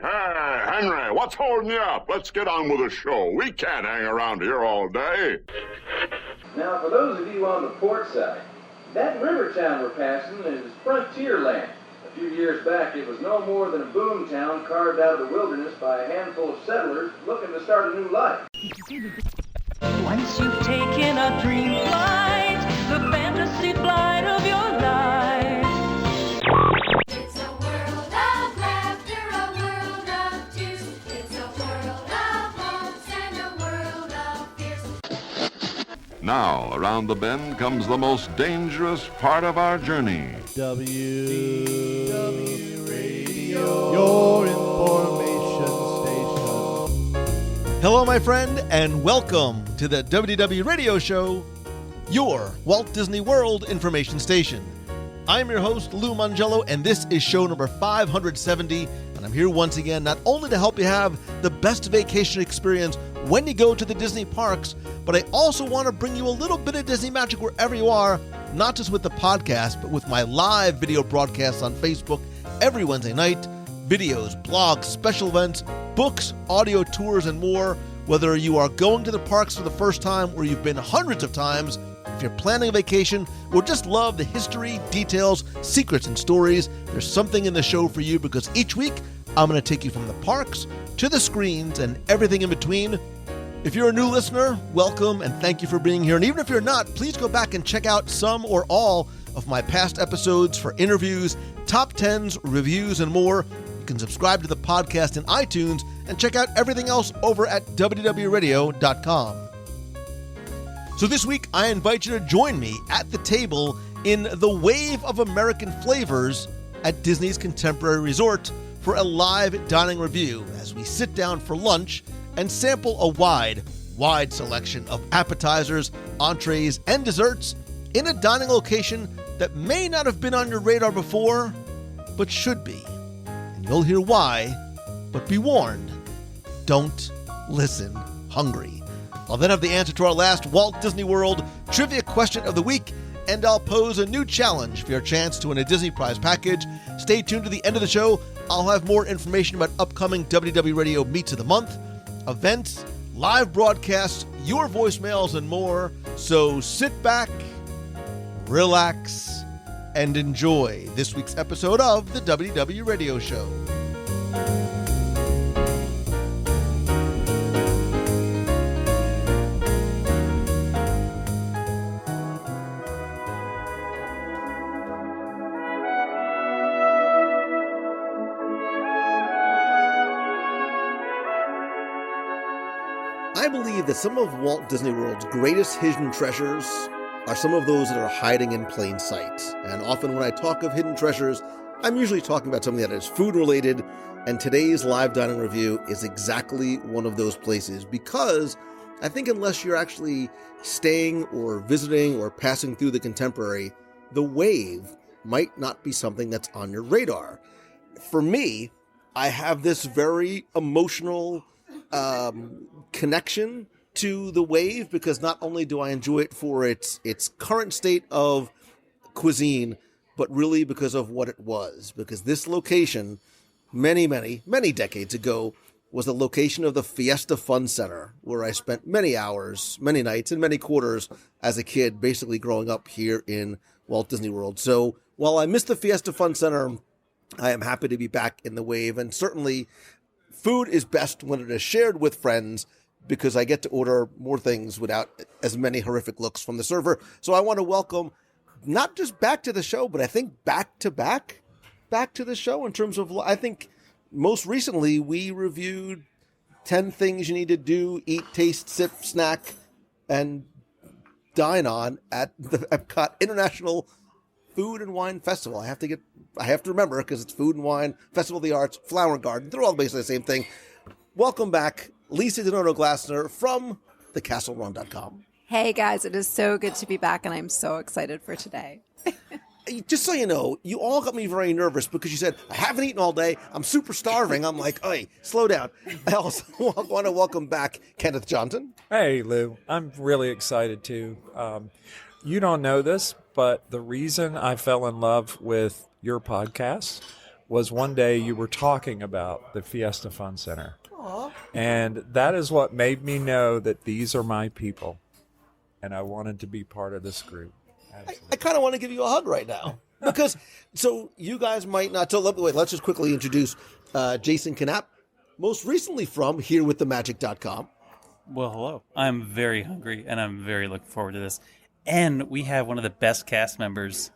Hey, Henry, what's holding you up? Let's get on with the show. We can't hang around here all day. Now, for those of you on the port side, that river town we're passing is frontier land. A few years back, it was no more than a boom town carved out of the wilderness by a handful of settlers looking to start a new life. Once you've taken a dream flight, the fantasy flight of your life. It's a world of laughter, a world of tears. It's a world of hopes and a world of fears. Now, around the bend comes the most dangerous part of our journey. WDW Radio, your information station. Hello, my friend, and welcome to the WDW Radio Show, your Walt Disney World information station. I'm your host, Lou Mongello, and this is show number 570, and I'm here once again not only to help you have the best vacation experience when you go to the Disney parks, but I also want to bring you a little bit of Disney magic wherever you are, not just with the podcast, but with my live video broadcasts on Facebook every Wednesday night, videos, blogs, special events, books, audio tours, and more. Whether you are going to the parks for the first time or you've been hundreds of times, if you're planning a vacation or just love the history, details, secrets, and stories, there's something in the show for you because each week I'm going to take you from the parks to the screens and everything in between. If you're a new listener, welcome and thank you for being here. And even if you're not, please go back and check out some or all of my past episodes for interviews, top 10s, reviews, and more. You can subscribe to the podcast in iTunes and check out everything else over at WDWRadio.com. So this week, I invite you to join me at the table in the Wave of American Flavors at Disney's Contemporary Resort for a live dining review as we sit down for lunch and sample a wide selection of appetizers, entrees, and desserts in a dining location that may not have been on your radar before, but should be. And you'll hear why, but be warned, don't listen hungry. I'll then have the answer to our last Walt Disney World trivia question of the week, and I'll pose a new challenge for your chance to win a Disney Prize package. Stay tuned to the end of the show. I'll have more information about upcoming WDW Radio Meets of the Month, events, live broadcasts, your voicemails, and more. So sit back, relax, and enjoy this week's episode of the WDW Radio Show. I believe that some of Walt Disney World's greatest hidden treasures are some of those that are hiding in plain sight. And often when I talk of hidden treasures, I'm usually talking about something that is food related, and today's live dining review is exactly one of those places because I think unless you're actually staying or visiting or passing through the Contemporary, the Wave might not be something that's on your radar. For me, I have this very emotional connection to the Wave because not only do I enjoy it for its current state of cuisine, but really because of what it was. Because this location, many decades ago, was the location of the Fiesta Fun Center, where I spent many hours, many nights, and many quarters as a kid, basically growing up here in Walt Disney World. So while I miss the Fiesta Fun Center, I am happy to be back in the Wave, and certainly food is best when it is shared with friends because I get to order more things without as many horrific looks from the server. So I want to welcome not just back to the show, but I think back to the show in terms of, I think most recently we reviewed 10 things you need to do, eat, taste, sip, snack, and dine on at the Epcot International Food and Wine Festival. I have to remember because it's Food and Wine, Festival of the Arts, Flower Garden. They're all basically the same thing. Welcome back, Lisa Donato-Glassner from thecastlerun.com. Hey guys, it is so good to be back and I'm so excited for today. Just so you know, you all got me very nervous because you said, I haven't eaten all day, I'm super starving. I'm like, hey, slow down. I also want to welcome back Kenneth Johnson. Hey, Lou. I'm really excited too. You don't know this, but the reason I fell in love with your podcast was one day you were talking about the Fiesta Fun Center. And that is what made me know that these are my people. And I wanted to be part of this group. I kind of want to give you a hug right now. Because, so you guys might not, so let's just quickly introduce Jason Knapp, most recently from herewiththemagic.com. Well, hello. I'm very hungry, and I'm very looking forward to this. And we have one of the best cast members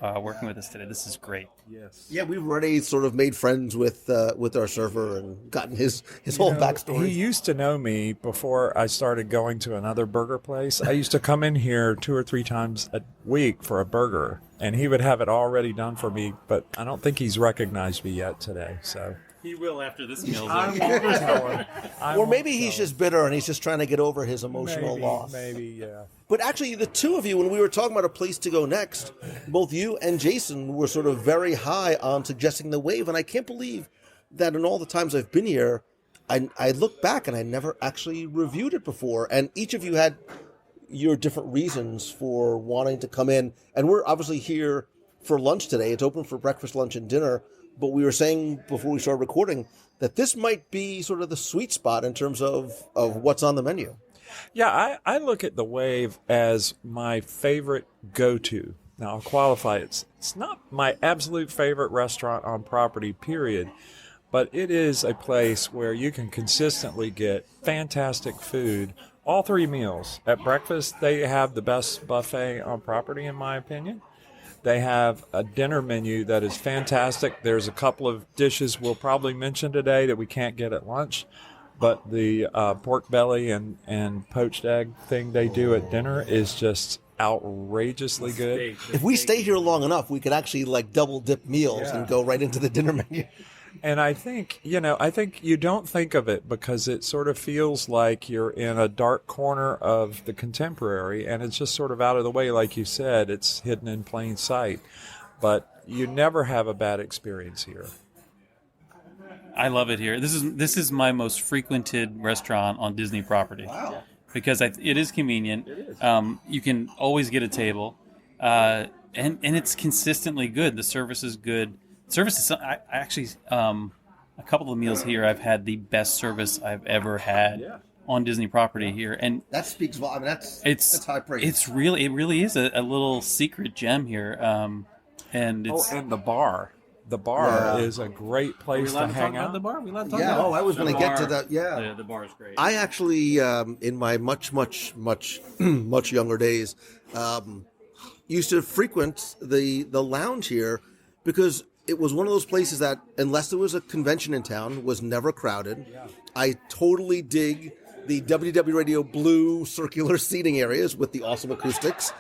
working with us today. This is great. Yes. Yeah, we've already sort of made friends with our server and gotten his whole backstory. He used to know me before I started going to another burger place. I used to come in here 2 or 3 times a week for a burger, and he would have it already done for me, but I don't think he's recognized me yet today, so... He will after this meal. I won't tell him. Or maybe he's just bitter and he's just trying to get over his emotional loss. Maybe, yeah. But actually, the two of you, when we were talking about a place to go next, both you and Jason were sort of very high on suggesting the Wave. And I can't believe that in all the times I've been here, I look back and I never actually reviewed it before. And each of you had your different reasons for wanting to come in. And we're obviously here for lunch today. It's open for breakfast, lunch, and dinner. But we were saying before we started recording that this might be sort of the sweet spot in terms of what's on the menu. Yeah, I look at the Wave as my favorite go-to. Now, I'll qualify it. It's not my absolute favorite restaurant on property, period. But it is a place where you can consistently get fantastic food, all 3 meals. At breakfast, they have the best buffet on property, in my opinion. They have a dinner menu that is fantastic. There's a couple of dishes we'll probably mention today that we can't get at lunch. But the pork belly and poached egg thing they do at dinner is just outrageously good. If we stay here long enough, we could actually like double dip meals and go right into the dinner menu. And I think you don't think of it because it sort of feels like you're in a dark corner of the contemporary and it's just sort of out of the way, like you said, it's hidden in plain sight. But you never have a bad experience here. I love it here. This is my most frequented restaurant on Disney property. Wow. Because it is convenient. It is. You can always get a table. And it's consistently good. The service is good. Service is, I actually, a couple of meals here, I've had the best service I've ever had on Disney property here, and that speaks volume. I mean, that's high praise. It really is a little secret gem here, and it's and the bar. The bar is a great place to hang out. The bar, we allowed to talk about. I was going to get to that. Yeah, the bar is great. I actually, in my much younger days, used to frequent the lounge here because it was one of those places that, unless there was a convention in town, was never crowded. Yeah. I totally dig the WDW Radio blue circular seating areas with the awesome acoustics.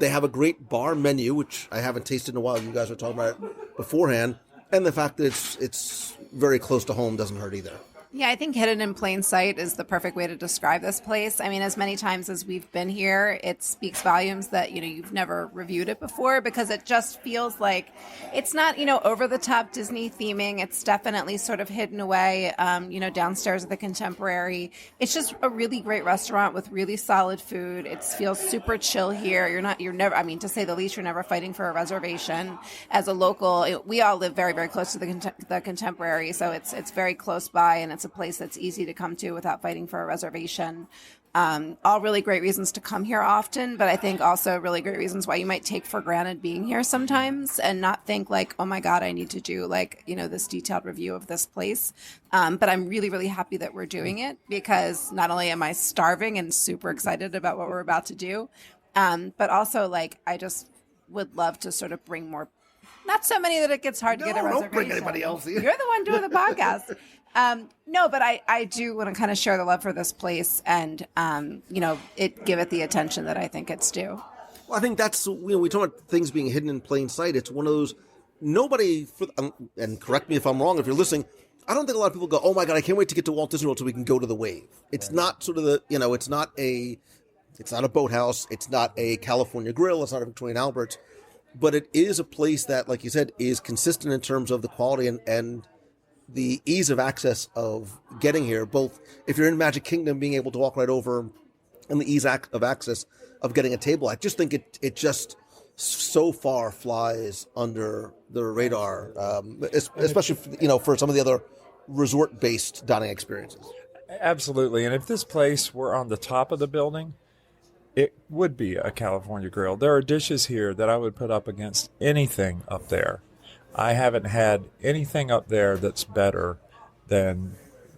They have a great bar menu, which I haven't tasted in a while. You guys were talking about it beforehand. And the fact that it's very close to home doesn't hurt either. Yeah, I think hidden in plain sight is the perfect way to describe this place. I mean, as many times as we've been here, it speaks volumes that, you've never reviewed it before because it just feels like it's not, over the top Disney theming. It's definitely sort of hidden away, downstairs at the Contemporary. It's just a really great restaurant with really solid food. It feels super chill here. You're never, to say the least, you're never fighting for a reservation. As a local, we all live very, very close to the Contemporary, so it's very close by, and it's a place that's easy to come to without fighting for a reservation. All really great reasons to come here often, but I think also really great reasons why you might take for granted being here sometimes and not think like, oh my God, I need to do this detailed review of this place. But I'm really, really happy that we're doing it because not only am I starving and super excited about what we're about to do, but also I just would love to sort of bring more, not so many that it gets hard to get a reservation. Don't bring anybody else here. You're the one doing the podcast. No, but I do want to kind of share the love for this place and, give it the attention that I think it's due. Well, I think that's, we talk about things being hidden in plain sight. It's one of those, and correct me if I'm wrong if you're listening, I don't think a lot of people go, oh my God, I can't wait to get to Walt Disney World so we can go to the Wave. It's not sort of it's not a boathouse. It's not a California Grill. It's not a Victorian Albert. But it is a place that, like you said, is consistent in terms of the quality and the ease of access of getting here, both if you're in Magic Kingdom, being able to walk right over, and the ease of access of getting a table. I just think it just so far flies under the radar, especially for some of the other resort-based dining experiences. Absolutely. And if this place were on the top of the building, it would be a California grill. There are dishes here that I would put up against anything up there. I haven't had anything up there that's better than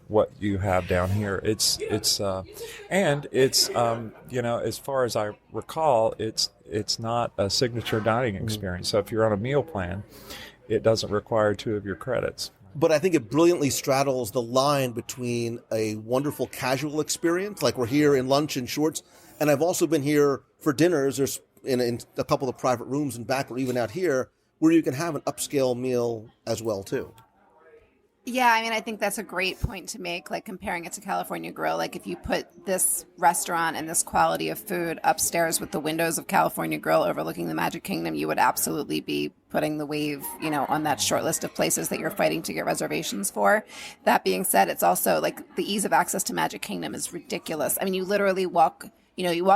what you have down here. It's as far as I recall, it's not a signature dining experience. So if you're on a meal plan, it doesn't require 2 of your credits. But I think it brilliantly straddles the line between a wonderful casual experience, like we're here in lunch and shorts, and I've also been here for dinners. There's in a couple of private rooms in back or even out here where you can have an upscale meal as well, too. Yeah, I mean, I think that's a great point to make, like comparing it to California Grill. Like if you put this restaurant and this quality of food upstairs with the windows of California Grill overlooking the Magic Kingdom, you would absolutely be putting the Wave, on that short list of places that you're fighting to get reservations for. That being said, it's also like the ease of access to Magic Kingdom is ridiculous. I mean, you literally walk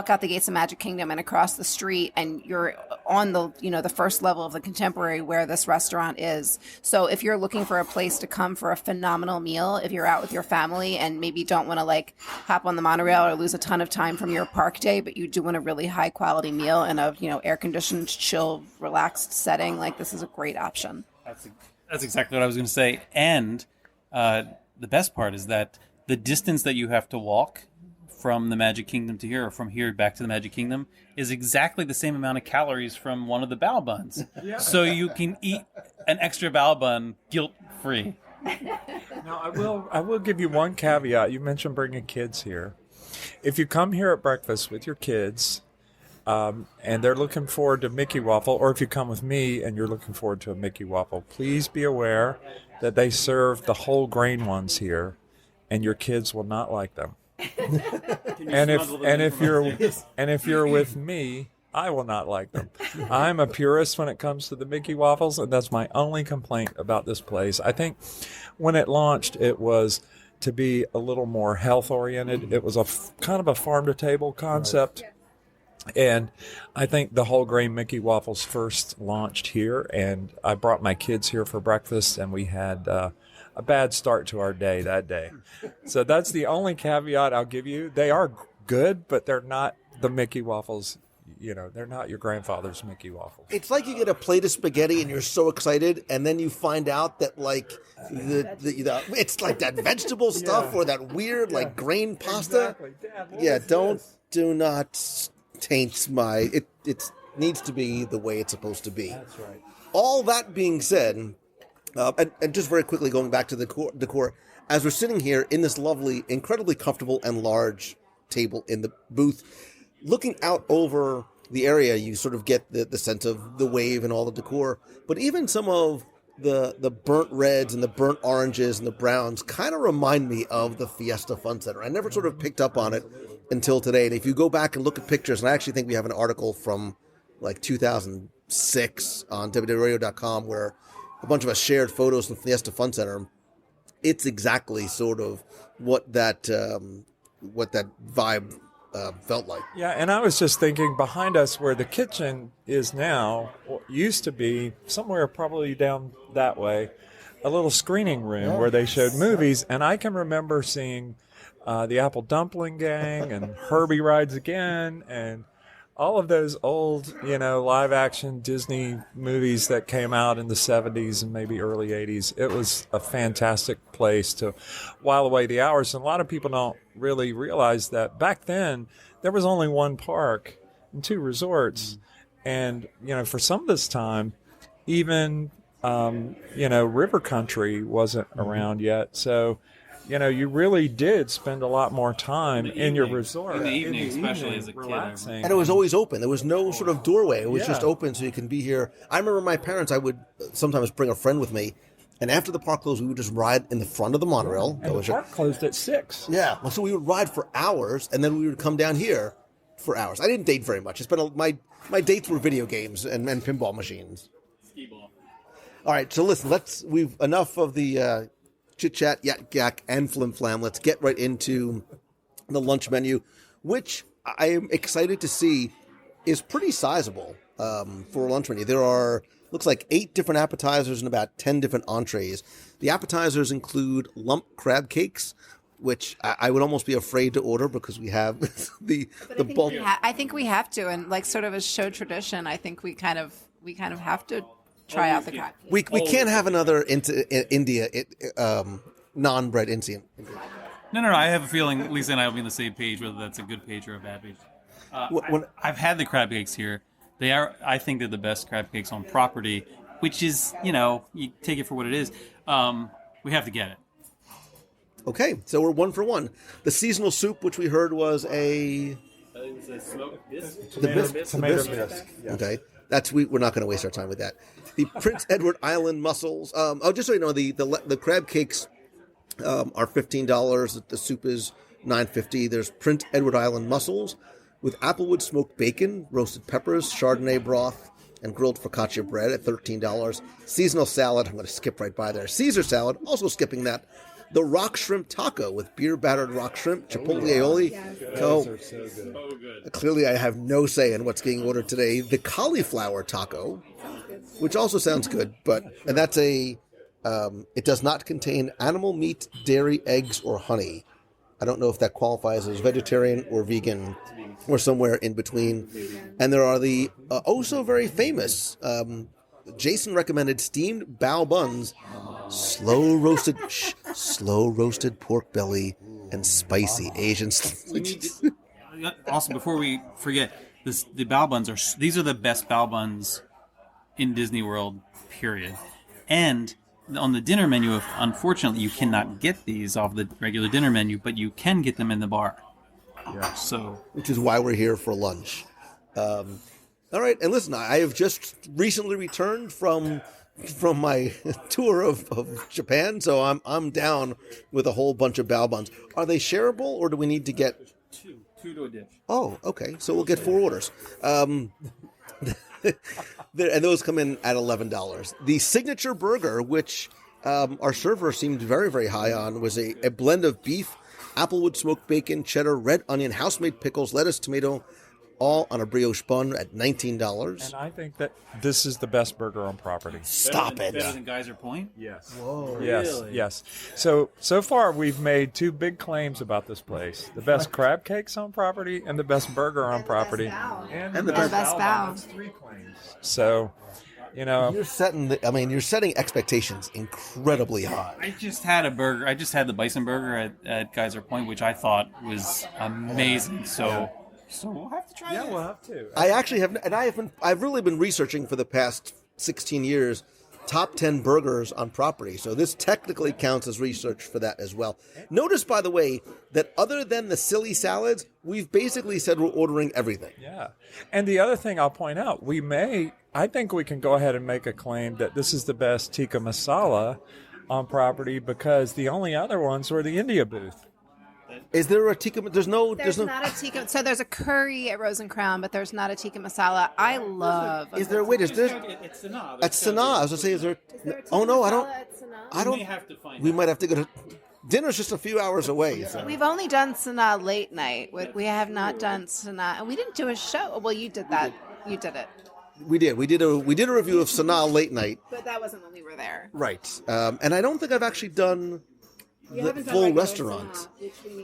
out the gates of Magic Kingdom and across the street and you're on the first level of the Contemporary where this restaurant is. So if you're looking for a place to come for a phenomenal meal, if you're out with your family and maybe don't want to like hop on the monorail or lose a ton of time from your park day, but you do want a really high quality meal in a, air conditioned, chill, relaxed setting, like this is a great option. That's exactly what I was going to say. And the best part is that the distance that you have to walk from the Magic Kingdom to here, or from here back to the Magic Kingdom, is exactly the same amount of calories from one of the bao buns. Yeah. So you can eat an extra bao bun guilt-free. Now, I will give you one caveat. You mentioned bringing kids here. If you come here at breakfast with your kids, and they're looking forward to Mickey Waffle, or if you come with me and you're looking forward to a Mickey Waffle, please be aware that they serve the whole grain ones here, and your kids will not like them. And if you're with me, I will not like them. I'm a purist when it comes to the Mickey Waffles, and that's my only complaint about this place. I think when it launched, it was to be a little more health oriented. It was a kind of a farm to table concept. And I think the whole grain Mickey Waffles first launched here, and I brought my kids here for breakfast, and we had a bad start to our day that day. So that's the only caveat I'll give you. They are good, but they're not the Mickey Waffles. They're not your grandfather's Mickey Waffles. It's like you get a plate of spaghetti and you're so excited, and then you find out that like it's like that vegetable stuff or that weird grain pasta. Exactly. Dad, do not taint my. It needs to be the way it's supposed to be. That's right. All that being said. And just very quickly going back to the decor, as we're sitting here in this lovely, incredibly comfortable and large table in the booth, looking out over the area, you sort of get the sense of the Wave and all the decor. But even some of the burnt reds and the burnt oranges and the browns kind of remind me of the Fiesta Fun Center. I never sort of picked up on it until today. And if you go back and look at pictures, and I actually think we have an article from like 2006 on WDW.com where a bunch of us shared photos from Fiesta Fun Center. It's exactly sort of what that vibe felt like. Yeah, and I was just thinking behind us where the kitchen is now, used to be somewhere probably down that way, a little screening room where they showed movies, and I can remember seeing the Apple Dumpling Gang and Herbie Rides Again and all of those old, live-action Disney movies that came out in the 70s and maybe early 80s. It was a fantastic place to while away the hours. And a lot of people don't really realize that back then, there was only one park and 2 resorts. And, for some of this time, even, River Country wasn't around yet. So, you really did spend a lot more time in your resort. In the evening, especially as a relaxing. kid. And it was always open. There was no sort of doorway. It was just open so you can be here. I remember my parents, I would sometimes bring a friend with me, and after the park closed, we would just ride in the front of the monorail. And the park closed at 6. Yeah, so we would ride for hours, and then we would come down here for hours. I didn't date very much. My dates were video games and pinball machines. Skee ball. All right, so listen, we've enough of the chit-chat, yak, and flim-flam. Let's get right into the lunch menu, which I am excited to see is pretty sizable. for lunch menu. There are, looks like 8 different appetizers and about 10 different entrees. The appetizers include lump crab cakes, which I would almost be afraid to order because we have the bulk. I think we have to, and like sort of a show tradition. I think we kind of have to try out the crab cake. We can't have another India non-bread Indian. No. I have a feeling Lisa and I will be on the same page, whether that's a good page or a bad page. I've had the crab cakes here. I think they're the best crab cakes on property, which is, you take it for what it is. We have to get it. Okay, so we're 1 for 1. The seasonal soup, which we heard was It was a smoked bisque. Tomato bisque. Yes. Okay, we're not going to waste our time with that. The Prince Edward Island mussels. Just so you know, the crab cakes are $15. The soup is $9.50. There's Prince Edward Island mussels with applewood smoked bacon, roasted peppers, Chardonnay broth, and grilled focaccia bread at $13. Seasonal salad. I'm going to skip right by there. Caesar salad. Also skipping that. The rock shrimp taco with beer-battered rock shrimp, chipotle aioli. Those are so good. Clearly, I have no say in what's being ordered today. The cauliflower taco, which also sounds good, and that's it does not contain animal meat, dairy, eggs, or honey. I don't know if that qualifies as vegetarian or vegan or somewhere in between. And there are the so very famous Jason recommended steamed bao buns, slow roasted pork belly, and spicy Asian. Also, before we forget, the bao buns these are the best bao buns in Disney World, period. And on the dinner menu, unfortunately, you cannot get these off the regular dinner menu, but you can get them in the bar. Yeah. So, which is why we're here for lunch. All right, and listen, I have just recently returned from my tour of Japan, so I'm down with a whole bunch of bao buns. Are they shareable, or do we need to get two to a dish? Oh, okay. So we'll get 4 orders. And those come in at $11. The signature burger, which our server seemed very, very high on, was a blend of beef, applewood smoked bacon, cheddar, red onion, house-made pickles, lettuce, tomato, all on a brioche bun at $19. And I think that this is the best burger on property. Stop it. Better than Geyser Point? Yes. Whoa. Yes, Really? yes. So far we've made 2 big claims about this place. The best crab cakes on property and the best burger on property. And the best bao. That's 3 claims. So, you're setting expectations incredibly high. I just had a burger. I just had the bison burger at Geyser Point, which I thought was amazing. So we'll have to try. Yeah, we'll have to. I actually have, and I've really been researching for the past 16 years top 10 burgers on property. So this technically counts as research for that as well. Notice, by the way, that other than the silly salads, we've basically said we're ordering everything. Yeah. And the other thing I'll point out, I think we can go ahead and make a claim that this is the best tikka masala on property because the only other ones were the India booth. Is there a tikka? There's not a tikka. So there's a curry at Rose and Crown, but there's not a tikka masala. I love. Is there? Wait, is there? It's Sanaa. At Sanaa, I was gonna say, is there? Oh no, I don't. I don't. We have to find. We might have to go to. Dinner's just a few hours away. So. We've only done Sanaa late night. We have not done Sanaa, and we didn't do a show. Well, you did that. You did it. We did. We did a review of Sanaa late night. But that wasn't when we were there. Right. And I don't think I've actually done the full restaurant.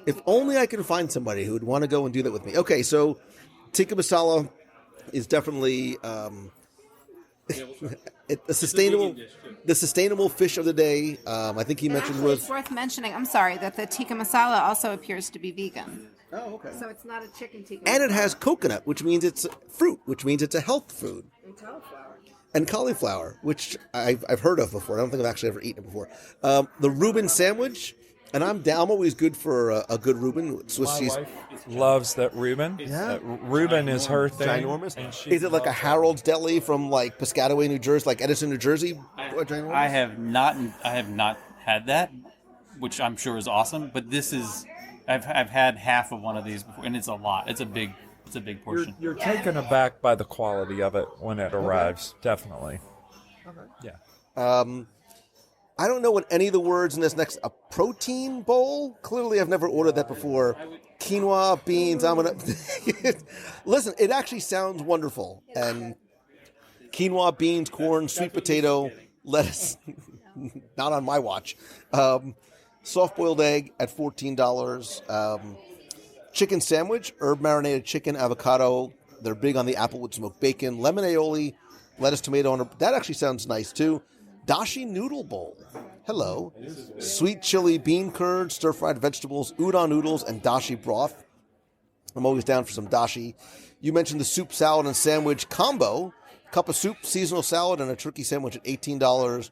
If only I can find somebody who would want to go and do that with me. Okay, so tikka masala is definitely the sustainable fish of the day. I think he mentioned was. It's worth mentioning. I'm sorry that the tikka masala also appears to be vegan. Oh, okay. So it's not a chicken tikka. And it has coconut, which means it's fruit, which means it's a health food. And cauliflower, which I've heard of before. I don't think I've actually ever eaten it before. The Reuben sandwich, and I'm always good for a good Reuben. Swiss cheese. My wife loves that Reuben. Yeah. Reuben is her thing. Ginormous. And she Is it like a loves Harold's Deli from like Piscataway, New Jersey, like Edison, New Jersey? I have not had that, which I'm sure is awesome. But this is, I've had half of one of these before, and it's a lot. It's a big portion. You're taken aback by the quality of it when it arrives, definitely. Okay. Yeah. I don't know what any of the words in this next, a protein bowl? Clearly I've never ordered that before. Quinoa, beans, listen, it actually sounds wonderful. And quinoa, beans, corn, sweet potato, lettuce. Not on my watch. Soft-boiled egg at $14. Chicken sandwich, herb marinated chicken, avocado. They're big on the apple with smoked bacon. Lemon aioli, lettuce, tomato. That actually sounds nice, too. Dashi noodle bowl. Hello. Sweet chili bean curd, stir-fried vegetables, udon noodles, and dashi broth. I'm always down for some dashi. You mentioned the soup, salad, and sandwich combo. Cup of soup, seasonal salad, and a turkey sandwich at $18.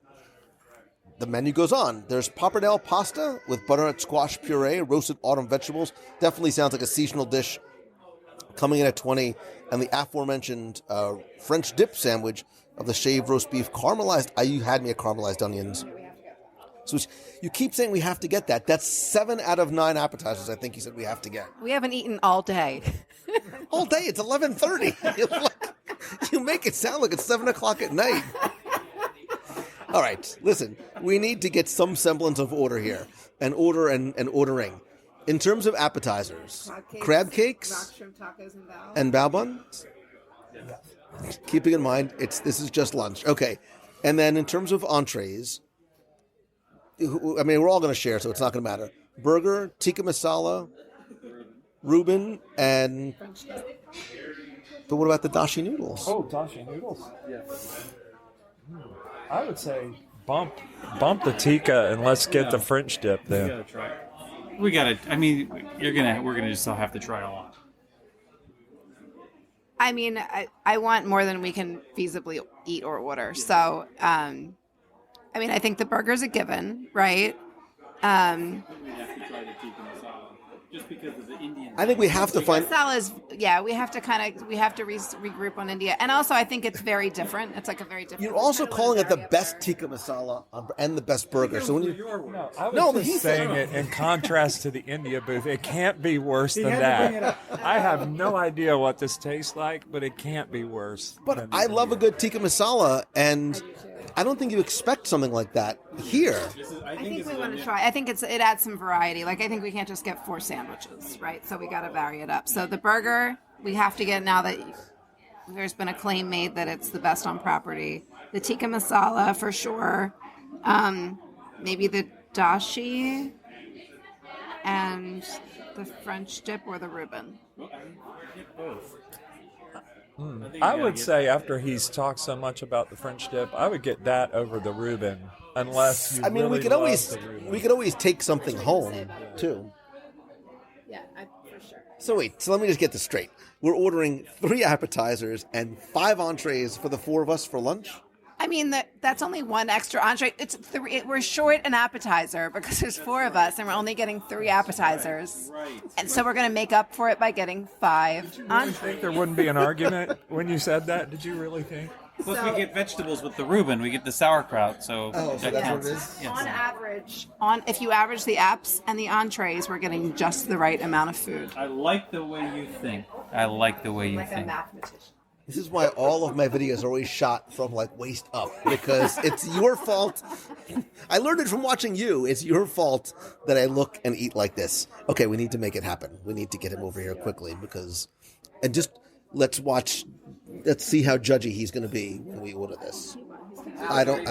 The menu goes on. There's pappardelle pasta with butternut squash puree, roasted autumn vegetables. Definitely sounds like a seasonal dish. Coming in at $20. And the aforementioned French dip sandwich of the shaved roast beef, caramelized. You had me at caramelized onions. So you keep saying we have to get that. That's 7 out of 9 appetizers I think you said we have to get. We haven't eaten all day. All day? It's 11:30. You make it sound like it's 7 o'clock at night. All right, listen. We need to get some semblance of order here. And ordering. In terms of appetizers, crab cakes, rock shrimp tacos, and bao buns. Keeping in mind, this is just lunch. Okay. And then in terms of entrees, I mean, we're all going to share, so it's not going to matter. Burger, tikka masala, Reuben, and... But what about the dashi noodles? Oh, dashi noodles. Yeah. I would say bump the tikka and let's get the French dip We then. gotta try it. We gotta. I mean, we're gonna just have to try a lot. I mean, I want more than we can feasibly eat or order. So, I mean, I think the burger's a given, right? We have to try the tikka masala just because of the Indian. I think we have to find... Masala's, we have to regroup on India. And also, I think it's very different. It's like a very different... You're also calling it the best tikka masala and the best burger. So when you... No, I was just saying it in contrast to the India booth. It can't be worse than that. I have no idea what this tastes like, but it can't be worse. But I love a good tikka masala, and I don't think you expect something like that here. I think we want to try. I think it adds some variety. Like, I think we can't just get 4 sandwiches, right? So we got to vary it up. So the burger, we have to get now that there's been a claim made that it's the best on property. The tikka masala, for sure. Maybe the dashi and the French dip or the Reuben. I would say after he's talked so much about the French dip, I would get that over the Reuben, unless you I mean, really we could love always take something home too. Yeah, for sure. So let me just get this straight. We're ordering 3 appetizers and 5 entrees for the 4 of us for lunch. I mean, that's only 1 extra entree. We're short an appetizer because there's 4 of us, and we're only getting 3 appetizers. Right. And so we're going to make up for it by getting 5 I think there wouldn't be an argument when you said that. Did you really think? Plus, we get vegetables with the Reuben. We get the sauerkraut. So so that that's counts. what it is? Yes. on average, if you average the apps and the entrees, we're getting just the right amount of food. I like the way you think. I like the way you Like a think. mathematician. This is why all of my videos are always shot from like waist up, because it's your fault. I learned it from watching you. It's your fault that I look and eat like this. Okay, we need to make it happen. We need to get him over here quickly let's see how judgy he's going to be when we order this. I don't.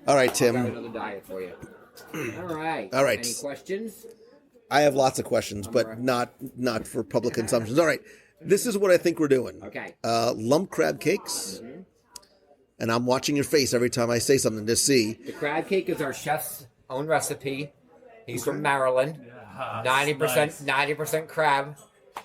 All right, Tim. Another diet for you. All right. Any questions? I have lots of questions, but not for public consumption. All right. This is what I think we're doing. Okay. Lump crab cakes. Mm-hmm. And I'm watching your face every time I say something to see. The crab cake is our chef's own recipe. He's from Maryland. 90% crab.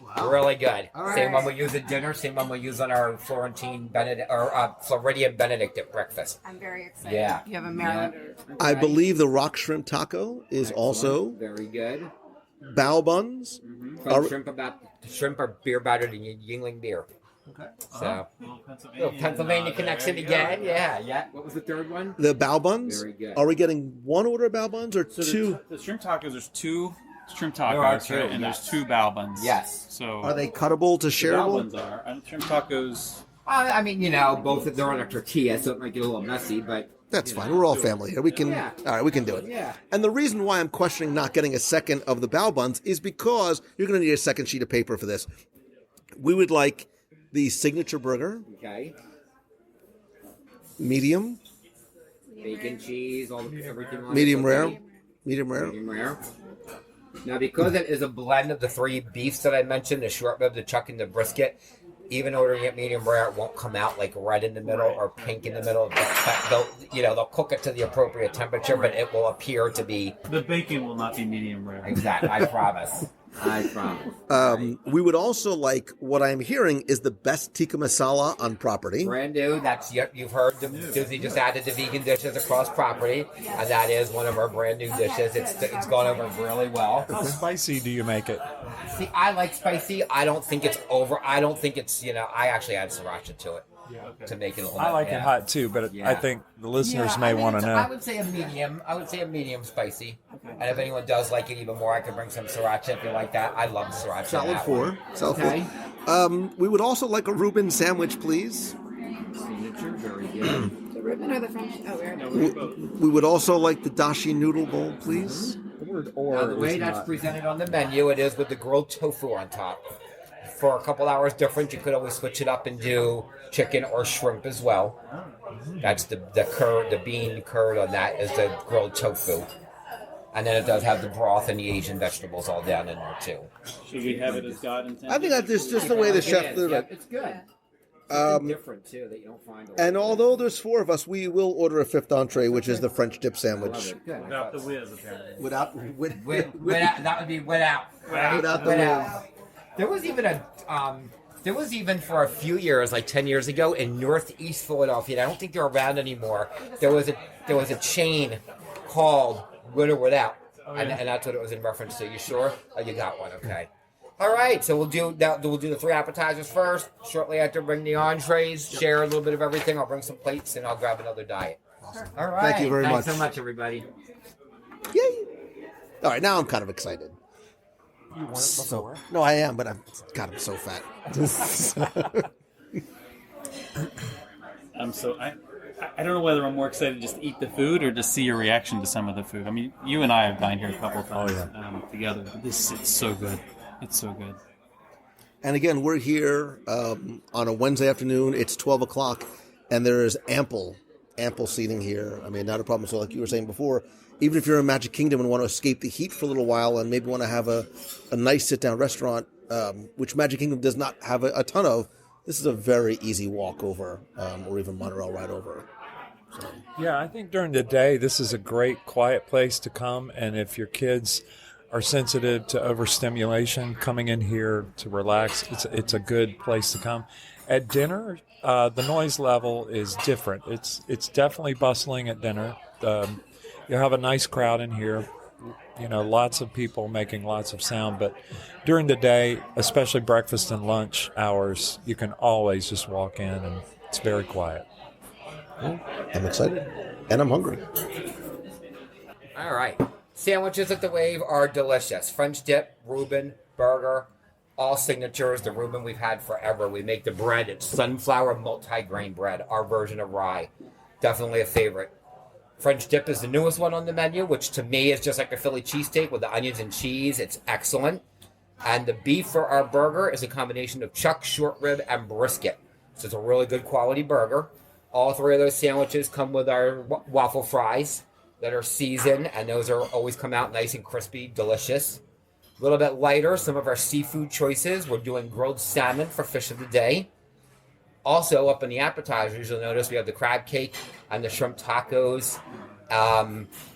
Wow. Really good. Right. Same one we use at dinner. Same one we use on our Florentine Benedict or Floridian Benedict at breakfast. I'm very excited. Yeah. You have a Marylander. Yeah. I believe the rock shrimp taco is also very good. Bao buns. Mm-hmm. Shrimp are beer battered in Yingling beer. Okay. So, little Pennsylvania connection again. Yeah. What was the third one? The bao buns. Very good. Are we getting 1 order of bao buns or 2? The shrimp tacos, there's 2 shrimp tacos, right? And there's 2 bao buns. Yes. So are they cuttable to shareable? The bao buns are. And shrimp tacos. I mean, both they're on a tortilla, so it might get a little messy, but that's fine. We're all family here. We can. Yeah. All right, we can do it. Yeah. And the reason why I'm questioning not getting a second of the bao buns is because you're going to need a second sheet of paper for this. We would like the signature burger. Okay. Medium. Bacon, cheese, everything on Medium it. rare. Medium rare. Medium rare. Now, because it is a blend of the three beefs that I mentioned, the short rib, the chuck, and the brisket, even ordering it medium rare, it won't come out like red in the middle or pink in the middle. They'll cook it to the appropriate temperature, but it will appear to be... The bacon will not be medium rare. Exactly, I promise. I promise. We would also like, what I'm hearing is the best tikka masala on property. Brand new. You've heard Disney just added the vegan dishes across property, and that is one of our brand new dishes. It's gone over really well. How spicy do you make it? See, I like spicy. I don't think it's over. I don't think it's, I actually add siracha to it to make it a little I like bit, it hot too, but I think the listeners may want to know. I would say a medium. Spicy. Okay. And if anyone does like it even more, I could bring some sriracha if you like that. I love sriracha. Solid four. Okay. We would also like a Reuben sandwich, please. Signature, very good. The Reuben or the French? Oh, weird. We would also like the dashi noodle bowl, please. Now, the way that's presented on the menu, it is with the grilled tofu on top. For a couple hours different, you could always switch it up and do chicken or shrimp as well. That's the bean curd on that is the grilled tofu. And then it does have the broth and the Asian vegetables all down in there too. Should we have it as God intended? I think that's just the way the chef did it. It's good. It's different too that you don't find. And although there's four of us, we will order a fifth entree, which is the French dip sandwich. Without the whiz, apparently. Without that would be without. Without the whiz. There was even for a few years, like 10 years ago, in Northeast Philadelphia. And I don't think they're around anymore. There was a chain called With or Without, and that's what it was in reference to. You sure? Oh, you got one. Okay. All right. So we'll do the three appetizers first. Shortly after, bring the entrees. Share a little bit of everything. I'll bring some plates, and I'll grab another diet. All right. Thank you very much. Thanks so much, everybody. Yay! All right. Now I'm kind of excited. You want it before? No, I am, but I'm so fat. I don't know whether I'm more excited to just eat the food or just see your reaction to some of the food. I mean, you and I have dined here a couple of times together. But it's so good. It's so good. And again, we're here on a Wednesday afternoon. It's 12 o'clock, and there is ample seating here. I mean, not a problem. So like you were saying before, even if you're in Magic Kingdom and want to escape the heat for a little while and maybe want to have a nice sit-down restaurant, which Magic Kingdom does not have a ton of, this is a very easy walk over, or even monorail ride over. So. Yeah, I think during the day, this is a great, quiet place to come. And if your kids are sensitive to overstimulation, coming in here to relax, it's a good place to come. At dinner, the noise level is different. It's definitely bustling at dinner. You have a nice crowd in here, lots of people making lots of sound. But during the day, especially breakfast and lunch hours, you can always just walk in and it's very quiet. I'm excited and I'm hungry. All right. Sandwiches at the Wave are delicious. French dip, Reuben, burger, all signatures. The Reuben we've had forever. We make the bread. It's sunflower multi-grain bread, our version of rye. Definitely a favorite. French dip is the newest one on the menu, which to me is just like a Philly cheesesteak with the onions and cheese. It's excellent. And the beef for our burger is a combination of chuck, short rib, and brisket. So it's a really good quality burger. All three of those sandwiches come with our waffle fries that are seasoned, and those are always come out nice and crispy, delicious. A little bit lighter, some of our seafood choices. We're doing grilled salmon for fish of the day. Also, up in the appetizers, you'll notice we have the crab cake and the shrimp tacos.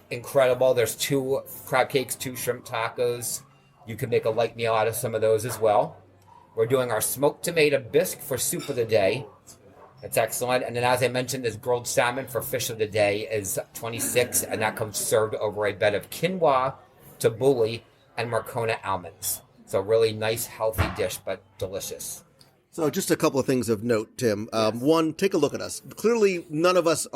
Incredible. There's 2 crab cakes, 2 shrimp tacos. You can make a light meal out of some of those as well. We're doing our smoked tomato bisque for soup of the day. It's excellent. And then, as I mentioned, this grilled salmon for fish of the day is $26, and that comes served over a bed of quinoa, tabbouleh, and Marcona almonds. So really nice, healthy dish, but delicious. So just a couple of things of note, Tim. One, take a look at us. Clearly, none of us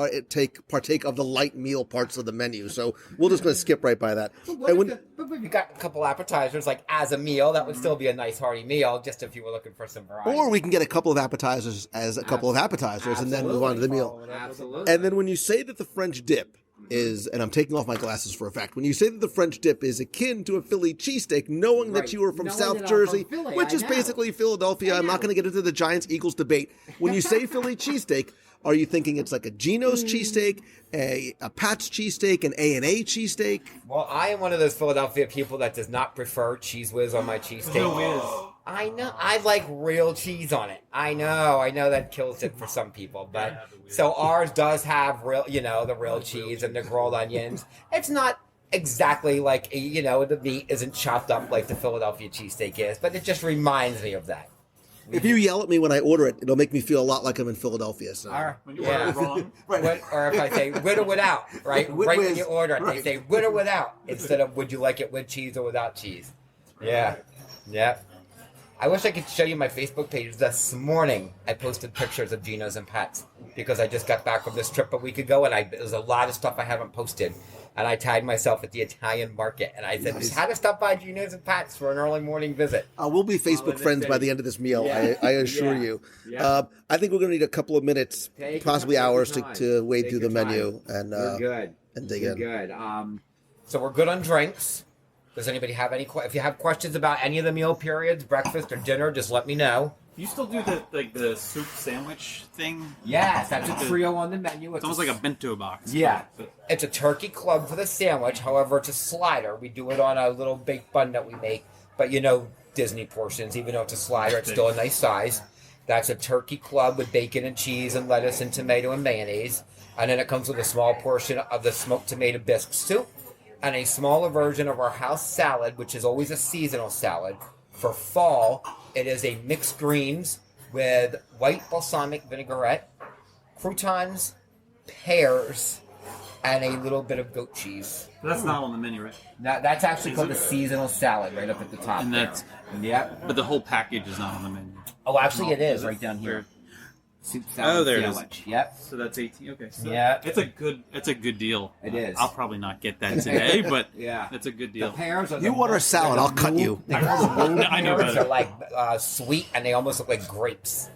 partake of the light meal parts of the menu, so we're just going to skip right by that. But we've got a couple appetizers, like as a meal. That would still be a nice hearty meal, just if you were looking for some variety. Or we can get a couple of appetizers as a couple of appetizers and then move on to the meal. Absolutely. And then when you say that the French dip is, and I'm taking off my glasses for a fact, when you say that the French dip is akin to a Philly cheesesteak, knowing that you are from South Jersey, which is basically Philadelphia, I'm not going to get into the Giants-Eagles debate. When you say Philly cheesesteak, Are you thinking it's like a Geno's cheesesteak, a Pat's cheesesteak, an A&A cheesesteak? Well, I am one of those Philadelphia people that does not prefer cheese whiz on my cheesesteak. I know. I like real cheese on it. I know that kills it for some people, but so ours does have real, the real cheese and the grilled onions. It's not exactly like, the meat isn't chopped up like the Philadelphia cheesesteak is, but it just reminds me of that. If you yell at me when I order it, it'll make me feel a lot like I'm in Philadelphia. So. When you order it wrong. Or if I say with or without, right? When you order it, they say with or without instead of would you like it with cheese or without cheese. Yeah. I wish I could show you my Facebook page. This morning, I posted pictures of Geno's and Pat's because I just got back from this trip a week ago, and there's a lot of stuff I haven't posted. And I tagged myself at the Italian market, and I said, how to stop by Geno's and Pat's for an early morning visit. We'll be Facebook friends by the end of this meal, I assure you. Yeah. I think we're going to need a couple of minutes, possibly hours, to wade through the menu and good. And dig in. Good. So we're good on drinks. Does anybody have any? If you have questions about any of the meal periods, breakfast or dinner, just let me know. You still do the soup sandwich thing? Yes, that's a trio on the menu. It's almost like a bento box. Yeah. It's a turkey club for the sandwich. However, it's a slider. We do it on a little baked bun that we make. But Disney portions, even though it's a slider, it's still a nice size. That's a turkey club with bacon and cheese and lettuce and tomato and mayonnaise. And then it comes with a small portion of the smoked tomato bisque soup and a smaller version of our house salad, which is always a seasonal salad. For fall, it is a mixed greens with white balsamic vinaigrette, croutons, pears, and a little bit of goat cheese. That's not on the menu, right? That's actually called the seasonal salad right up at the top. And that's But the whole package is not on the menu. Oh, actually, it is right down here. Soup salad there sandwich. it is. Yep. So that's 18. Okay. So Yeah. It's a good deal. It is. I'll probably not get that today, but Yeah. it's a good The deal. pears are You order a salad, I'll cut you. I know Pears better. are like sweet, and they almost look like grapes.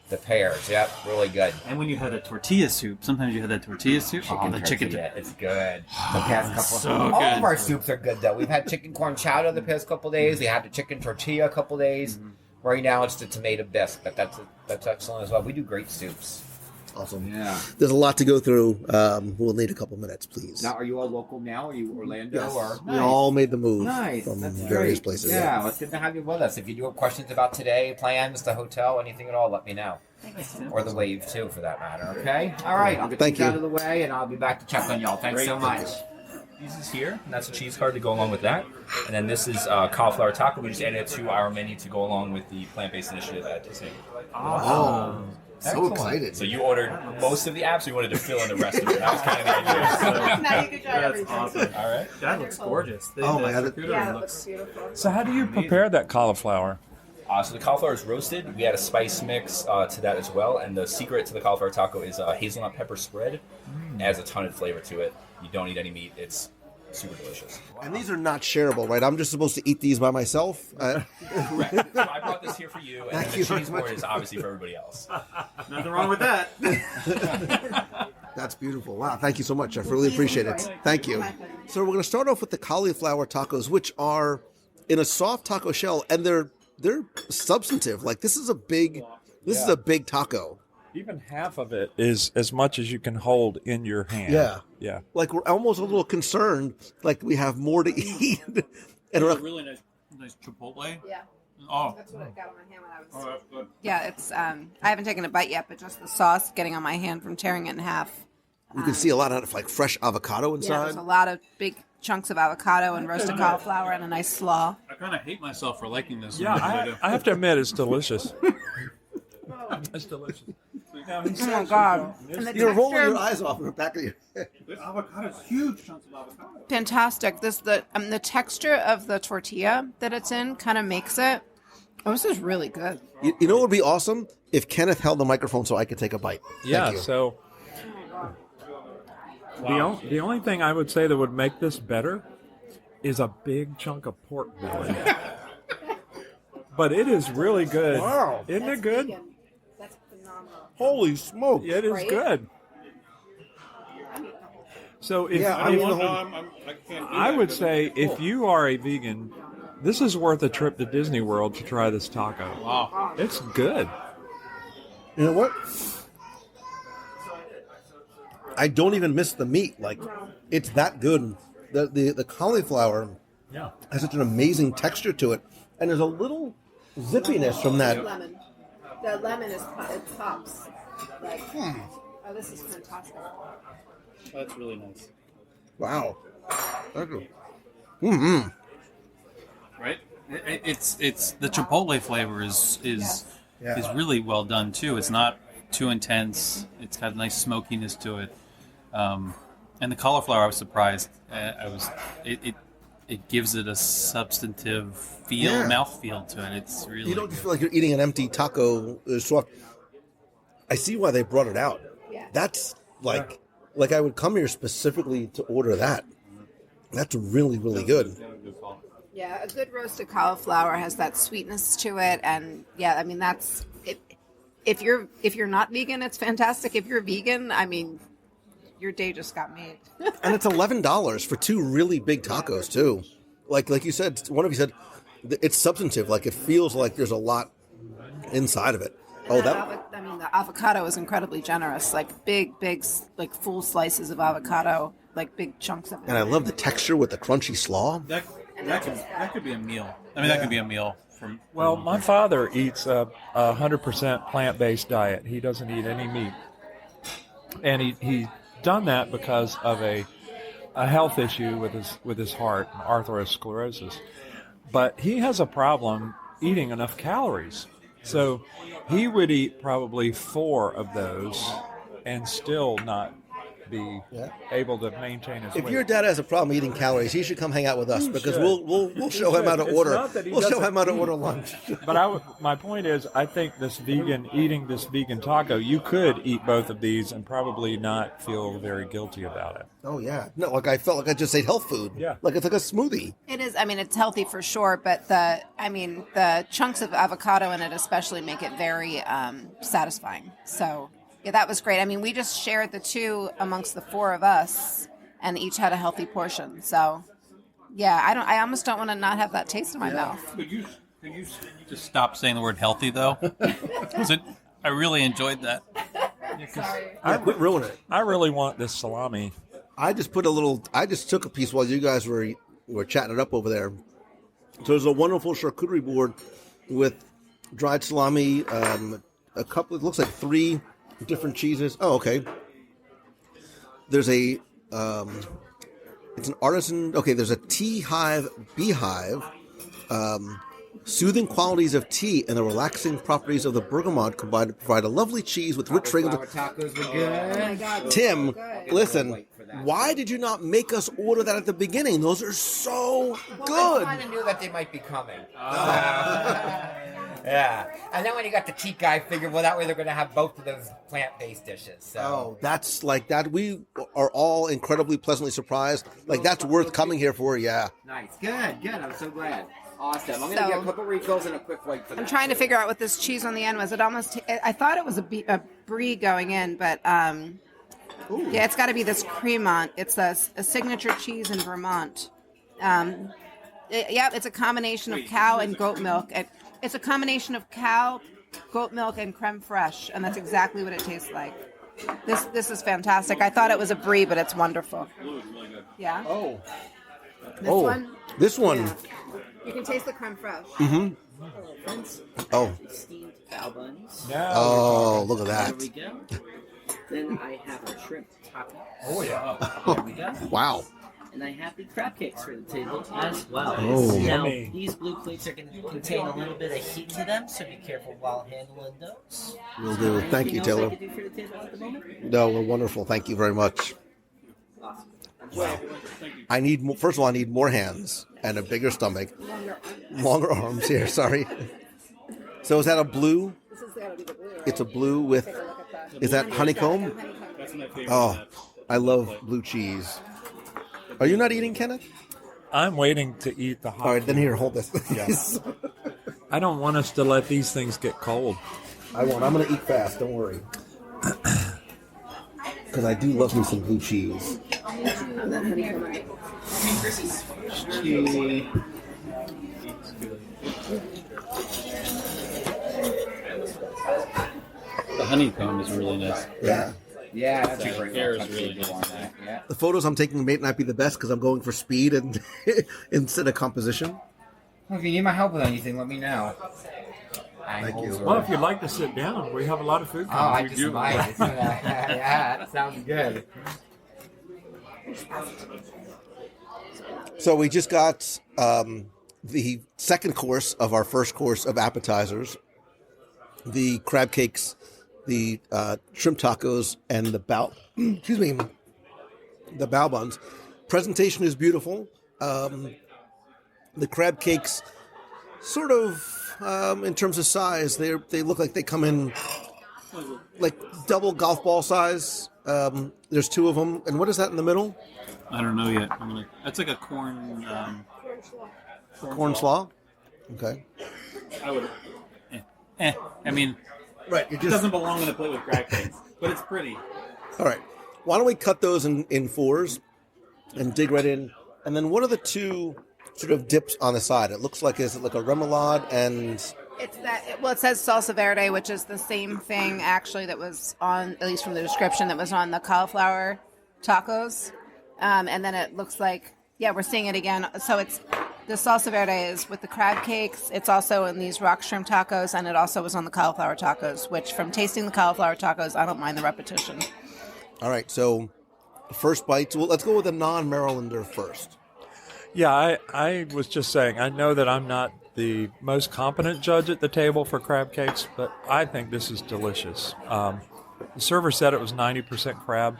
The pears, yep, really good. And when you had a tortilla soup, sometimes you had that tortilla soup. Chicken tortilla, it's good. The past couple, so all good. of our soups are good though. We've had chicken corn chowder the past couple days. We had the chicken tortilla a couple days. Right now it's the tomato bisque, but that's excellent as well. We do great soups. Awesome. Yeah. There's a lot to go through. We'll need a couple minutes, please. Now, are you all local now? Are you Orlando Yes. or? We all made the move Nice. from That's various great. places. Yeah, well, it's good to have you with us. If you do have questions about today, plans, the hotel, anything at all, let me know. Or the wave, too, for that matter, okay? All right, I'll get Thank these out you. of the way, and I'll be back to check on y'all. Thanks so much. Cheese is here, and that's a cheese card to go along with that. And then this is cauliflower taco. We just added it to our menu to go along with the plant-based initiative at Disney. Oh, so Excellent. excited. So you ordered most of the apps, or you wanted to fill in the rest of it? That was kind of the idea. So. Now you can try That's everything. awesome. All right. That looks gorgeous. Oh, my God. Yeah, it looks beautiful. So how do you prepare that cauliflower? So the cauliflower is roasted. We add a spice mix to that as well. And the secret to the cauliflower taco is hazelnut pepper spread. It adds a ton of flavor to it. You don't need any meat. It's super delicious. And these are not shareable, right? I'm just supposed to eat these by myself? Correct. So I brought this here for you, and Thank then you the very cheese much. board is obviously for everybody else. Nothing wrong with that. That's beautiful. Wow, thank you so much. I really appreciate it. Thank you. So we're going to start off with the cauliflower tacos, which are in a soft taco shell, and they're substantive. Like this is a big taco. Even half of it is as much as you can hold in your hand. Yeah. Yeah. Like we're almost a little concerned, like we have more to eat. And we're like, Really nice chipotle. Yeah. Oh. That's what I got on my hand when I was. Oh, that's good. Yeah, it's. I haven't taken a bite yet, but just the sauce getting on my hand from tearing it in half. you can see a lot of like fresh avocado Yeah, inside. there's a lot of big chunks of avocado and roasted cauliflower and a nice slaw. I kind of hate myself for liking this. Yeah, I have to admit it's delicious. It's delicious. Oh my god! And the You're rolling your texture, eyes off in the back of your head. This avocado is huge chunks of avocado. fantastic. The texture of the tortilla that it's in kind of makes it. Oh, this is really good. You know what would be awesome? If Kenneth held the microphone so I could take a bite. Yeah, Thank you. so the only thing I would say that would make this better is a big chunk of pork belly. But it is really good. Wow. Isn't it good? That's phenomenal. Holy smoke. It is Right? good. So if, Yeah, I mean, the whole- I would say if you are a vegan, this is worth a trip to Disney World to try this taco. Wow. It's good. You know what? I don't even miss the meat. Like, it's that good. The cauliflower has such an amazing texture to it, and there's a little zippiness from that. Lemon. The lemon it pops. Like, oh, this is fantastic. That's really nice. Wow. Right? It's the chipotle flavor is really well done too. It's not too intense. It's got a nice smokiness to it. And the cauliflower, I was surprised. It gives it a substantive mouth feel to it. It's really you don't just feel like you're eating an empty taco. I see why they brought it out. Yeah. That's like I would come here specifically to order that. That's really, really good. Yeah, a good roasted cauliflower has that sweetness to it, and yeah, I mean that's it. If you're not vegan, it's fantastic. If you're vegan, I mean, your day just got made. And it's $11 for two really big tacos too. Like you said, one of you said, it's substantive. Like it feels like there's a lot inside of it. The avocado is incredibly generous. Like big, like full slices of avocado, like big chunks of it. And I love the texture with the crunchy slaw. That could be a meal. I mean, that could be a meal. Well, my father eats a 100% plant-based diet. He doesn't eat any meat. And he's done that because of a health issue with his heart, arthrosclerosis. But he has a problem eating enough calories. So he would eat probably 4 of those and still not be able to maintain his weight. If your dad has a problem eating calories, he should come hang out with us because we'll show him how to order. We'll show him how to order lunch. But my point is, I think eating this vegan taco, you could eat both of these and probably not feel very guilty about it. Oh yeah, no, like I felt like I just ate health food. Yeah, like it's like a smoothie. It is. I mean, it's healthy for sure, but the chunks of avocado in it especially make it very satisfying. So. Yeah, that was great. I mean, we just shared the 2 amongst the 4 of us, and each had a healthy portion. So, yeah, I almost don't want to not have that taste in my mouth. Could you just stop saying the word healthy though? I really enjoyed that. Quit ruining it. I really want this salami. I just took a piece while you guys were chatting it up over there. So there's a wonderful charcuterie board with dried salami, a couple. It looks like 3 different cheeses. Oh, okay. There's it's an artisan. Okay, there's a tea hive beehive. Soothing qualities of tea and the relaxing properties of the bergamot combined to provide a lovely cheese with rich fragrance. Tacos were good. Oh my God, Tim, so listen. Why did you not make us order that at the beginning? Those are so good. I kind of knew that they might be coming. Yeah. And then when you got the tea guy, I figured, well, that way they're going to have both of those plant-based dishes. So. Oh, that's like that. We are all incredibly pleasantly surprised. Like, that's worth coming here for, yeah. Nice. Good. I'm so glad. Awesome. I'm going to get a couple refills and a quick wait for that. I'm trying to figure out what this cheese on the end was. I thought it was a brie going in, but yeah, it's got to be this Cremant. It's a signature cheese in Vermont. It's a combination of cow and goat milk. It's a combination of cow, goat milk, and creme fraiche, and that's exactly what it tastes like. This is fantastic. I thought it was a brie, but it's wonderful. Yeah. Oh. This one. Yeah. You can taste the creme fraiche. Mm-hmm. Oh. Steamed cow buns. Oh, look at that. There we go. Then I have a shrimp taco. Oh, yeah. There we go. Wow. And I have the crab cakes for the table as well. Oh, now, yummy. these blue plates are going to contain a little bit of heat to them, so be careful while handling those. Will do. Thank you, Anything else Taylor. I can do for the table at the moment? No, we're wonderful. Thank you very much. Awesome. Wow. I need first of all, I need more hands and a bigger stomach. Longer arms here, sorry. So is that a blue? This has got to be the blue. It's a blue with, is that honeycomb? Oh, I love blue cheese. Are you not eating, Kenneth? I'm waiting to eat the hot. All right, then here, hold this. Yes. I don't want us to let these things get cold. I won't. I'm going to eat fast. Don't worry. Because I do love me some blue cheese. The honeycomb is really nice. Yeah. Yeah, that's a The great hair one. is really good. On that. Yeah. The photos I'm taking may not be the best because I'm going for speed and instead of composition. Well, if you need my help with anything, let me know. Thank you. Well, if you'd like to sit down, we have a lot of food. Oh, I just might. Yeah, that sounds good. So we just got the second course of our first course of appetizers, the crab cakes, the shrimp tacos, and the bao buns. Presentation is beautiful. The crab cakes, sort of, in terms of size, they look like they come in like double golf ball size. There's two of them, and what is that in the middle? I don't know yet. That's like a corn. Corn slaw. Okay. I would. I mean, right. It doesn't belong in a plate with crab cakes, but it's pretty. All right. Why don't we cut those in fours and dig right in? And then what are the two sort of dips on the side? It looks like, is it like a remoulade and... It's that. Well, it says salsa verde, which is the same thing actually that was on, at least from the description, that was on the cauliflower tacos. And then it looks like, yeah, we're seeing it again. So it's the salsa verde is with the crab cakes. It's also in these rock shrimp tacos, and it also was on the cauliflower tacos. Which, from tasting the cauliflower tacos, I don't mind the repetition. All right. So first bites. Well, let's go with a non-Marylander first. Yeah, I was just saying, I know that I'm not the most competent judge at the table for crab cakes, but I think this is delicious. The server said it was 90% crab,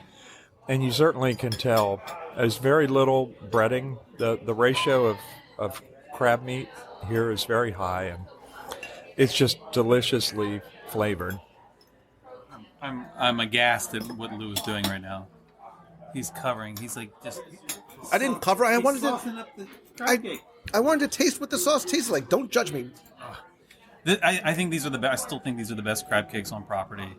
and you certainly can tell there's very little breading. The ratio of crab meat here is very high, and it's just deliciously flavored. I'm aghast at what Lou is doing right now. He's covering. He's like just. I didn't cover. I wanted saucing up the crab cake. I wanted to taste what the sauce tastes like. Don't judge me. I think these are the best. I still think these are the best crab cakes on property,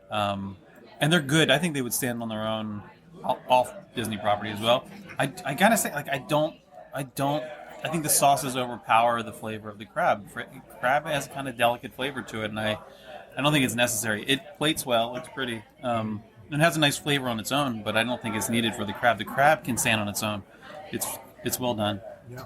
and they're good. I think they would stand on their own off Disney property as well. I gotta say, like I think the sauces overpower the flavor of the crab. Crab has a kind of delicate flavor to it, and I don't think it's necessary. It plates well. It's pretty. It has a nice flavor on its own, but I don't think it's needed for the crab. The crab can stand on its own. It's well done. Yeah.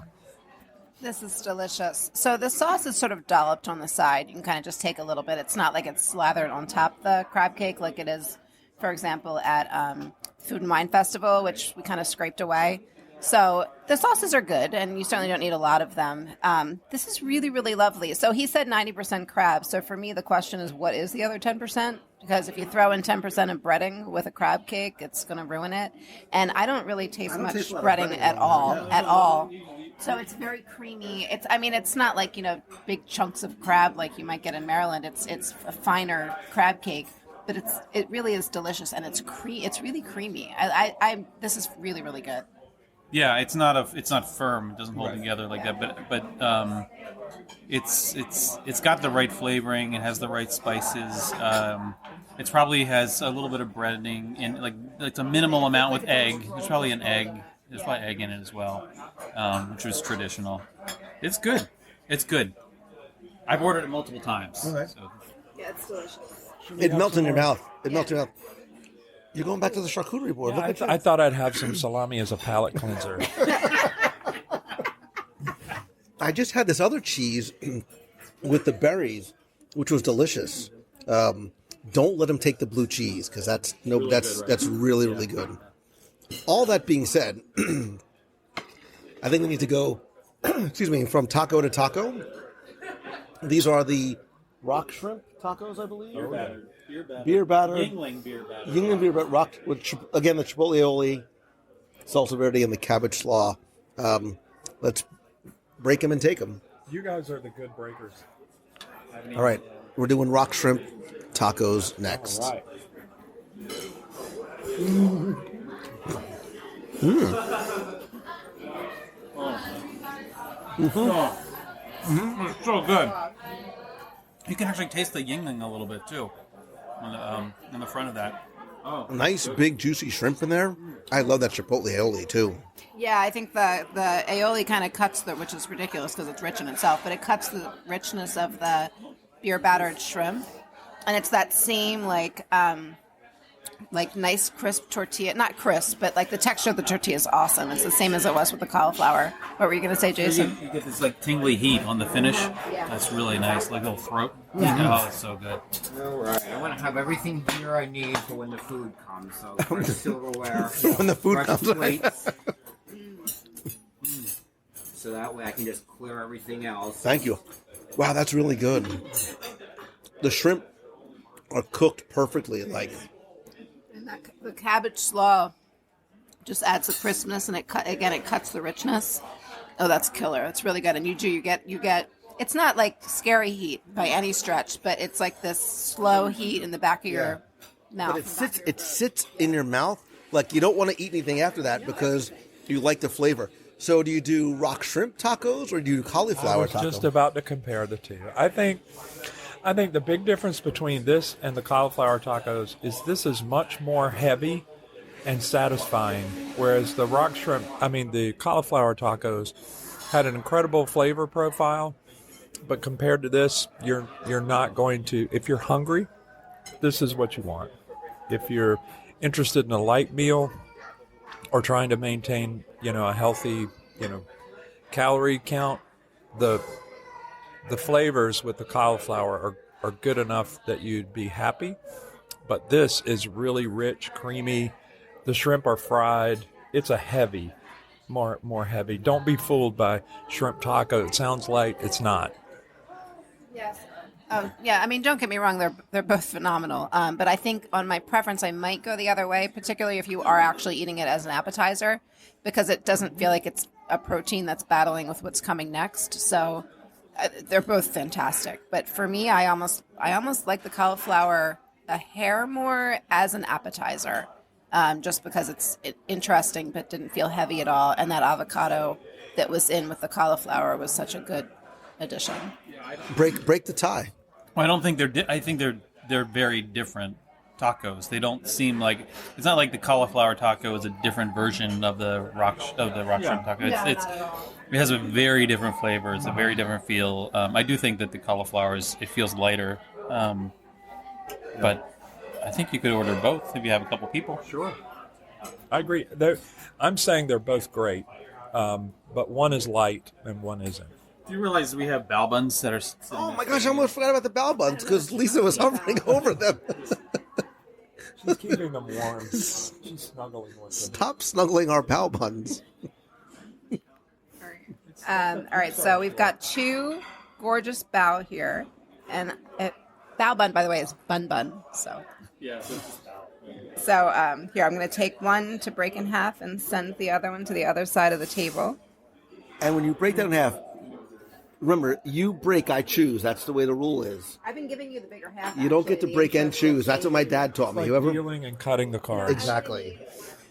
This is delicious. So the sauce is sort of dolloped on the side. You can kind of just take a little bit. It's not like it's slathered on top of the crab cake like it is, for example, at Food and Wine Festival, which we kind of scraped away. So the sauces are good, and you certainly don't need a lot of them. This is really, really lovely. So he said 90% crab. So for me, the question is, what is the other 10%? Because if you throw in 10% of breading with a crab cake, it's going to ruin it. And I don't really taste much breading at all. So it's very creamy. It's not like, big chunks of crab like you might get in Maryland. It's a finer crab cake, but it really is delicious, and it's really creamy. This is really, really good. Yeah, it's not firm. It doesn't hold together like that. But it's got the right flavoring. It has the right spices. It probably has a little bit of breading in, like it's a minimal amount with egg. There's probably an egg. There's probably egg in it as well, which was traditional. It's good. It's good. I've ordered it multiple times. Okay. So. Yeah, it's delicious. It melts in your mouth. Melts in your mouth. You're going back to the charcuterie board. Yeah, I thought I'd have some salami as a palate cleanser. I just had this other cheese with the berries, which was delicious. Don't let them take the blue cheese because that's really, really good. All that being said, I think we need to go, from taco to taco. These are the rock shrimp tacos, I believe. Beer batter. Yingling beer batter. Yingling beer batter, rock with again the chipotle aioli, salsa verde, and the cabbage slaw. Let's break them and take them. You guys are the good breakers. All right, we're doing rock shrimp tacos next. All right. It's so good. You can actually taste the yingling a little bit too, on the front of that. Oh, nice big juicy shrimp in there. I love that chipotle aioli too. Yeah, I think the aioli kind of cuts which is ridiculous because it's rich in itself, but it cuts the richness of the beer battered shrimp, and it's that same like nice crisp tortilla. Not crisp, but like the texture of the tortilla is awesome. It's the same as it was with the cauliflower. What were you going to say, Jason? You get this like tingly heat on the finish. That's really nice, like a little throat. Oh, it's so good. All right, I want to have everything here I need for when the food comes. So fresh silverware, When the food fresh comes. plates. So that way I can just clear everything else. Thank you. Wow, that's really good. The shrimp are cooked perfectly. Like, And the cabbage slaw just adds the crispness, and it cuts the richness. Oh, that's killer. It's really good. And you get. It's not like scary heat by any stretch, but it's like this slow heat in the back of your mouth. but it sits in your mouth. Like, you don't want to eat anything after that because you like the flavor. So do you do rock shrimp tacos or do you do cauliflower tacos? I was just about to compare the two. I think the big difference between this and the cauliflower tacos is this is much more heavy and satisfying, whereas the the cauliflower tacos had an incredible flavor profile, but compared to this, you're not going to. If you're hungry, this is what you want. If you're interested in a light meal or trying to maintain, a healthy, calorie count, the flavors with the cauliflower are good enough that you'd be happy. But this is really rich, creamy. The shrimp are fried. It's a heavy, more heavy. Don't be fooled by shrimp taco. It sounds light. It's not. Yes. Oh, yeah. I mean, don't get me wrong. They're both phenomenal. But I think on my preference, I might go the other way, particularly if you are actually eating it as an appetizer, because it doesn't feel like it's a protein that's battling with what's coming next. So they're both fantastic. But for me, I almost like the cauliflower a hair more as an appetizer, just because it's interesting but didn't feel heavy at all. And that avocado that was in with the cauliflower was such a good addition. Break the tie. Well, I don't think I think they're very different tacos. They don't seem like it's not like the cauliflower taco is a different version of the rock shrimp taco. It has a very different flavor. It's a very different feel. I do think that the cauliflower it feels lighter, but I think you could order both if you have a couple people. Sure, I agree. I'm saying they're both great, but one is light and one isn't. Do you realize we have bao buns that are... Oh my gosh, I almost forgot about the bao buns because Lisa was hovering over them. She's keeping them warm. She's snuggling with them. Stop snuggling our bao buns. All right, so we've got two gorgeous bao here. And bao bun, by the way, is bun. So Yeah, So here, I'm going to take one to break in half and send the other one to the other side of the table. And when you break that in half, remember, you break, I choose. That's the way the rule is. I've been giving you the bigger half. You don't get to break and choose. That's what my dad taught me. Like peeling and cutting the cards. Exactly.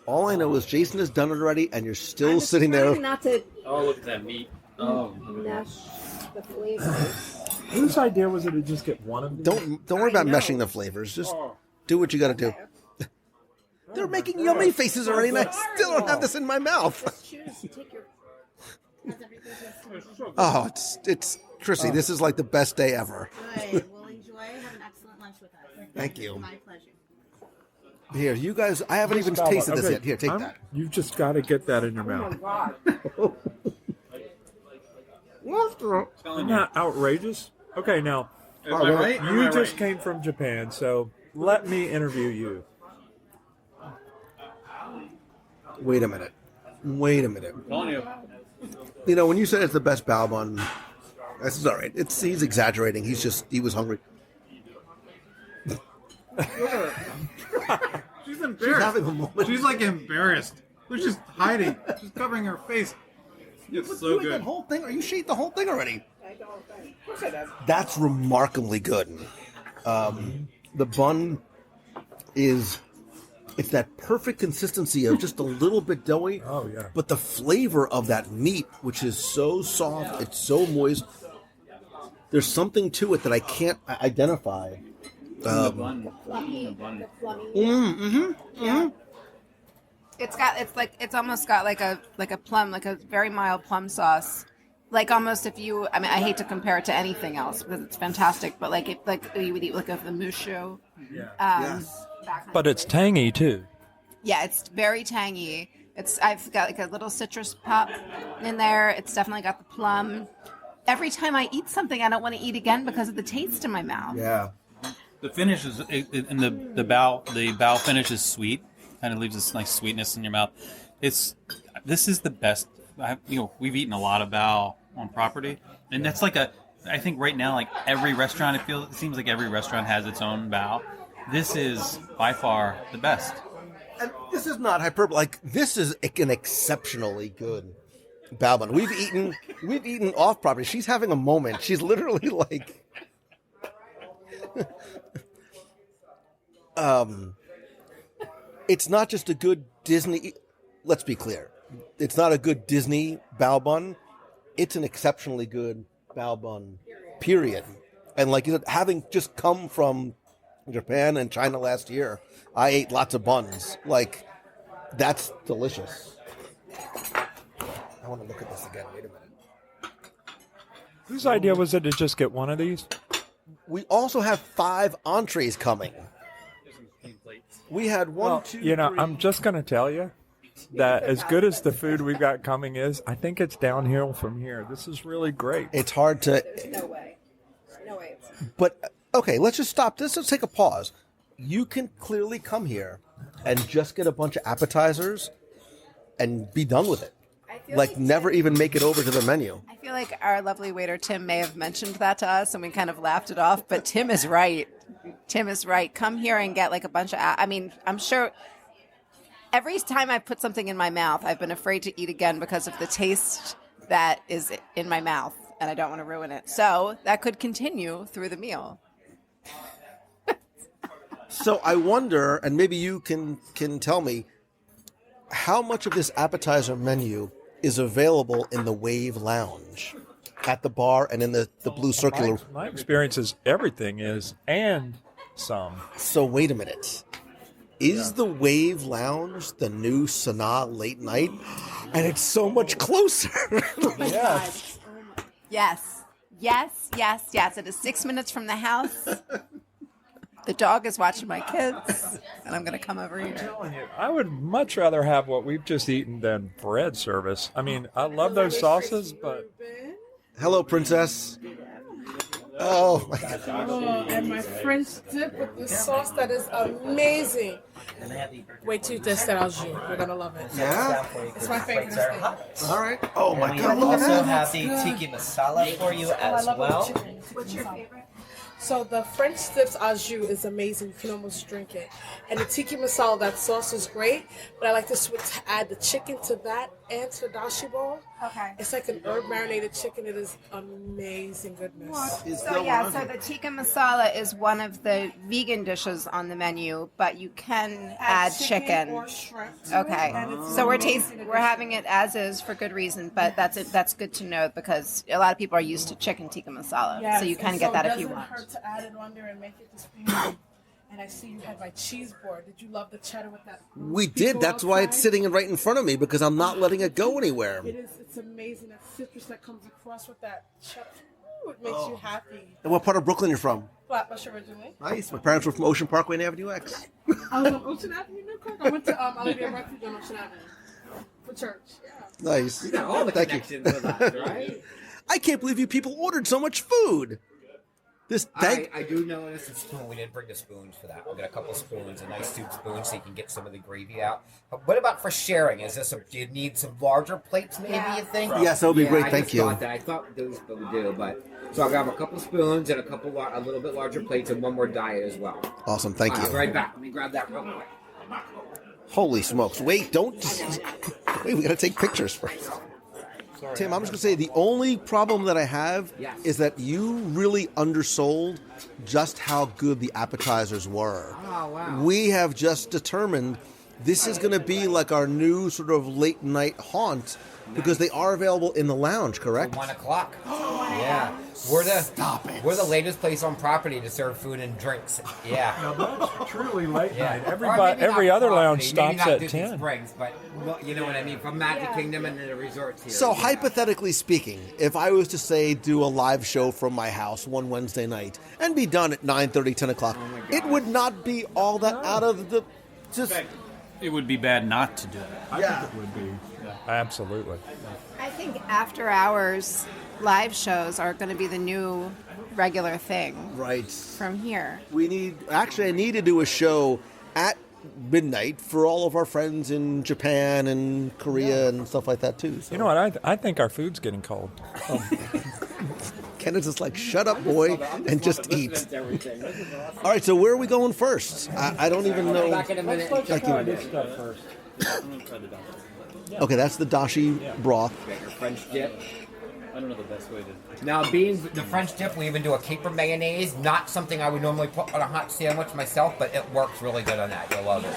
All I know is Jason has done it already, and you're still sitting there. Not to Oh, look at that meat. Oh. mesh the flavors. Whose idea was it to just get one of these? Don't worry about meshing the flavors. Just do what you got to do. They're making yummy faces already, and I still don't have this in my mouth. Oh, it's Chrissy. This is like the best day ever. Good. We'll enjoy. Have an excellent lunch with us. Thank you. My pleasure. Here, you guys. I haven't even tasted this yet. Here, take that. You've just got to get that in your mouth. Isn't that outrageous? Okay, now, you just came from Japan, so let me interview you. Wait a minute. You know, when you said it's the best bao bun, this is all right. He's exaggerating. He was hungry. She's embarrassed. having a moment. She's like embarrassed. She's just hiding. She's covering her face. It's so good. That whole thing? Are you eating the whole thing already? That's remarkably good. The bun it's that perfect consistency of just a little bit doughy. Oh, yeah. But the flavor of that meat, which is so soft, it's so moist. There's something to it that I can't identify. It's almost got like a plum, like a very mild plum sauce. Like almost I hate to compare it to anything else because it's fantastic, but you would eat like the mushu. Yes. But it's tangy too. Yeah, it's very tangy. I've got like a little citrus pop in there. It's definitely got the plum. Every time I eat something, I don't want to eat again because of the taste in my mouth. Yeah. The finish is, and the bow finish is sweet. Kind of leaves this nice sweetness in your mouth. This is the best. We've eaten a lot of bao on property, and that's like I think right now, like every restaurant, it seems like every restaurant has its own bao. This is by far the best. And this is not hyperbole. Like, this is an exceptionally good bao bun. We've eaten off property. She's having a moment. She's literally like, it's not just a good Disney. Let's be clear. It's not a good Disney bao bun. It's an exceptionally good bao bun, period. And like you said, having just come from Japan and China last year, I ate lots of buns. Like, that's delicious. I want to look at this again. Wait a minute. Whose idea was it to just get one of these? We also have 5 entrees coming. We had one, two, you know, three. I'm just going to tell you that as good as the food we've got coming is, I think it's downhill from here. This is really great. It's hard to... There's no way. No way. But, okay, let's just stop this. Let's take a pause. You can clearly come here and just get a bunch of appetizers and be done with it. Like, never even make it over to the menu. I feel like our lovely waiter, Tim, may have mentioned that to us, and we kind of laughed it off, but Tim is right. Tim is right. Come here and get, like, a bunch of... I mean, I'm sure... Every time I put something in my mouth, I've been afraid to eat again because of the taste that is in my mouth, and I don't want to ruin it. So that could continue through the meal. So I wonder, and maybe you can tell me, how much of this appetizer menu is available in the Wave Lounge at the bar and in the blue circular? My experience is everything is, and some. So wait a minute. Is the Wave Lounge the new Sanaa late night? And it's so much closer. Yes. Yes. Yes, yes, yes. It is 6 minutes from the house. The dog is watching my kids, and I'm going to come over here. I would much rather have what we've just eaten than bread service. I mean, I love those sauces, but... Hello, princess. Oh, my God. Oh, and my French dip with this sauce that is amazing. Wait till you taste that au jus. You're going to love it. Yeah? It's my favorite thing. All right. Oh, my We God. Look at also that. have the tiki masala for you as well. What's your favorite? So the French dips au jus is amazing. You can almost drink it. And the tiki masala, that sauce is great. But I like to add the chicken to that and to the dashi bowl. Okay. It's like an herb marinated chicken. It is amazing goodness. So the tikka masala is one of the vegan dishes on the menu, but you can add chicken. or shrimp to Okay. it, and it's So amazing we're having it as is for good reason, but that's good to know because a lot of people are used to chicken tikka masala. Yes, So you can and get that it if you doesn't want. hurt to add it on there and make it just premium. And I see you had my cheese board. Did you love the cheddar with that? We did. That's why it's sitting right in front of me, because I'm not letting it go anywhere. It is. It's amazing. That citrus that comes across with that cheddar. Ooh, it makes you happy. And what part of Brooklyn you're from? Flatbush originally. Nice. My parents were from Ocean Parkway and Avenue X. I was on Ocean Avenue, New York. I went to Olivia Refuge on Ocean Avenue for church. Yeah. Nice. You got all the Thank connections you. with us, right? I can't believe you people ordered so much food. I do notice a spoon. We didn't bring the spoons for that. We got a couple spoons, a nice soup spoon, so you can get some of the gravy out. But what about for sharing? Do you need some larger plates? Maybe you think? Yes, that would be great. I Thank just you. Thought that. I thought those would do, but so I'll grab a couple spoons and a little bit larger plates and one more diet as well. Awesome. Thank All you. right, right back. Let me grab that real quick. Holy smokes. Wait, don't. Wait, we got to take pictures first. Tim, I'm just going to say the only problem that I have is that you really undersold just how good the appetizers were. Oh, wow. We have just determined this is going to be like our new sort of late night haunt because they are available in the lounge, correct? 1 o'clock. Yeah. We're the latest place on property to serve food and drinks. Yeah. Now that's truly late night. Or maybe Every not other lounge property, maybe stops not at Disney 10. Springs, but well, you know what I mean, from Magic Kingdom and the resorts here. So hypothetically speaking, if I was to say do a live show from my house one Wednesday night and be done at 9:30, 10 o'clock, it would not be all that out of the just. It would be bad not to do it. I think it would be. Yeah. Absolutely. I think after hours live shows are going to be the new regular thing. Right. From here. I need to do a show at midnight for all of our friends in Japan and Korea and stuff like that too. So. You know what? I think our food's getting cold. Kenneth's just like, shut up, boy, and just eat. All right, so where are we going first? I don't even know. Back in a minute. Thank you. This stuff first. Okay, that's the dashi broth. Your French dip. I don't know the best way to. Now, being the French dip, we even do a caper mayonnaise. Not something I would normally put on a hot sandwich myself, but it works really good on that. You'll love it.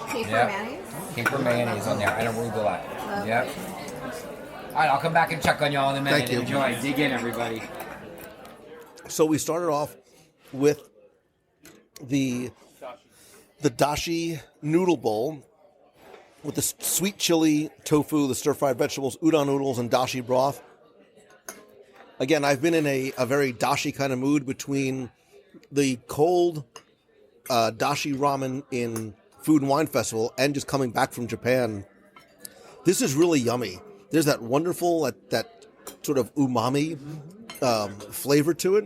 Caper mayonnaise? Caper mayonnaise on there and arugula. Yep. All right, I'll come back and check on y'all in a minute. Thank you. Enjoy. Dig in, everybody. So we started off with the dashi noodle bowl with the sweet chili tofu, the stir-fried vegetables, udon noodles, and dashi broth. Again, I've been in a very dashi kind of mood between the cold dashi ramen in Food and Wine Festival and just coming back from Japan. This is really yummy. There's that wonderful, that sort of umami flavor to it.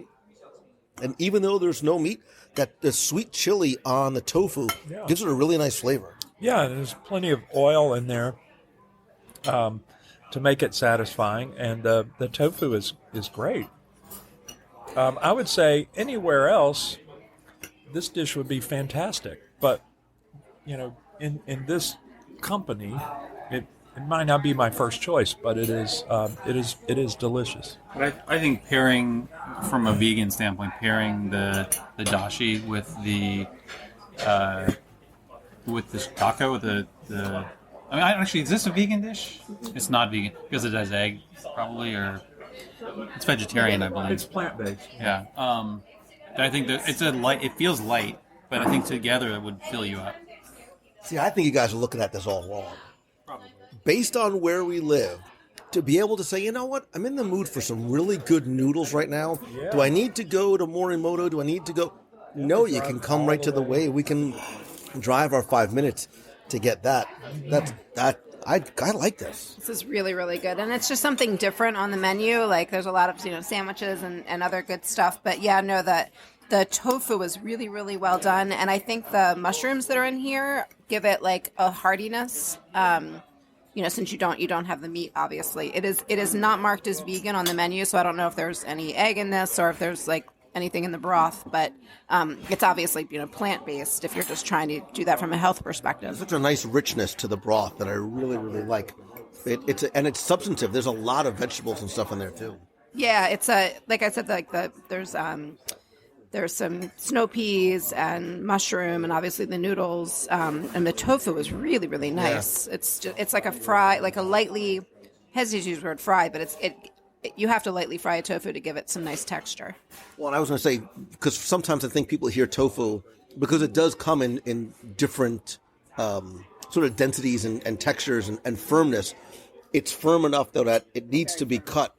And even though there's no meat, the sweet chili on the tofu gives it a really nice flavor. Yeah, there's plenty of oil in there to make it satisfying, and the tofu is great. I would say anywhere else, this dish would be fantastic. But in this company, it might not be my first choice, but it is delicious. But I think pairing, from a vegan standpoint, pairing the dashi with this taco with the I mean, actually, is this a vegan dish? It's not vegan because it has egg, probably, or it's vegetarian, I believe. It's plant-based. Yeah. I think that it's it feels light, but I think together it would fill you up. See, I think you guys are looking at this all wrong. Probably. Based on where we live, to be able to say, you know what, I'm in the mood for some really good noodles right now. Yeah. Do I need to go to Morimoto? Do I need to go? No, you can come right to the way. We can drive our 5 minutes to get that. I like this. This is really, really good. And it's just something different on the menu. Like there's a lot of, sandwiches and other good stuff. But yeah, no, the tofu is really, really well done. And I think the mushrooms that are in here give it like a heartiness. Since you don't have the meat, obviously. It is not marked as vegan on the menu, so I don't know if there's any egg in this or if there's like anything in the broth, but it's obviously plant-based if you're just trying to do that from a health perspective. There's such a nice richness to the broth that I really, really like. It's substantive. There's a lot of vegetables and stuff in there too. Yeah, it's like I said, there's some snow peas and mushroom and obviously the noodles, and the tofu is really, really nice. Yeah. It's like a fry, like a lightly, hesitate to use the word fry, but you have to lightly fry a tofu to give it some nice texture. Well, I was going to say, because sometimes I think people hear tofu, because it does come in different sort of densities and textures and firmness. It's firm enough, though, that it needs to be cut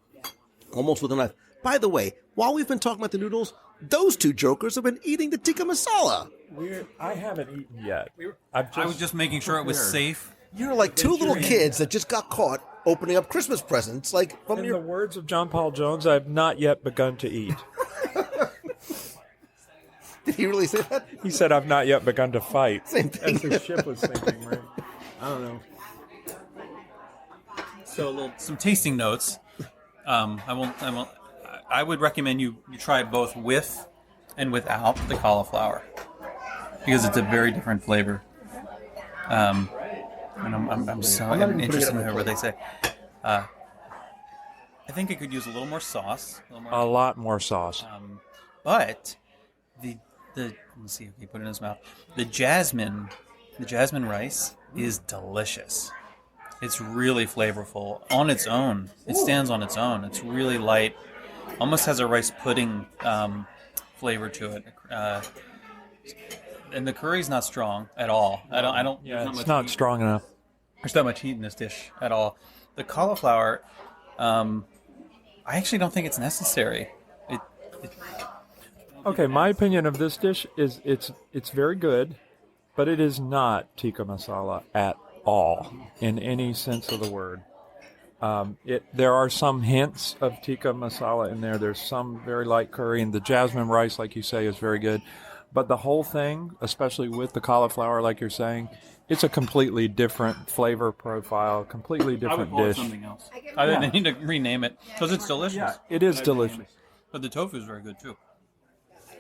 almost with a knife. By the way, while we've been talking about the noodles, those two jokers have been eating the tikka masala. I haven't eaten yet. I was just making sure it was safe. You're like two little kids that just got caught opening up Christmas presents. Like in the words of John Paul Jones, I've not yet begun to eat. Did he really say that? He said, I've not yet begun to fight. Same thing. As the ship was sinking, right? I don't know. So some tasting notes. I would recommend you try it both with and without the cauliflower because it's a very different flavor. And I'm so interested to hear what they say. I think it could use a little more sauce. A lot more sauce. But let's see. Okay, put it in his mouth. The jasmine rice is delicious. It's really flavorful on its own. It stands on its own. It's really light. Almost has a rice pudding flavor to it. And the curry's not strong at all. I don't. Yeah, it's not strong enough. There's not much heat in this dish at all. The cauliflower, I actually don't think it's necessary. Okay, my opinion of this dish is it's very good, but it is not tikka masala at all in any sense of the word. There are some hints of tikka masala in there. There's some very light curry, and the jasmine rice, like you say, is very good. But the whole thing, especially with the cauliflower, like you're saying, it's a completely different flavor profile, completely different I would call dish. it something else. I need to rename it because it's delicious. Yeah, it is delicious. But the tofu is very good too.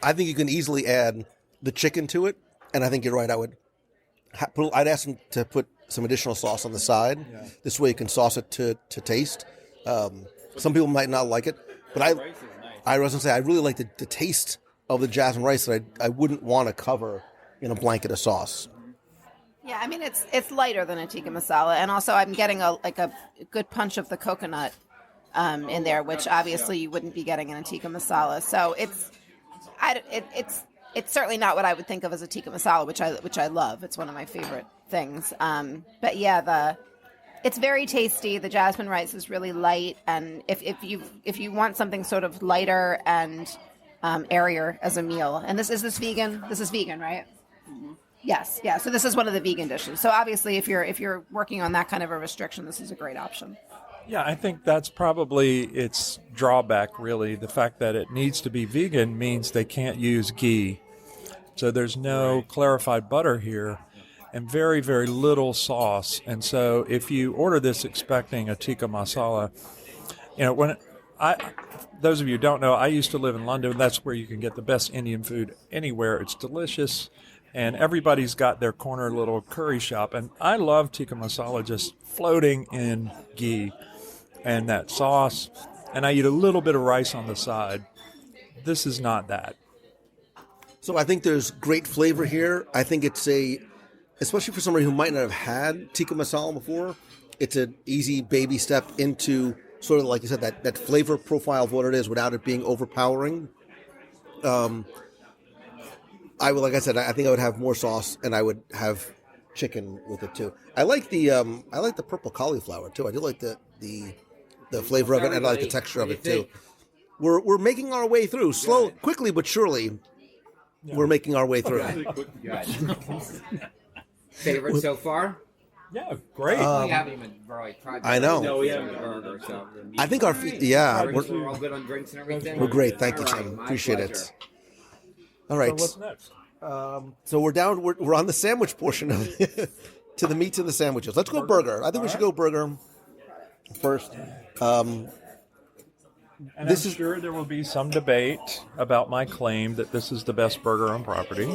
I think you can easily add the chicken to it, and I think you're right. I'd ask them to put some additional sauce on the side. Yeah. This way you can sauce it to taste. Some people might not like it, but I was going to say I really like the taste of the jasmine rice that I wouldn't want to cover in a blanket of sauce. Yeah, I mean it's lighter than a tikka masala, and also I'm getting a good punch of the coconut in there, which obviously you wouldn't be getting in a tikka masala. So it's certainly not what I would think of as a tikka masala, which I love. It's one of my favorite things. But yeah, it's very tasty. The jasmine rice is really light, and if you want something sort of lighter and airier as a meal, and is this vegan? This is vegan, right? Mm-hmm. Yes, yeah. So this is one of the vegan dishes. So obviously, if you're working on that kind of a restriction, this is a great option. Yeah, I think that's probably its drawback, really. The fact that it needs to be vegan means they can't use ghee. So there's no clarified butter here and very, very little sauce. And so if you order this expecting a tikka masala, those of you who don't know, I used to live in London. That's where you can get the best Indian food anywhere. It's delicious. And everybody's got their corner little curry shop. And I love tikka masala just floating in ghee and that sauce. And I eat a little bit of rice on the side. This is not that. So I think there's great flavor here. I think it's especially for somebody who might not have had tikka masala before, it's an easy baby step into sort of, like you said, that flavor profile of what it is without it being overpowering. I think I would have more sauce, and I would have chicken with it too. I like the purple cauliflower too. I do like the flavor of it, and I like the texture of it too. We're making our way through, quickly but surely. Yeah. We're making our way through. Favorite so far? Yeah, great. We haven't even really tried. I know. No, we haven't burger. So I think we're all good on drinks and everything. We're great. Thank you, Tim. Appreciate it. All right. So what's next? So we're down. We're on the sandwich portion of to the meats and the sandwiches. Let's go burger. I think we should go burger first. And I'm sure there will be some debate about my claim that this is the best burger on property.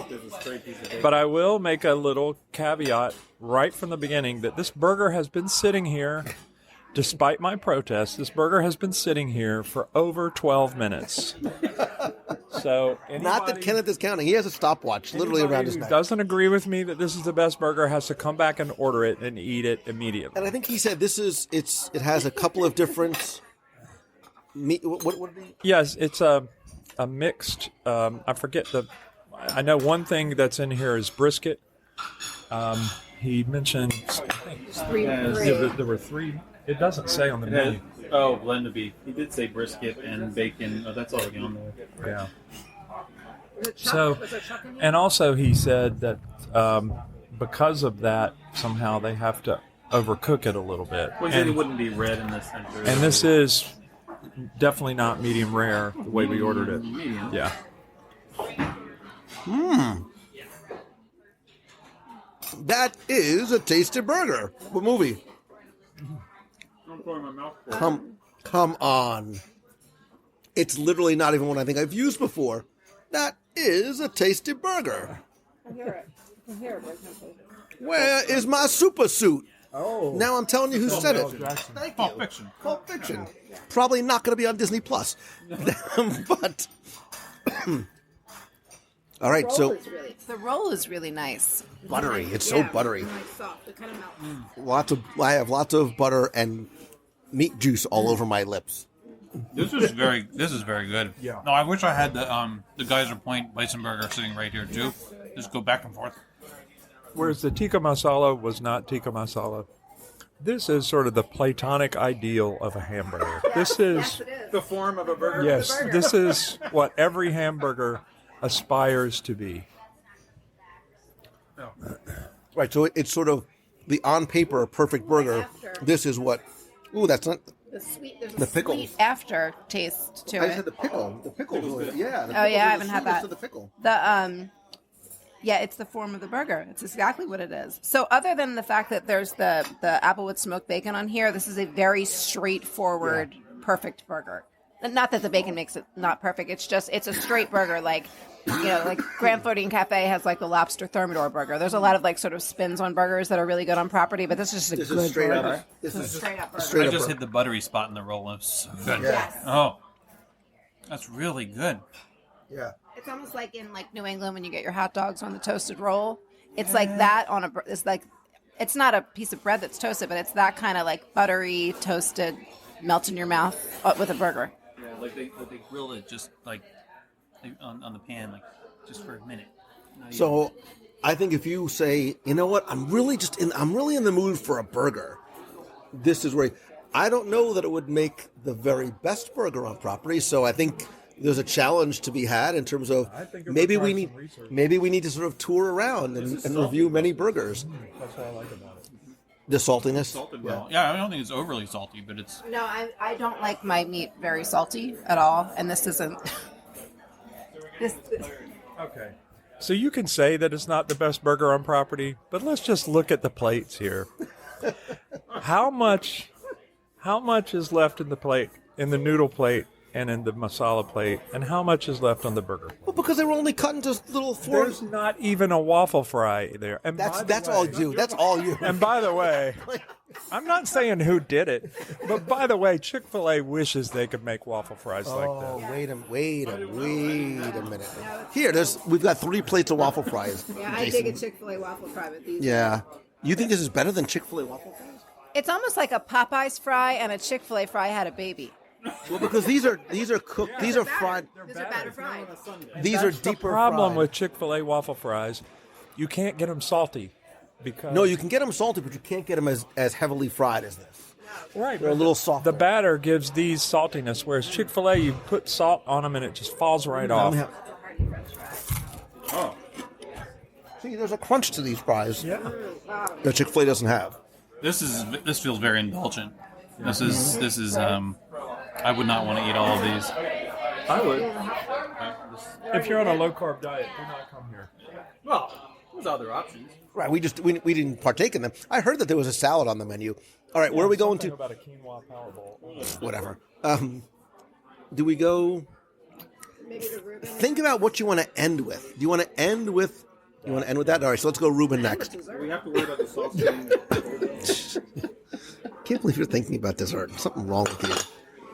But I will make a little caveat right from the beginning that this burger has been sitting here, despite my protest, this burger has been sitting here for over 12 minutes. So not that Kenneth is counting. He has a stopwatch literally around his neck. Doesn't agree with me that this is the best burger has to come back and order it and eat it immediately. And I think he said it has a couple of different meat. What Yes, it's a mixed. I forget I know one thing that's in here is brisket. He mentioned there were three. It doesn't say on the menu. Blend of beef. He did say brisket and bacon. Oh, that's all again on there. Yeah. So, and also he said that because of that, somehow they have to overcook it a little bit. Well, he said it wouldn't be red in this center. And this is definitely not medium rare the way we ordered it. Medium. Yeah. That is a tasty burger. What movie? Come on. It's literally not even one I think I've used before. That is a tasty burger. I hear it. Where is my super suit? Oh. Now I'm telling you who said it. Thank you. Pulp Fiction. Probably not going to be on Disney Plus. But All right, so The roll is really nice. buttery. It's so buttery. Like soft. It kind of melts. I have lots of butter and meat juice all over my lips. This is very good. Yeah. No, I wish I had the Geyser Point bison burger sitting right here too. Just go back and forth. Whereas the tikka masala was not tikka masala. This is sort of the platonic ideal of a hamburger. This is The form of a burger. yes, this is what every hamburger aspires to be. Right, so it's sort of the on paper perfect burger. This is what. Ooh, that's not The sweet, there's the a pickles. sweet aftertaste to I it. just had the pickle. The pickles. Yeah. Oh yeah, I haven't had that. The pickle. Yeah, it's the form of the burger. It's exactly what it is. So other than the fact that there's the applewood smoked bacon on here, this is a very straightforward, perfect burger. And not that the bacon makes it not perfect. It's just, it's a straight burger. Like, like Grand Floridian Cafe has like the lobster thermidor burger. There's a lot of like sort of spins on burgers that are really good on property, but this is just a good burger. This is straight up burger. I just hit the buttery spot in the roll. It's so good. Yes. Oh, that's really good. Yeah. It's almost like in like New England when you get your hot dogs on the toasted roll. It's like that on it's like, it's not a piece of bread that's toasted, but it's that kind of like buttery, toasted, melt in your mouth with a burger. Yeah, like they grill it just like on the pan, like just for a minute. So, I think if you say, you know what, I'm really in the mood for a burger. This is where I don't know that it would make the very best burger on property. So I think there's a challenge to be had in terms of maybe we need to sort of tour around and review many burgers. That's what I like about it. The saltiness. Salted well. Yeah, I don't think it's overly salty, but it's. No, I don't like my meat very salty at all, and this isn't. this. Okay. So you can say that it's not the best burger on property, but let's just look at the plates here. How much is left in the plate, in the noodle plate, and in the masala plate, and how much is left on the burger? Well, because they were only cut into little There's not even a waffle fry there. And That's all you. That's all you. And by the way, I'm not saying who did it, but by the way, Chick-fil-A wishes they could make waffle fries like that. Oh, wait a minute. Here, we've got 3 plates of waffle fries. Yeah, I dig a Chick-fil-A waffle fry with these. Yeah. You think this is better than Chick-fil-A waffle fries? It's almost like a Popeyes fry and a Chick-fil-A fry had a baby. Well, because these are cooked. These are fried. These are batter fried. These are That's deeper the problem fried. with Chick-fil-A waffle fries. You can't get them salty because No, you can get them salty, but you can't get them as heavily fried as this. right. They're a little softer. The batter gives these saltiness, whereas Chick-fil-A, you put salt on them and it just falls right off. Oh. See, there's a crunch to these fries. Yeah. That Chick-fil-A doesn't have. This feels very indulgent. This is I would not want to eat all of these. I would. If you're on a low-carb diet, do not come here. Well, there's other options. Right, we didn't partake in them. I heard that there was a salad on the menu. All right, where are we going to? About a quinoa power bowl. Whatever. Do we go? Think about what you want to end with. Do you want to end with? You want to end with that? All right, so let's go Reuben next. We have to worry about the sauce being. Can't believe you're thinking about dessert. Something wrong with you.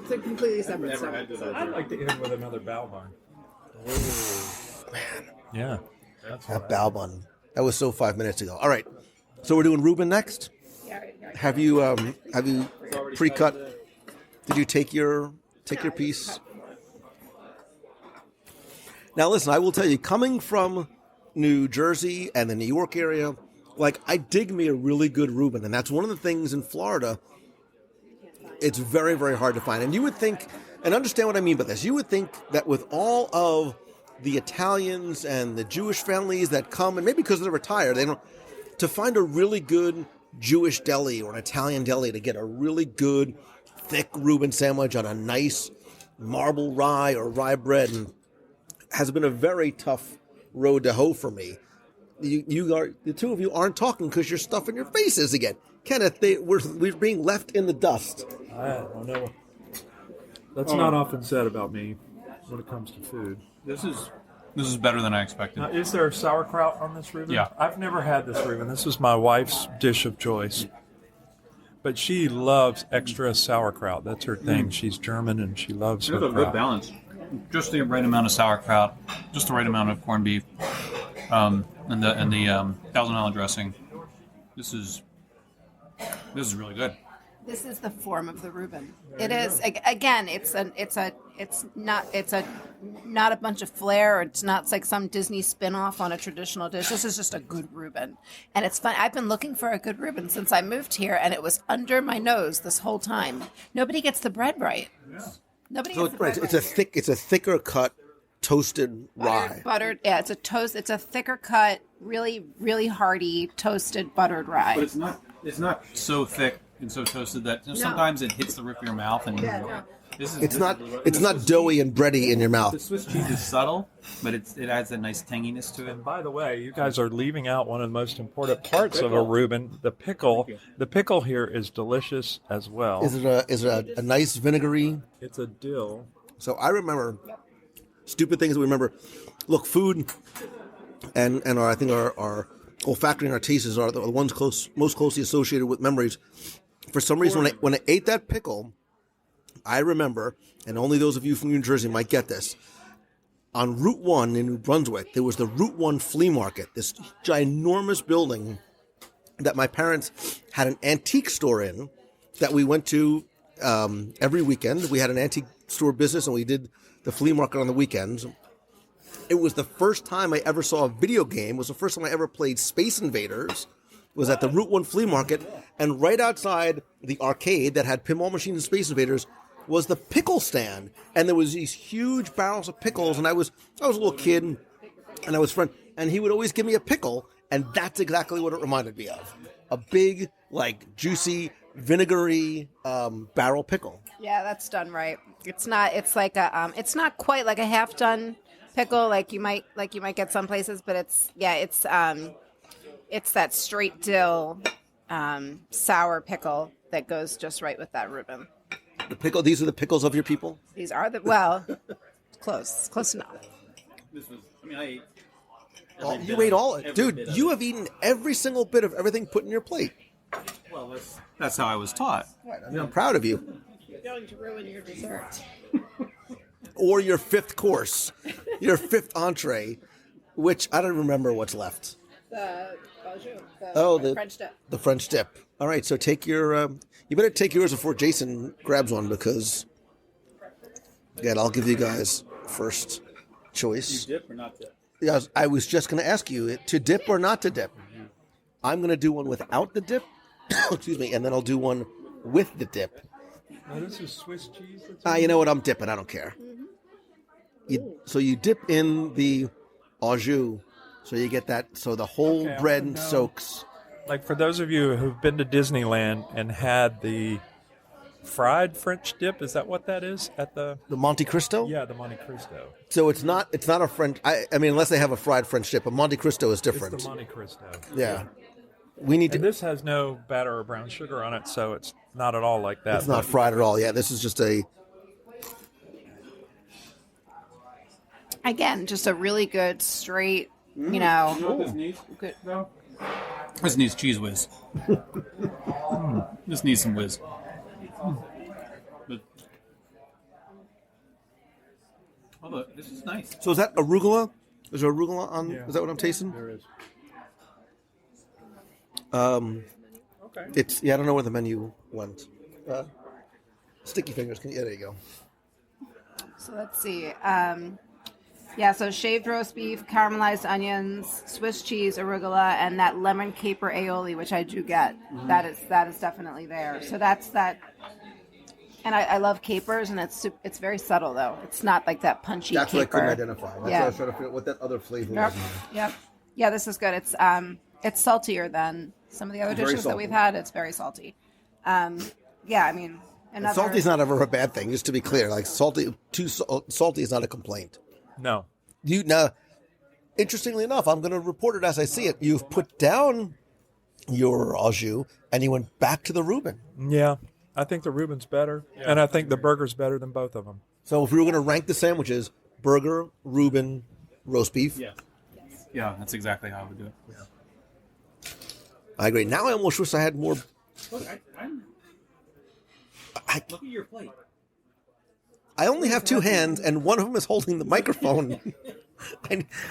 It's a completely separate stuff. I'd like to end with another bao bun. Oh, man. Yeah. That bao bun. That was so 5 minutes ago. All right, so we're doing Reuben next. Have you pre-cut? Did you take your piece? Now listen, I will tell you, coming from New Jersey and the New York area, like I dig me a really good Reuben, and that's one of the things in Florida. It's very, very hard to find, and you would think, and understand what I mean by this. You would think that with all of the Italians and the Jewish families that come, and maybe because they're retired, they don't, to find a really good Jewish deli or an Italian deli to get a really good thick Reuben sandwich on a nice marble rye or rye bread, and has been a very tough road to hoe for me. The two of you aren't talking because you're stuffing your faces again. Kenneth, we're being left in the dust. I don't know. That's not often said about me when it comes to food. This is better than I expected. Now, is there sauerkraut on this Reuben? Yeah. I've never had this Reuben. This is my wife's dish of choice. But she loves extra sauerkraut. That's her thing. She's German and she loves her There's a good kraut. balance. Just the right amount of sauerkraut, just the right amount of corned beef, and the $1,000 dressing. This is really good. This is the form of the Reuben. It is again. It's not a bunch of flair. Or it's not like some Disney spin-off on a traditional dish. This is just a good Reuben, and it's fun. I've been looking for a good Reuben since I moved here, and it was under my nose this whole time. Nobody gets the bread right. Yeah. Nobody gets the bread right. It's a thicker cut toasted rye. Buttered. Yeah, it's a toast. It's a thicker cut, really, really hearty toasted buttered rye. But it's not so thick and so toasted that sometimes it hits the roof of your mouth and It's not doughy and bready in your mouth. The Swiss cheese is subtle, but it adds a nice tanginess to it. And by the way, you guys are leaving out one of the most important parts of a Reuben, the pickle. The pickle here is delicious as well. Is it a nice vinegary? It's a dill. So I remember stupid things we remember. Look, food and I think our olfactory and our tastes are the ones most closely associated with memories. For some reason, when I ate that pickle, I remember, and only those of you from New Jersey might get this, on Route 1 in New Brunswick, there was the Route 1 flea market, this ginormous building that my parents had an antique store in that we went to every weekend. We had an antique store business, and we did the flea market on the weekends. It was the first time I ever saw a video game. It was the first time I ever played Space Invaders. It was at the Route 1 flea market, and right outside the arcade that had pinball machines and Space Invaders was the pickle stand, and there was these huge barrels of pickles, and I was a little kid, and I was friend, and he would always give me a pickle, and that's exactly what it reminded me of. A big, like, juicy, vinegary barrel pickle. Yeah, that's done right. It's not quite like a half done pickle like you might get some places, but it's that straight dill sour pickle that goes just right with that Reuben. These are the pickles of your people? These are close enough. I ate. You ate all it. Dude, you have eaten every single bit of everything put in your plate. Well, that's how I was taught. I'm proud of you. You're going to ruin your dessert. Or your fifth course, your fifth entree, which I don't remember what's left. The French dip. The French dip. All right, so take your. You better take yours before Jason grabs one, because again, I'll give you guys first choice. You dip or not dip? Yeah, I was just going to ask you to dip or not to dip. I'm going to do one without the dip. Excuse me, and then I'll do one with the dip. Now, this is Swiss cheese. You know what? I'm dipping. I don't care. So you dip in the au jus, so you get that. So the whole bread soaks. Like, for those of you who've been to Disneyland and had the fried French dip, is that what that is at the Monte Cristo? Yeah, the Monte Cristo. So it's not a French. I mean, unless they have a fried French dip, but Monte Cristo is different. It's the Monte Cristo. Yeah. We need and this has no batter or brown sugar on it, so it's not at all like that. It's not fried at all. Yeah, this is just Again, just a really good straight, This good. No. This needs cheese whiz. This needs some whiz. This is nice. So is that arugula? Is there arugula on? Yeah. Is that what I'm tasting? There is. Okay. It's I don't know where the menu went. Sticky fingers. There you go. So let's see. So shaved roast beef, caramelized onions, Swiss cheese, arugula, and that lemon caper aioli, which I do get. Mm-hmm. That is definitely there. So that's that. And I love capers, and it's very subtle though. It's not like that punchy. That's caper. what I couldn't identify. That's what I was trying to figure out what that other flavor was. Yep. Yeah, this is good. It's saltier than some of the other dishes that we've had. It's very salty. Salty's not ever a bad thing. Just to be clear, like salty is not a complaint. No. Interestingly enough, I'm going to report it as I see it. You've put down your au jus and you went back to the Reuben. Yeah, I think the Reuben's better, and I think the burger's better than both of them. So if we were going to rank the sandwiches, burger, Reuben, roast beef. Yeah, that's exactly how I would do it. Yeah. I agree. Now I almost wish I had more. Look, look at your plate. I only have two hands, and one of them is holding the microphone.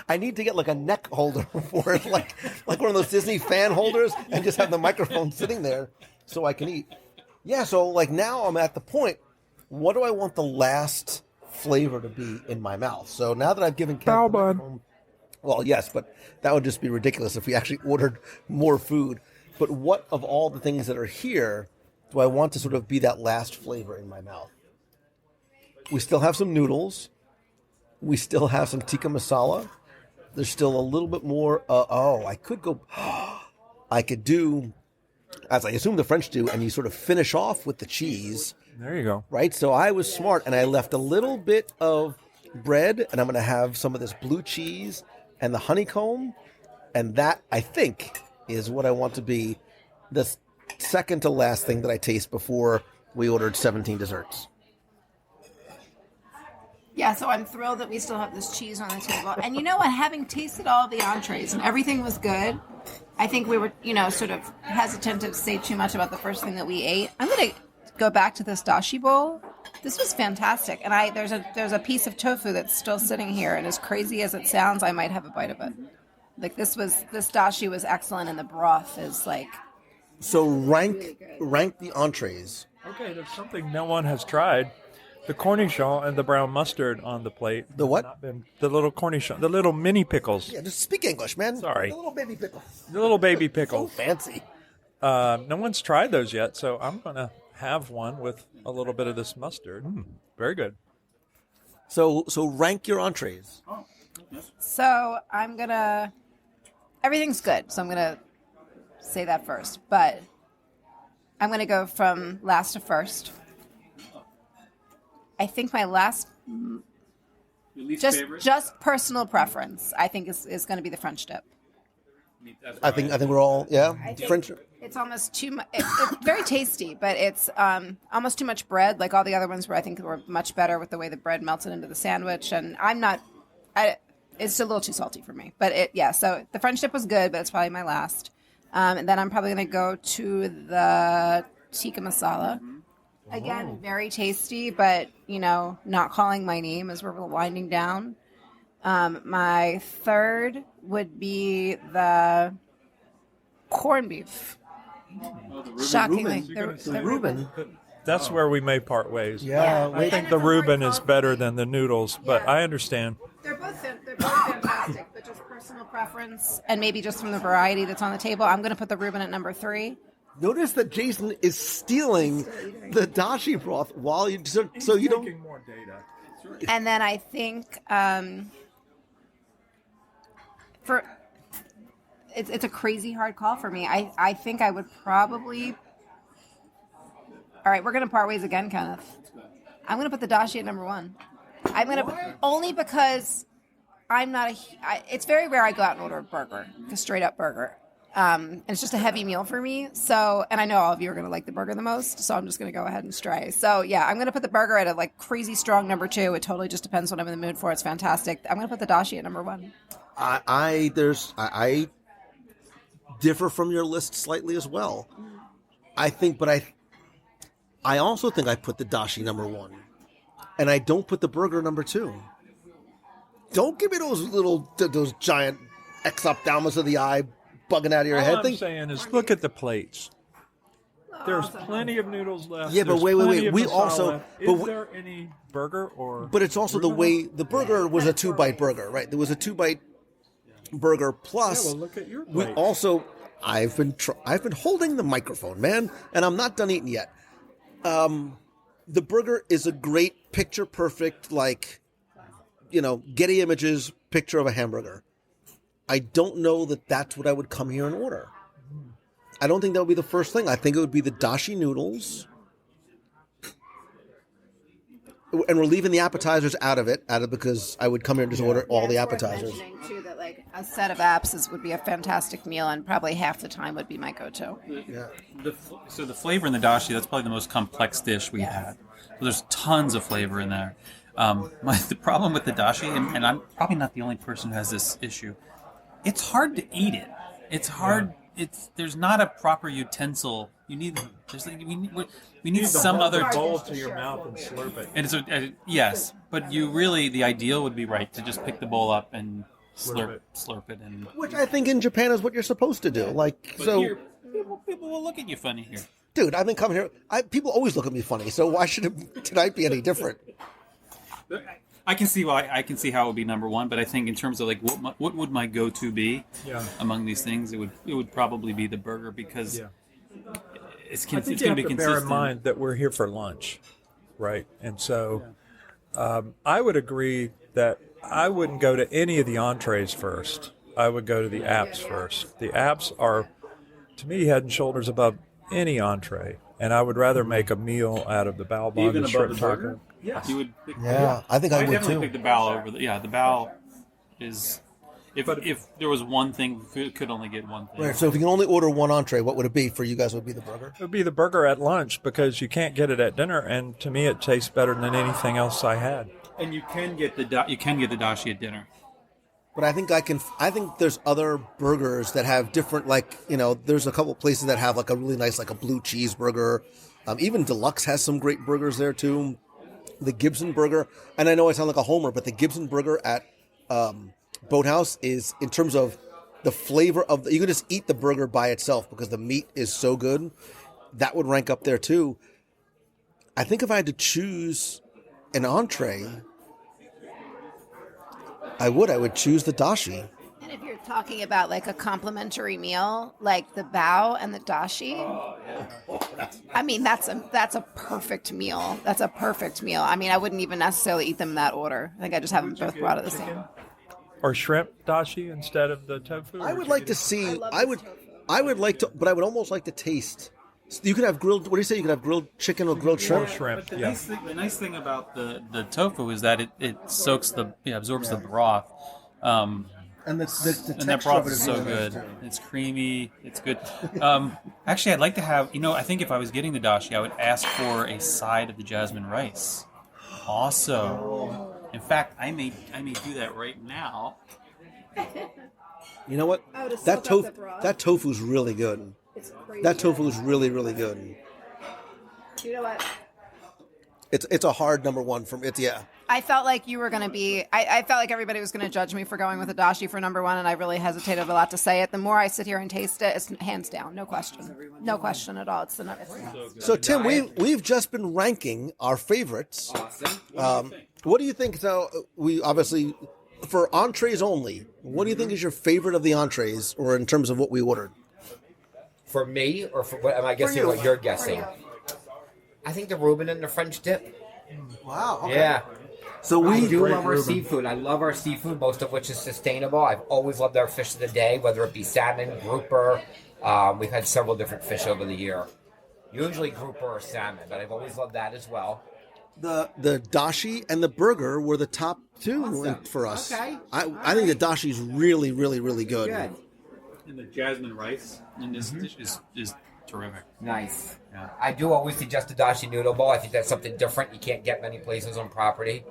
I need to get like a neck holder for it, like one of those Disney fan holders, and just have the microphone sitting there so I can eat. Yeah, so like now I'm at the point, what do I want the last flavor to be in my mouth? So now that I've given Kent the microphone, well, yes, but that would just be ridiculous if we actually ordered more food. But what of all the things that are here do I want to sort of be that last flavor in my mouth? We still have some noodles. We still have some tikka masala. There's still a little bit more. I could go. I could do, as I assume the French do, and you sort of finish off with the cheese. There you go. Right? So I was smart, and I left a little bit of bread, and I'm going to have some of this blue cheese and the honeycomb. And that, I think, is what I want to be the second to last thing that I taste before we ordered 17 desserts. Yeah, so I'm thrilled that we still have this cheese on the table. And you know what? Having tasted all of the entrees and everything was good, I think we were, sort of hesitant to say too much about the first thing that we ate. I'm going to go back to this dashi bowl. This was fantastic. And there's a piece of tofu that's still sitting here. And as crazy as it sounds, I might have a bite of it. Like this dashi was excellent, and the broth is like. So rank the entrees. Okay, there's something no one has tried. The cornichon and the brown mustard on the plate. The what? The little cornichon, the little mini pickles. Yeah, just speak English, man. Sorry. The little baby pickle. The little baby pickles. So fancy. No one's tried those yet, so I'm going to have one with a little bit of this mustard. Very good. So rank your entrees. So I'm going to... Everything's good, so I'm going to say that first. But I'm going to go from last to first. I think my last, Your least just favorite? just personal preference, I think is going to be the French dip. I think we're all French. It's almost too much. It's very tasty, but it's almost too much bread. Like all the other ones, where I think were much better with the way the bread melted into the sandwich. And it's a little too salty for me. But so the French dip was good, but it's probably my last. And then I'm probably going to go to the tikka masala. Again, very tasty, but, not calling my name as we're winding down. My third would be the corned beef. Shockingly. The Reuben. That's where we may part ways. Yeah. I think the Reuben is better than the noodles, but I understand. They're both fantastic, but just personal preference, and maybe just from the variety that's on the table, I'm going to put the Reuben at number 3. Notice that Jason is stealing the dashi broth while you so you don't. More data. And then I think it's a crazy hard call for me. I think I would probably. All right, we're going to part ways again, Kenneth. I'm going to put the dashi at number 1. I'm going to only because I'm not it's very rare I go out and order a burger, a straight up burger. And it's just a heavy meal for me. So, and I know all of you are going to like the burger the most, so I'm just going to go ahead and stray. So yeah, I'm going to put the burger at a crazy strong number 2. It totally just depends what I'm in the mood for. It's fantastic. I'm going to put the dashi at number 1. I differ from your list slightly as well. I also think I put the dashi number 1, and I don't put the burger number 2. Don't give me those giant exophthalmos of the eye bugging out of your head. All I'm saying is look at the plates. There's plenty of noodles left. Yeah, but There's wait. plenty We of also. masala. Is there any burger or? But it's also the way the burger was a 2-bite burger, right? There was a 2-bite burger plus. Yeah, well, look at your We plate. also. I've been holding the microphone, man, and I'm not done eating yet. The burger is a great picture perfect, Getty Images picture of a hamburger. I don't know that that's what I would come here and order. I don't think that would be the first thing. I think it would be the dashi noodles. And we're leaving the appetizers out of it because I would come here and just order all the appetizers. It's worth mentioning, too, that a set of apps would be a fantastic meal, and probably half the time would be my go-to. Yeah. So the flavor in the dashi, that's probably the most complex dish we've had. So there's tons of flavor in there. The problem with the dashi, and I'm probably not the only person who has this issue, it's hard to eat it. It's hard. there's not a proper utensil. You need we need some other bowl to your mouth and slurp it. And it's yes, but the ideal would be to just pick the bowl up and slurp it, and Which I think in Japan is what you're supposed to do. Here, people will look at you funny here. Dude, I've been coming here. People always look at me funny, so why should it tonight be any different? I can see how it would be number one, but I think in terms of what would my go-to be among these things, it would probably be the burger because it's going to be consistent. Bear in mind that we're here for lunch, right? And so I would agree that I wouldn't go to any of the entrees first. I would go to the apps first. The apps are, to me, head and shoulders above any entree, and I would rather make a meal out of the bao bun, Even the above shrimp the burger? taco. Yes. You would pick I think I would definitely too. pick the bao over the the bao is if there was one thing, it could only get one thing. Right. So if you can only order one entree, what would it be for you guys? Would it be the burger? It would be the burger at lunch because you can't get it at dinner, and to me, it tastes better than anything else I had. And you can get the dashi at dinner. But I think there's other burgers that have different, there's a couple places that have a really nice, a blue cheeseburger. Even Deluxe has some great burgers there too. The Gibson burger, and I know I sound like a homer, but the Gibson burger at Boathouse is, in terms of the flavor of you can just eat the burger by itself because the meat is so good. That would rank up there too. I think if I had to choose an entree, I would choose the dashi. And if you're talking about a complimentary meal, like the bao and the dashi, I mean that's a perfect meal. That's a perfect meal. I mean, I wouldn't even necessarily eat them in that order. I think I just have them both brought at the same. Or shrimp dashi instead of the tofu. I would like to see. I would like to, but I would almost like to taste. You could have grilled. What do you say? You could have grilled chicken or grilled shrimp. Shrimp. But the nice thing about the tofu is that it soaks absorbs the broth. And the and that broth is so good. It's creamy. It's good. Actually, I'd like to have. I think if I was getting the dashi, I would ask for a side of the jasmine rice. Also, in fact, I may do that right now. You know what? That tofu's really good. It's crazy. That tofu is really, really good. You know what? It's a hard number one from it. Yeah. I felt like you were going to be. I felt like everybody was going to judge me for going with a dashi for number one, and I really hesitated a lot to say it. The more I sit here and taste it, it's hands down, no question at all. It's the number. So Tim, we've just been ranking our favorites. Awesome. What do you think? So we obviously for entrees only. What do you think is your favorite of the entrees, or in terms of what we ordered? For me, or for what am I guessing? What you're guessing? I think the Reuben and the French dip. Wow. Okay. Yeah. So I do love our seafood. I love our seafood, most of which is sustainable. I've always loved our fish of the day, whether it be salmon, grouper. We've had several different fish over the year. Usually grouper or salmon, but I've always loved that as well. The dashi and the burger were the top two for us. Okay. I think the dashi is really, really, really good. Good. And the jasmine rice in this dish is terrific. Nice. Yeah. I do always suggest the dashi noodle bowl. I think that's something different. You can't get many places on property.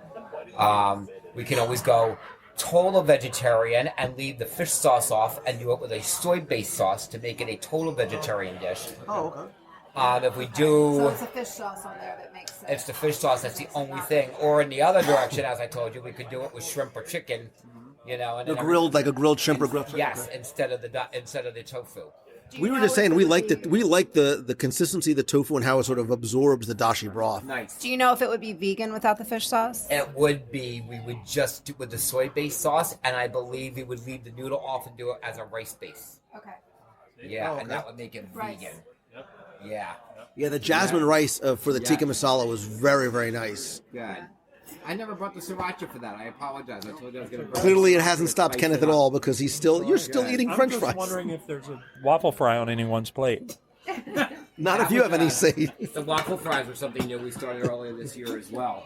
We can always go total vegetarian and leave the fish sauce off and do it with a soy-based sauce to make it a total vegetarian dish. Oh, okay. If we do... So it's a fish sauce on there that makes sense. It's the fish sauce. That's the only thing. Or in the other direction, as I told you, we could do it with shrimp or chicken. And a grilled shrimp or grilled chicken. Yes, instead of the tofu. We were just saying we like the consistency of the tofu and how it sort of absorbs the dashi broth. Nice. Do you know if it would be vegan without the fish sauce? It would be. We would just do with the soy-based sauce, and I believe we would leave the noodle off and do it as a rice base. Okay. Yeah, okay. And that would make it vegan. Yep. Yeah. Yeah, the jasmine rice for the tikka masala was very, very nice. Good. I never brought the sriracha for that. I apologize. I told you I was going to. Clearly, it hasn't stopped Kenneth at all because you're still eating French fries. I'm just wondering if there's a waffle fry on anyone's plate. Not if you have any say. The waffle fries were something new we started earlier this year as well.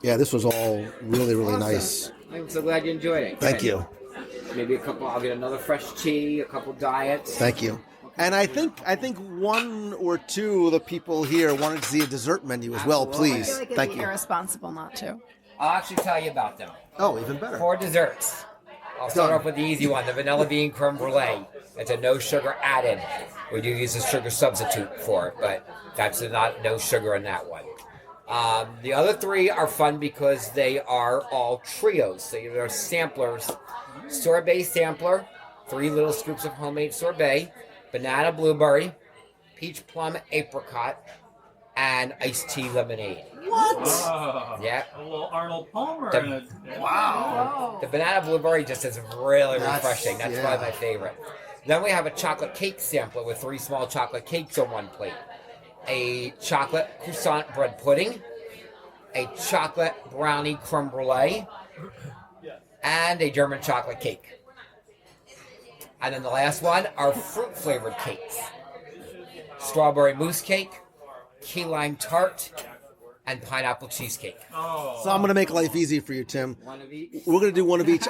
Yeah, this was all really, really nice. I'm so glad you enjoyed it. Thank you. Maybe a couple. I'll get another fresh tea, a couple diets. Thank you. And I think one or two of the people here wanted to see a dessert menu as well, please. I feel like it'd Thank be you. irresponsible not to. I'll actually tell you about them. Oh, even better. 4 desserts. I'll start off with the easy one, the vanilla bean creme brulee. It's a no sugar add-in. We do use a sugar substitute for it, but that's not no sugar in that one. The other three are fun because they are all trios. So they're samplers. Sorbet sampler, 3 little scoops of homemade sorbet, banana blueberry, peach plum apricot, and iced tea lemonade. What? Yeah. A little Arnold Palmer. Wow. The banana blueberry just is really refreshing. That's probably my favorite. Then we have a chocolate cake sampler with 3 small chocolate cakes on one plate. A chocolate croissant bread pudding, a chocolate brownie creme brulee, and a German chocolate cake. And then the last one are fruit-flavored cakes. Strawberry mousse cake, key lime tart, and pineapple cheesecake. So I'm going to make life easy for you, Tim. One of each? We're going to do one of each.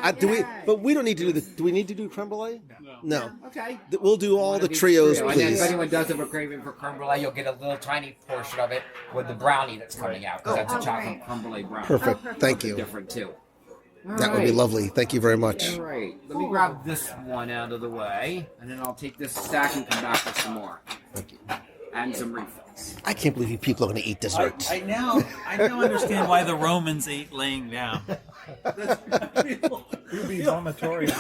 But we don't need to do the... Do we need to do creme brulee? No. Okay. We'll do all One the of each trios, trio. And then please. if anyone does have a craving for creme brulee, you'll get a little tiny portion of it with the brownie that's coming out, because that's a chocolate creme brulee brownie. Perfect. Thank you. Different, too. That would be lovely. Thank you very much. All right. Let me grab this one out of the way, and then I'll take this stack and come back with some more. Thank you. And some refills. I can't believe you people are going to eat dessert. I now understand why the Romans ate laying down. Ubi vomitoria.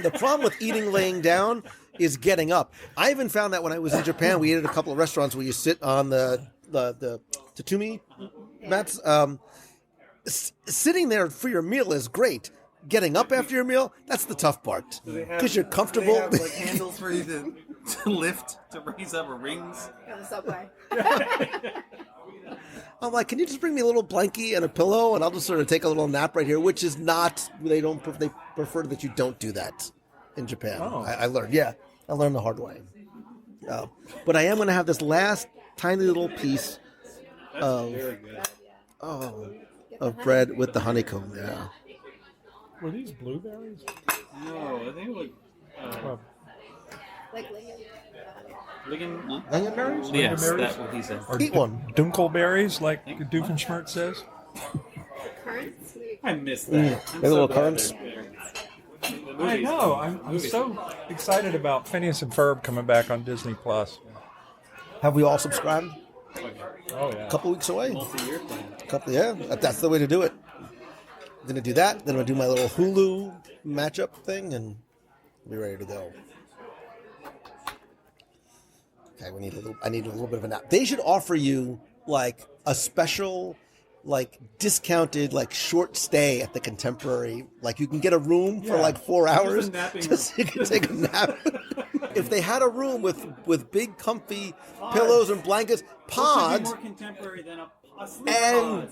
The problem with eating laying down is getting up. I even found that when I was in Japan, we ate at a couple of restaurants where you sit on the tatami mats. Sitting there for your meal is great. Getting up after your meal, that's the tough part. Because you're comfortable. Do they have, like, handles for you to lift, to raise up, or rings? On the subway. I'm like, can you just bring me a little blankie and a pillow, and I'll just sort of take a little nap right here, which is not, they prefer that you don't do that in Japan. Oh. I learned, I learned the hard way. But I am going to have this last tiny little piece of bread with the honeycomb, yeah. Were these blueberries? No, I think it was Like Lingonberries? Yes, that's what he said. Or Eat one. Dunkelberries, like Doofenshmirtz says? currants? I missed that. Maybe little currants. I know. I'm so excited about Phineas and Ferb coming back on Disney Plus. Have we all subscribed? Oh yeah. A couple weeks away. Multi-year plan. That's the way to do it. I'm going to do that. Then I'm going to do my little Hulu matchup thing and be ready to go. Okay, I need a little bit of a nap. They should offer you like a special, like discounted, like short stay at the Contemporary. Like you can get a room for like 4 hours. Just so you can take a nap. If they had a room with big comfy pillows and blankets, pods, more contemporary than a sleep pod.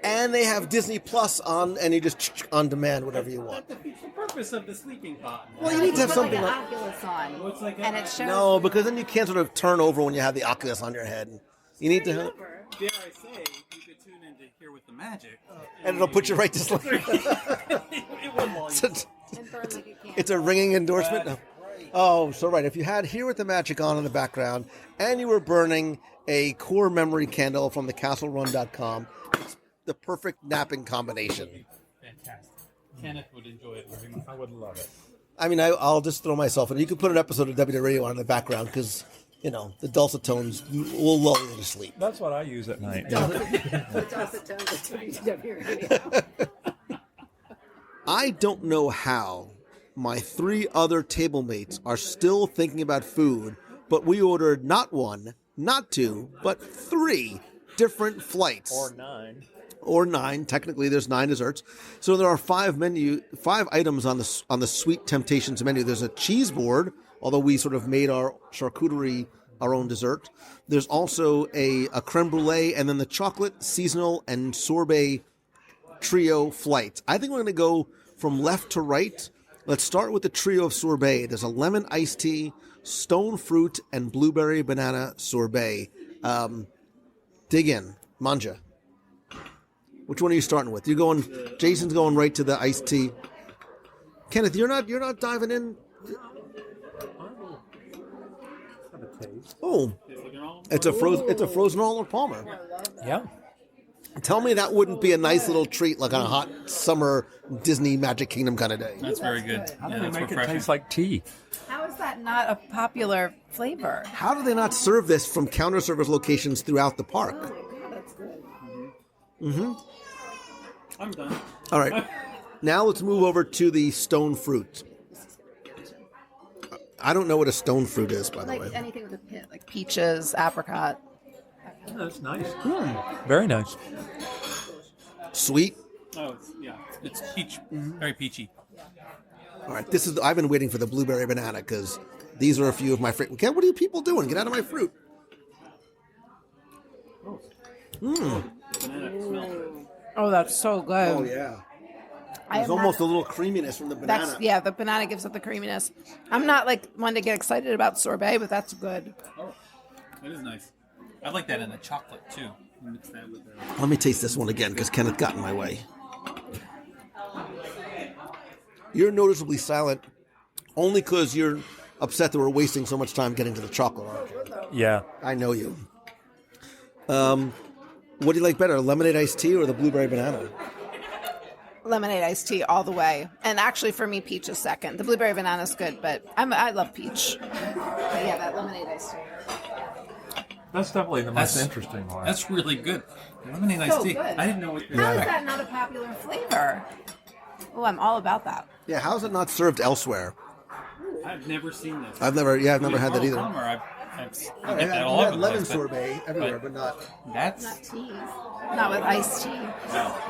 and they have Disney Plus on, and you just on demand whatever you want. That defeats the purpose of the sleeping pod. Well, you need to have something like like an Oculus on, Looks like and it shows. no, because then you can't sort of turn over when you have the Oculus on your head. You need to, Dare I say, you could tune in to Hear with the Magic. and it'll put you right to sleep. It wouldn't It's a ringing endorsement. No. Oh, so right. If you had Here with the Magic on in the background, and you were burning a core memory candle from the CastleRun.com, it's the perfect napping combination. Fantastic. Kenneth would enjoy it very much. I would love it. I mean, I'll just throw myself in. You could put an episode of WDW Radio on in the background because, you know, the dulcet tones will lull you to sleep. That's what I use at night. I don't know how my 3 other table mates are still thinking about food, but we ordered not 1, not 2, but 3 different flights. Or 9. Technically, there's 9 desserts. So there are 5 items on the Sweet Temptations menu. There's a cheese board, although we sort of made our charcuterie our own dessert. There's also a creme brulee, and then the chocolate, seasonal, and sorbet trio flights. I think we're going to go from left to right. Let's start with the trio of sorbet. There's a lemon iced tea, stone fruit, and blueberry banana sorbet. Dig in. Manja. Which one are you starting with? You're going. Jason's going right to the iced tea. Kenneth, you're not diving in. Oh, it's a frozen Arnold Palmer. Yeah. Tell me that wouldn't be a nice little treat, like on a hot summer Disney Magic Kingdom kind of day. That's very good. How do Yeah, they that's make it refreshing. taste like tea? How is that not a popular flavor? How do they not serve this from counter service locations throughout the park? That's good. Mm-hmm. I'm done. All right. Now let's move over to the stone fruit. I don't know what a stone fruit is, by the Like way. anything with a pit, like peaches, apricot. Oh, that's nice. Very nice. Sweet. Oh, it's peach. Very peachy. All right, I've been waiting for the blueberry banana because these are a few of my favorite. What are you people doing? Get out of my fruit. Oh, that's so good. Oh, yeah. I There's am almost not- a little creaminess from the banana. The banana gives it the creaminess. I'm not like one to get excited about sorbet, but that's good. Oh, that is nice. I like that in the chocolate too. Mix that with the... Let me taste this one again because Kenneth got in my way. You're noticeably silent only because you're upset that we're wasting so much time getting to the chocolate, aren't you? Yeah. I know you. What do you like better, lemonade iced tea or the blueberry banana? Lemonade iced tea all the way. And actually, for me, peach is second. The blueberry banana is good, but I love peach. But yeah, that lemonade iced tea. That's definitely the most interesting one. That's really good. Lemonade iced tea. Good. I didn't know what How is that not a popular flavor? Oh, I'm all about that. Yeah, how is it not served elsewhere? I've never seen this. I've never had that either. I I've get that all over the lemon place, but- sorbet everywhere, but not. That's Not tea. Not with iced tea.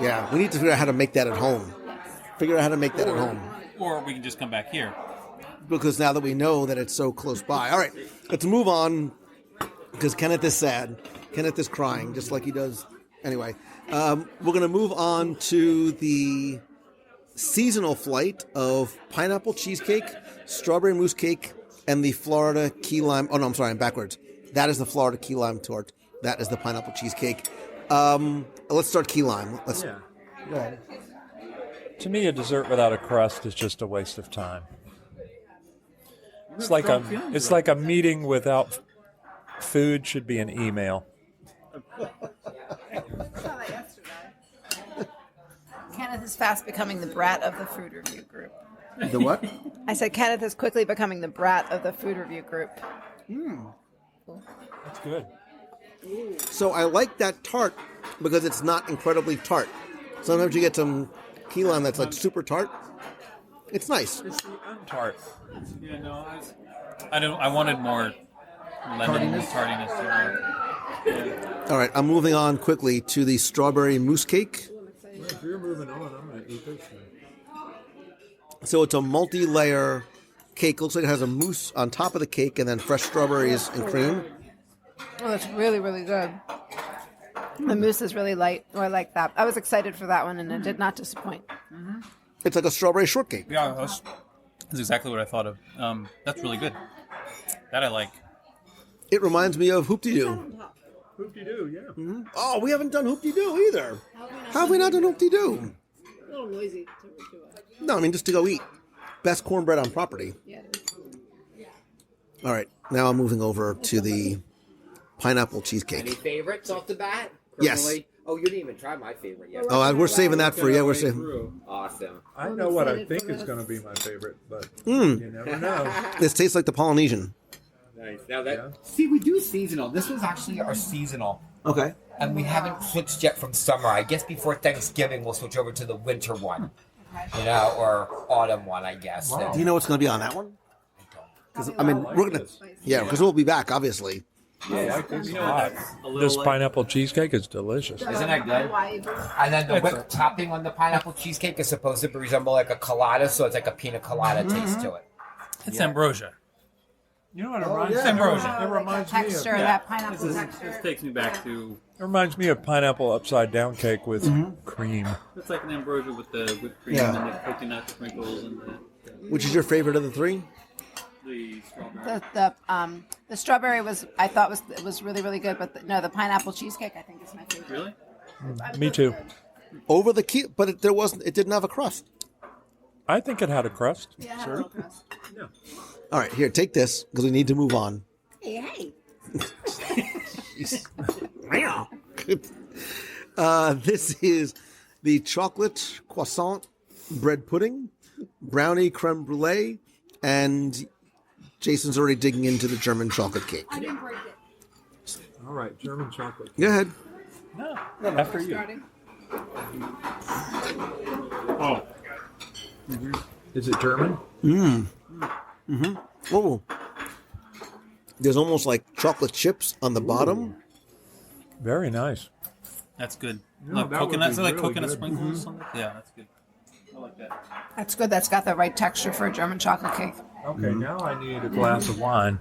Yeah, we need to figure out how to make that at home. Or we can just come back here. Because now that we know that it's so close by. All right, let's move on because Kenneth is sad. Kenneth is crying just like he does. Anyway, we're going to move on to the seasonal flight of pineapple cheesecake, strawberry mousse cake, and the Florida key lime. Oh, no, I'm sorry, I'm backwards. That is the Florida key lime tort. That is the pineapple cheesecake. Let's start key lime. Go ahead. To me, a dessert without a crust is just a waste of time. It's like a meeting without food should be an email. Kenneth is fast becoming the brat of the food review group. The what? I said Kenneth is quickly becoming the brat of the food review group. That's good. So I like that tart because it's not incredibly tart. Sometimes you get some key lime that's like super tart. It's nice. It's the untart. Yeah, no, I wanted more lemon tardiness. All right, I'm moving on quickly to the strawberry mousse cake. If you're moving on, I'm going to eat this thing. So it's a multi-layer cake. Looks like it has a mousse on top of the cake and then fresh strawberries and cream. Oh, that's really, really good. The mousse is really light. Oh, I like that. I was excited for that one, and it did not disappoint. It's like a strawberry shortcake. Yeah, that's exactly what I thought of. That's really good. That I like. It reminds me of Hoop-Dee-Doo. Hoop-Dee-Doo, yeah. Mm-hmm. Oh, we haven't done Hoop-Dee-Doo either. How have we not done Hoop-Dee-Doo? A little noisy to do it. No, I mean just to go eat. Best cornbread on property. Yeah, it is. All right, now I'm moving over to the pineapple Any cheesecake. favorites off the bat? Yes. Personally? Oh, you didn't even try my favorite yet. Oh, we're saving that for you. We're saving. Awesome. I know what I think is going to be my favorite, but Mm. you never know. This tastes like the Polynesian. Nice. Now see, we do seasonal. This was actually our seasonal. Okay. And we haven't switched yet from summer. I guess before Thanksgiving we'll switch over to the winter one. You know, or autumn one, I guess. Do you know what's going to be on that one? Because I mean, we're gonna. Yeah, because we'll be back, obviously. Yeah, this pineapple cheesecake is delicious. Isn't that good? And then the whipped topping on the pineapple cheesecake is supposed to resemble like a colada, so it's like a pina colada taste to it. It's ambrosia. You know what it reminds It's ambrosia. It reminds me of Texture, that pineapple texture. This takes me back to. It reminds me of pineapple upside down cake with cream. It's like an ambrosia with the whipped cream Yeah. and the coconut sprinkles and Which is your favorite of the three? the strawberry. The strawberry was was really, really good, but the pineapple cheesecake I think is my favorite. Really? Me too. Over the key, but it didn't have a crust. I think it had a crust. Yeah, it had a little crust. Yeah. All right, here, take this because we need to move on. Hey. This is the chocolate croissant bread pudding, brownie creme brulee, and Jason's already digging into the German chocolate cake. I didn't break it. All right, German chocolate. Go ahead. No, after you. Oh. Is it German? Mm-hmm. Oh. There's almost like chocolate chips on the bottom. Very nice. That's good. Yeah, Look, that coconut, would is be it like really coconut good. sprinkles or something? Yeah, that's good. I like that. That's good. That's got the right texture for a German chocolate cake. Okay, now I need a glass of wine.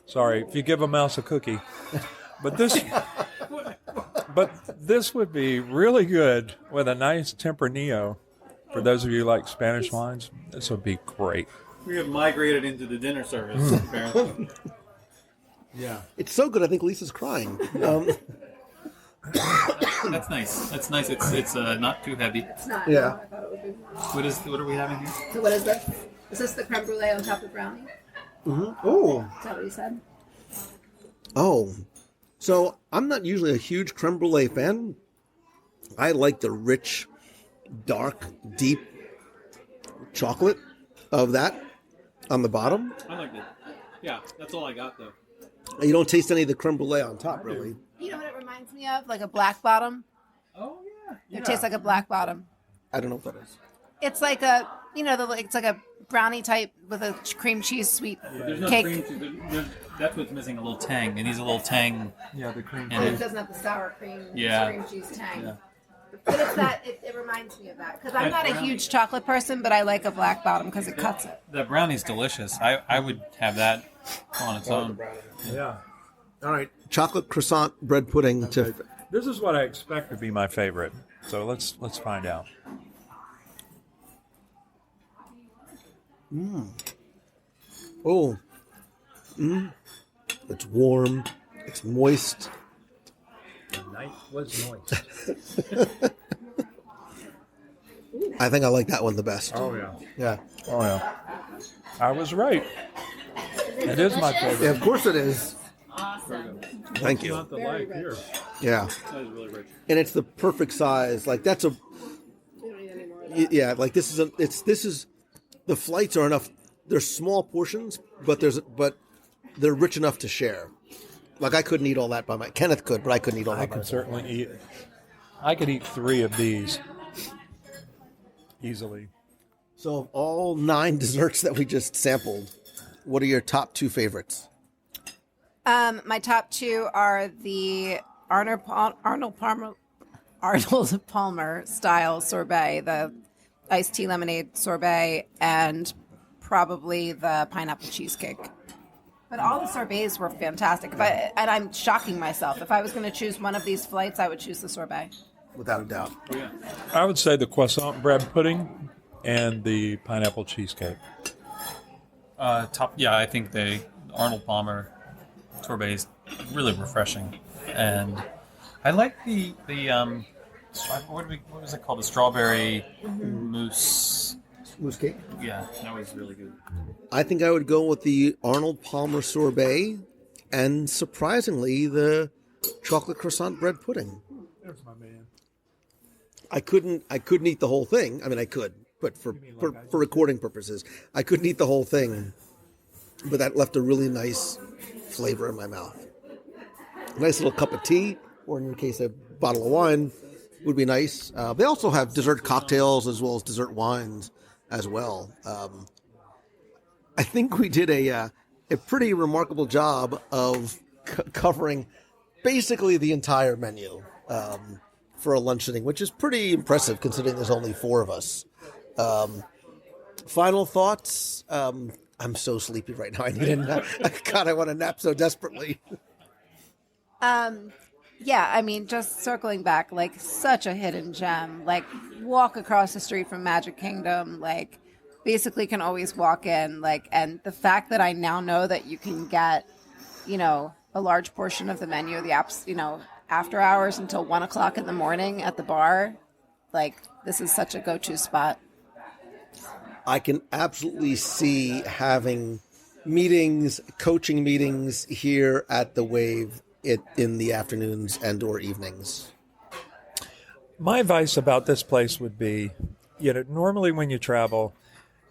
Sorry, if you give a mouse a cookie. But this would be really good with a nice Tempranillo. For those of you who like Spanish wines, this would be great. We have migrated into the dinner service, apparently. Yeah. It's so good, I think Lisa's crying. That's nice. That's nice. It's not too heavy. It's not. Yeah. I thought it would be. What are we having here? So what is this? Is this the creme brulee on top of brownie? Mm-hmm. Oh. Is that what you said? Oh. So I'm not usually a huge creme brulee fan. I like the rich, dark, deep chocolate of that on the bottom. I like that. Yeah, that's all I got, though. You don't taste any of the creme brulee on top, really. You know what it reminds me of? Like a black bottom. Oh, yeah. It tastes like a black bottom. I don't know what that is. It's like a, it's like a brownie type with a cream cheese sweet There's no cake. cream cheese. That's what's missing, a little tang. It needs a little tang. Yeah, the cream And it doesn't have the sour cream, Yeah. cream cheese tang. Yeah. But it's that, it reminds me of that. Because I'm not a huge chocolate person, but I like a black bottom because it cuts it. That brownie's delicious. I would have that on its own. Yeah. All right. Chocolate croissant bread pudding to... This is what I expect to be my favorite. So let's find out. Oh. It's warm. It's moist. The night was moist. I think I like that one the best. Oh, yeah. Yeah. Oh, yeah. I was right. It is my favorite. Yeah, of course it is. Awesome. Thank you. Not the light here. Yeah. That is really rich. And it's the perfect size. Like that's a... We don't need any more of that. Yeah, like this is the flights are enough. They're small portions, but they're rich enough to share. Like I couldn't eat all that by Kenneth could, but I couldn't eat all that. I could certainly eat. I could eat 3 of these easily. So of all 9 desserts that we just sampled, what are your top 2 favorites? My top 2 are the Arnold Palmer style sorbet, the iced tea lemonade sorbet, and probably the pineapple cheesecake. But all the sorbets were fantastic. And I'm shocking myself. If I was going to choose one of these flights, I would choose the sorbet. Without a doubt. I would say the croissant bread pudding and the pineapple cheesecake. I think the Arnold Palmer sorbet is really refreshing, and I like the what was it called? The strawberry mousse cake. Yeah, that was really good. I think I would go with the Arnold Palmer sorbet, and surprisingly, the chocolate croissant bread pudding. There's my man. I couldn't eat the whole thing. I mean, I could, but for recording purposes, I couldn't eat the whole thing. But that left a really nice flavor in my mouth. A nice little cup of tea, or in your case, a bottle of wine, would be nice. They also have dessert cocktails as well as dessert wines as well. I think we did a pretty remarkable job of covering basically the entire menu for a lunch sitting, which is pretty impressive considering there's only 4 of us. Final thoughts? I'm so sleepy right now. I need a nap. God, I want to nap so desperately. Yeah, I mean, just circling back, like such a hidden gem. Like walk across the street from Magic Kingdom, like basically can always walk in. Like, and the fact that I now know that you can get, a large portion of the menu, the apps, after hours until 1 o'clock in the morning at the bar, like this is such a go-to spot. I can absolutely see having meetings, coaching meetings here at the Wave in the afternoons and or evenings. My advice about this place would be, normally when you travel,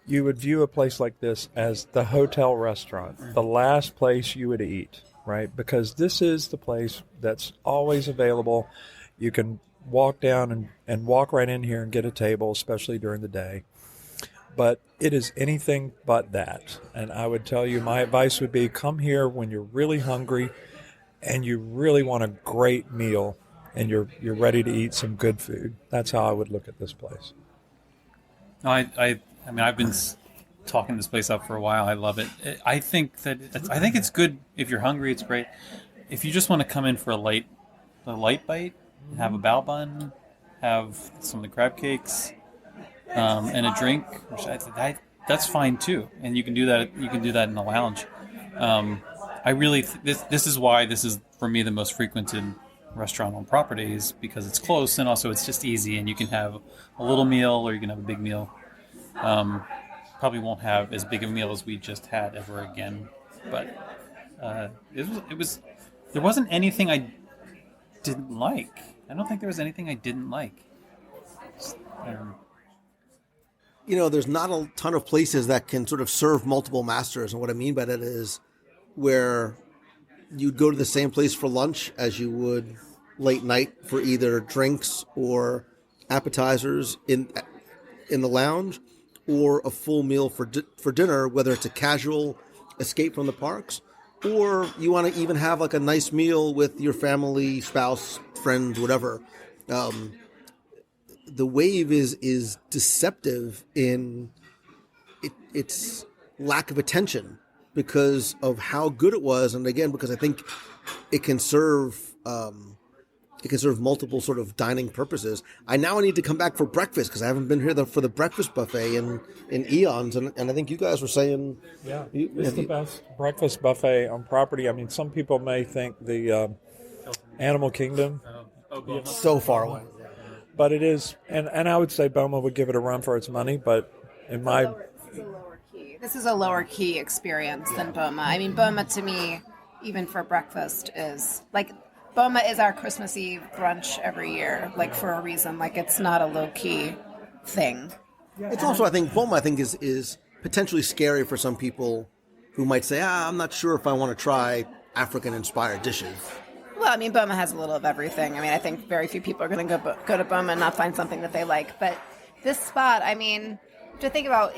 you would view a place like this as the hotel restaurant, the last place you would eat, right? Because this is the place that's always available. You can walk down and walk right in here and get a table, especially during the day. But it is anything but that. And I would tell you, my advice would be come here when you're really hungry and you really want a great meal and you're ready to eat some good food. That's how I would look at this place. No, I mean, I've been talking this place up for a while. I love it. I think it's good if you're hungry. It's great. If you just want to come in for a light bite, have a bao bun, have some of the crab cakes, and a drink, that's fine too. And you can do that. You can do that in the lounge. I really this is why this is for me the most frequented restaurant on property, is because it's close and also it's just easy, and you can have a little meal or you can have a big meal. Probably won't have as big a meal as we just had ever again, but it was there wasn't anything I didn't like. I don't think there was anything I didn't like. There's not a ton of places that can sort of serve multiple masters, and what I mean by that is where you'd go to the same place for lunch as you would late night for either drinks or appetizers in the lounge, or a full meal for dinner, whether it's a casual escape from the parks, or you want to even have like a nice meal with your family, spouse, friends, whatever. The Wave is deceptive in its lack of attention because of how good it was, and again because I think it can serve multiple sort of dining purposes. I now need to come back for breakfast because I haven't been here for the breakfast buffet in eons, and I think you guys were saying it's the best breakfast buffet on property. I mean, some people may think the Animal Kingdom so far away. But it is, and I would say Boma would give it a run for its money, but in my... This is a lower key experience than Boma. I mean, Boma to me, even for breakfast, is like, Boma is our Christmas Eve brunch every year, like for a reason. Like, it's not a low key thing. It's also, I think, Boma, is potentially scary for some people who might say, I'm not sure if I want to try African-inspired dishes. Well, I mean, Boma has a little of everything. I mean, I think very few people are going to go to Boma and not find something that they like. But this spot, I mean, to think about,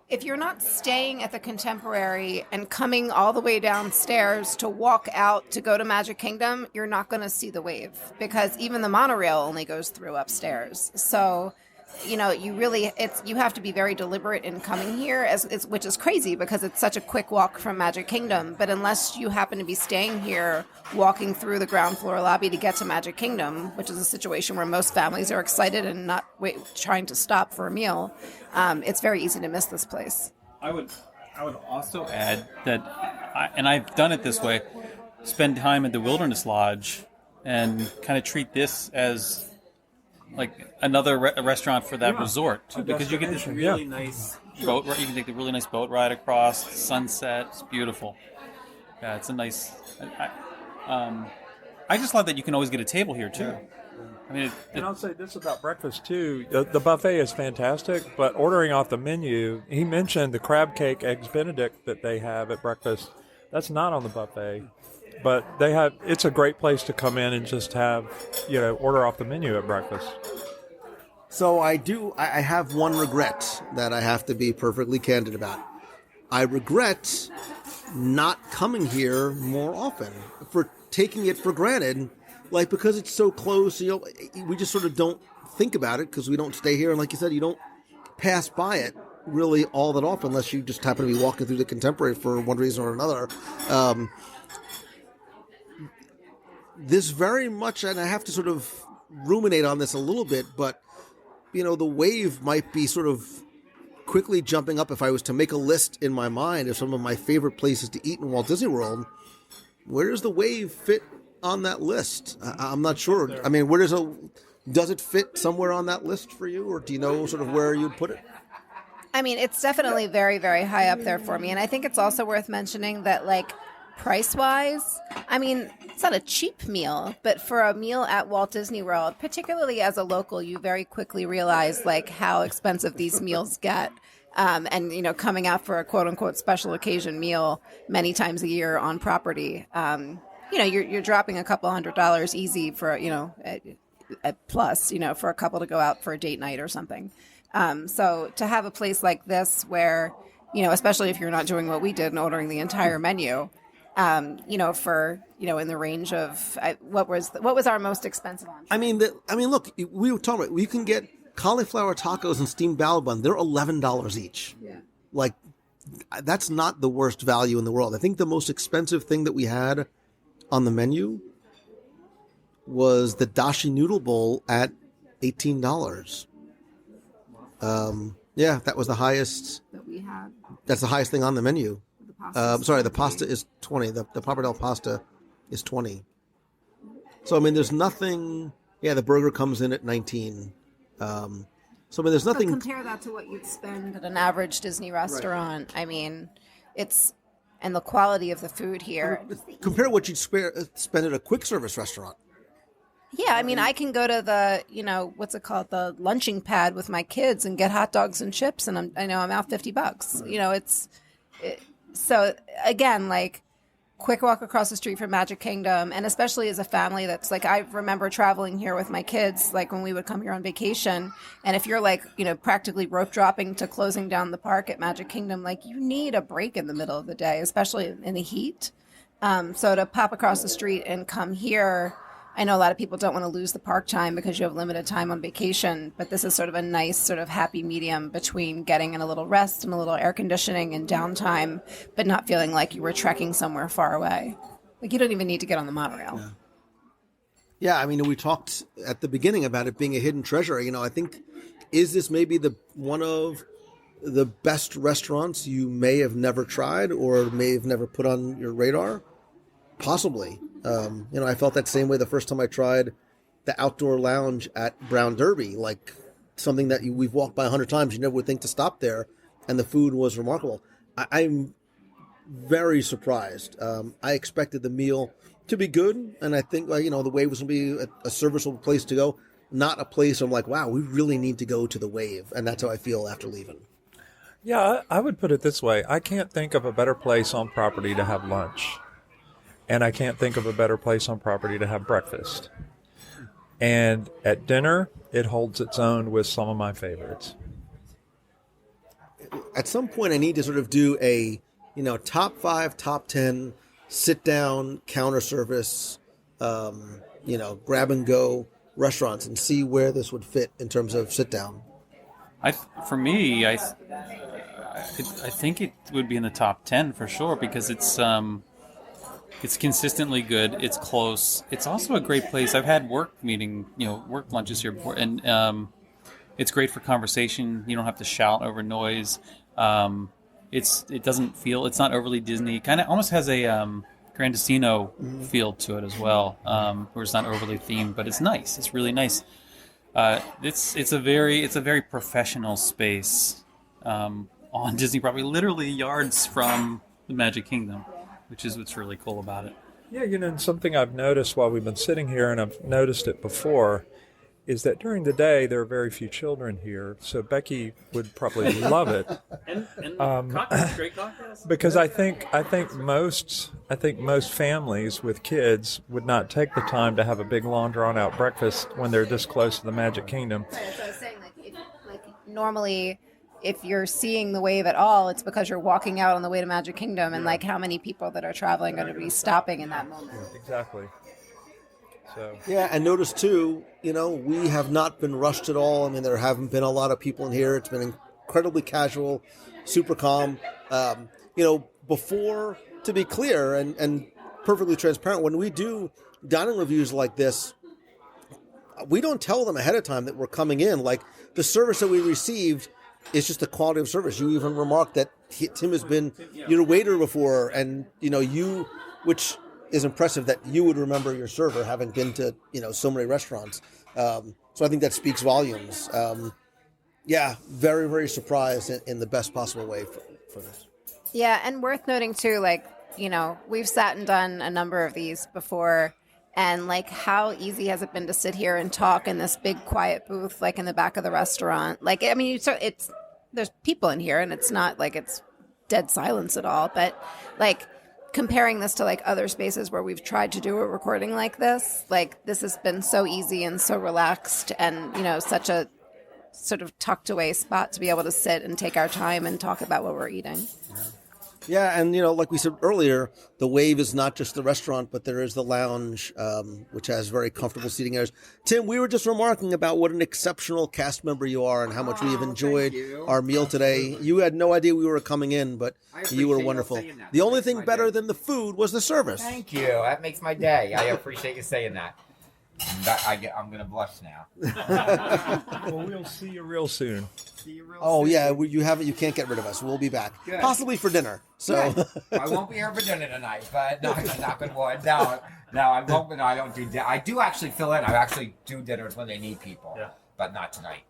if you're not staying at the Contemporary and coming all the way downstairs to walk out to go to Magic Kingdom, you're not going to see the Wave because even the monorail only goes through upstairs. So, you have to be very deliberate in coming here, which is crazy because it's such a quick walk from Magic Kingdom. But unless you happen to be staying here, walking through the ground floor lobby to get to Magic Kingdom, which is a situation where most families are excited and not trying to stop for a meal, it's very easy to miss this place. I would also add that, and I've done it this way, spend time at the Wilderness Lodge and kind of treat this as like another restaurant for that resort, too, because you get this really nice boat ride. You can take the really nice boat ride across the sunset. It's beautiful. Yeah, it's a nice. I just love that you can always get a table here too. I mean, and I'll say this about breakfast too: the buffet is fantastic, but ordering off the menu, he mentioned the crab cake eggs Benedict that they have at breakfast. That's not on the buffet. But it's a great place to come in and just have, order off the menu at breakfast. So I have one regret that I have to be perfectly candid about. I regret not coming here more often, for taking it for granted, like because it's so close, we just sort of don't think about it because we don't stay here. And like you said, you don't pass by it really all that often unless you just happen to be walking through the Contemporary for one reason or another. This very much, and I have to sort of ruminate on this a little bit, but, the Wave might be sort of quickly jumping up if I was to make a list in my mind of some of my favorite places to eat in Walt Disney World. Where does the Wave fit on that list? I'm not sure. I mean, does it fit somewhere on that list for you, or do you know sort of where you'd put it? I mean, it's definitely very, very high up there for me. And I think it's also worth mentioning that, like, price-wise, I mean, it's not a cheap meal, but for a meal at Walt Disney World, particularly as a local, you very quickly realize like how expensive these meals get. And, you know, coming out for a quote-unquote special occasion meal many times a year on property, you know, you're dropping a couple $100 easy for, you know, at plus, you know, for a couple to go out for a date night or something. So to have a place like this where, you know, especially if you're not doing what we did and ordering the entire menu, you know, for, you know, in the range of what was our most expensive one? I mean, look, we were talking about, you can get cauliflower tacos and steamed bao bun. They're $11 each. Yeah. Like, that's not the worst value in the world. I think the most expensive thing that we had on the menu was the dashi noodle bowl at $18. Yeah, that was the highest. That we had. That's the highest thing on the menu. The the pasta is 20. The pappardelle pasta is 20. So I mean, there's nothing. Yeah, the burger comes in at 19. So I mean, there's nothing. But compare that to what you'd spend at an average Disney restaurant. Right. I mean, and the quality of the food here. Compare what you'd spend at a quick service restaurant. Yeah, I mean, I can go to the, you know, what's it called, the lunching pad with my kids and get hot dogs and chips, and I know I'm out $50. Right. You know, so again, like, quick walk across the street from Magic Kingdom, and especially as a family that's like, I remember traveling here with my kids, like when we would come here on vacation, and if you're like, you know, practically rope dropping to closing down the park at Magic Kingdom, like you need a break in the middle of the day, especially in the heat. So to pop across the street and come here, I know a lot of people don't want to lose the park time because you have limited time on vacation, but this is sort of a nice sort of happy medium between getting in a little rest and a little air conditioning and downtime, but not feeling like you were trekking somewhere far away. Like you don't even need to get on the monorail. Yeah, I mean, we talked at the beginning about it being a hidden treasure. You know, I think, is this maybe one of the best restaurants you may have never tried or may have never put on your radar? Possibly. You know, I felt that same way the first time I tried the outdoor lounge at Brown Derby, like something that we've walked by 100 times. You never would think to stop there, and the food was remarkable. I'm very surprised. I expected the meal to be good, and I think, you know, the Wave was going to be a serviceable place to go, not a place I'm like, wow, we really need to go to the Wave, and that's how I feel after leaving. Yeah, I would put it this way. I can't think of a better place on property to have lunch. And I can't think of a better place on property to have breakfast. And at dinner, it holds its own with some of my favorites. At some point, I need to sort of do a, you know, top 5, top 10, sit down, counter service, you know, grab and go restaurants and see where this would fit in terms of sit down. For me, I think it would be in the top 10 for sure because it's consistently good. It's close. It's also a great place. I've had work lunches here before, and it's great for conversation. You don't have to shout over noise. It doesn't feel. It's not overly Disney. Kind of almost has a Grandestino feel to it as well, where it's not overly themed, but it's nice. It's really nice. It's a very professional space on Disney property, literally yards from the Magic Kingdom, which is what's really cool about it. Yeah, you know, something I've noticed while we've been sitting here, and I've noticed it before, is that during the day there are very few children here. So Becky would probably love it. And cocktails, great cocktails. Because I think most families with kids would not take the time to have a big long drawn out breakfast when they're this close to the Magic Kingdom. Right, so I was saying, normally, if you're seeing the Wave at all, it's because you're walking out on the way to Magic Kingdom, and like how many people that are traveling are going to be stopping in that moment. Exactly. So. Yeah, and notice too, you know, we have not been rushed at all. I mean, there haven't been a lot of people in here. It's been incredibly casual, super calm. You know, before, to be clear and perfectly transparent, when we do dining reviews like this, we don't tell them ahead of time that we're coming in. Like, the service that we received, it's just the quality of service. You even remarked that Tim has been, you know, waiter before, and you know which is impressive that you would remember your server, having been to, you know, so many restaurants. So I think that speaks volumes. Yeah, very, very surprised in the best possible way for this. Yeah, and worth noting too, like we've sat and done a number of these before, and like, how easy has it been to sit here and talk in this big quiet booth, like in the back of the restaurant? Like, I mean, there's people in here, and it's not like it's dead silence at all, but like, comparing this to like other spaces where we've tried to do a recording like this has been so easy and so relaxed, and such a sort of tucked away spot to be able to sit and take our time and talk about what we're eating. Yeah, and like we said earlier, the Wave is not just the restaurant, but there is the lounge, which has very comfortable seating areas. Tim, we were just remarking about what an exceptional cast member you are and how much we have enjoyed our meal today. You had no idea we were coming in, but you were wonderful. The only thing better than the food was the service. Thank you. That makes my day. I appreciate you saying that. I'm going to blush now. Well, we'll see you real soon. Yeah, you can't get rid of us. We'll be back. Good. Possibly for dinner. So Good. I won't be here for dinner tonight, but no, knock on wood. No, I won't. No, I don't do dinner. I do actually fill in. I actually do dinners when they need people, but not tonight.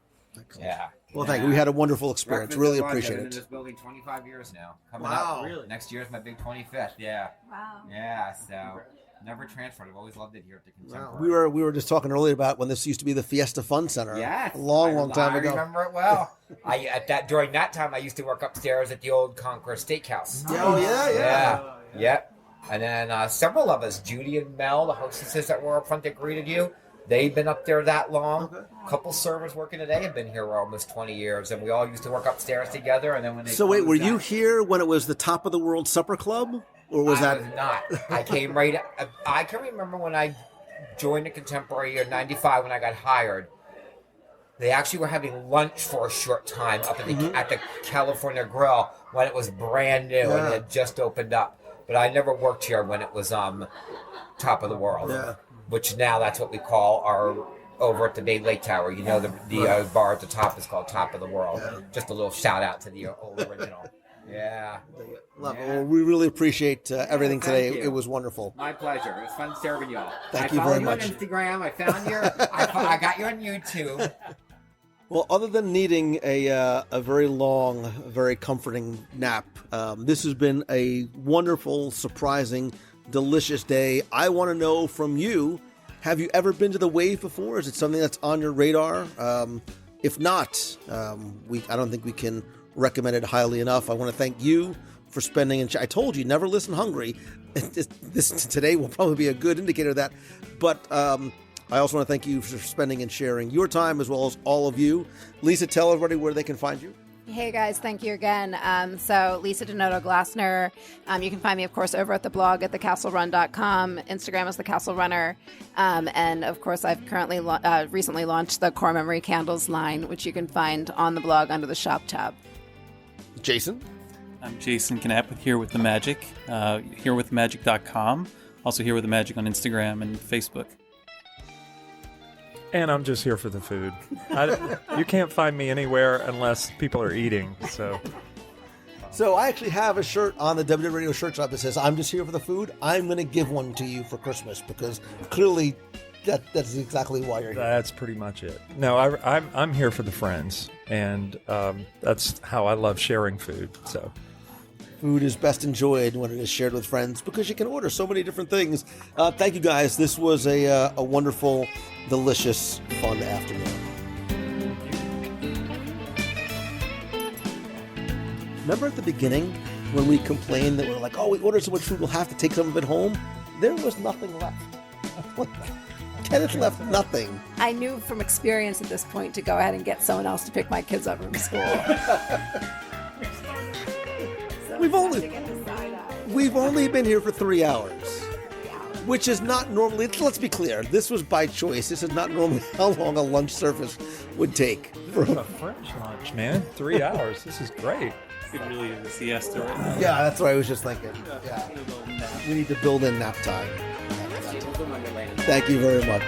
Yeah. Well, thank you. We had a wonderful experience. Breakfast Really and lunch. appreciate I've been it. in this building 25 years now. Coming Wow. up. Really? Next year is my big 25th. Yeah. Wow. Yeah. So never transferred. I've always loved it here at the Contemporary. Wow. We were just talking earlier about when this used to be the Fiesta Fun Center. Yes. A long time ago. I remember it well. During that time, I used to work upstairs at the old Conqueror Steakhouse. Oh, yeah. Yep. And then several of us, Judy and Mel, the hostesses that were up front that greeted you, they've been up there that long. A couple servers working today have been here almost 20 years, and we all used to work upstairs together. And then when they So wait, were closed you down- here when it was the Top of the World Supper Club? Or was I that... was not. I came right... I can remember when I joined the Contemporary in 95 when I got hired. They actually were having lunch for a short time up at the California Grill when it was brand new and it had just opened up. But I never worked here when it was Top of the World, which now that's what we call our... over at the Bay Lake Tower. The bar at the top is called Top of the World. Just a little shout out to the old original. Yeah. Love it. Well, we really appreciate everything Thank today. you. It was wonderful. My pleasure. It was fun serving y'all. Thank you very much. I followed you on Instagram. I found I got you on YouTube. Well, other than needing a very long, very comforting nap, this has been a wonderful, surprising, delicious day. I want to know from you, have you ever been to the Wave before? Is it something that's on your radar? If not, I don't think we can recommend it highly enough. I want to thank you for spending, and I told you, never listen hungry. This today will probably be a good indicator of that. But I also want to thank you for spending and sharing your time, as well as all of you. Lisa, tell everybody where they can find you. Hey guys, thank you again. So Lisa Donato Glassner. You can find me, of course, over at the blog at thecastlerun.com. Instagram is The Castle Runner. And of course, I've currently recently launched the Core Memory Candles line, which you can find on the blog under the shop tab. Jason? I'm Jason Knapp here with The Magic, herewiththemagic.com. Also Here with the Magic on Instagram and Facebook. And I'm just here for the food. You can't find me anywhere unless people are eating. So I actually have a shirt on the WDW Radio shirt shop that says, "I'm just here for the food." I'm going to give one to you for Christmas because clearly that's exactly why you're here. That's pretty much it. No, I'm here for the friends, and that's how I love sharing food. So. Food is best enjoyed when it is shared with friends because you can order so many different things. Thank you, guys. This was a wonderful, delicious, fun afternoon. Remember at the beginning when we complained that we're like, oh, we ordered so much food, we'll have to take some of it home? There was nothing left. Kenneth left nothing. I knew from experience at this point to go ahead and get someone else to pick my kids up from school. We've only been here for 3 hours, which is not normally, let's be clear, this was by choice. This is not normally how long a lunch service would take. This is a French lunch, man. 3 hours. This is great. Could really use a siesta right now. Yeah, that's what I was just thinking. Yeah. We need to build in nap time. Thank you very much.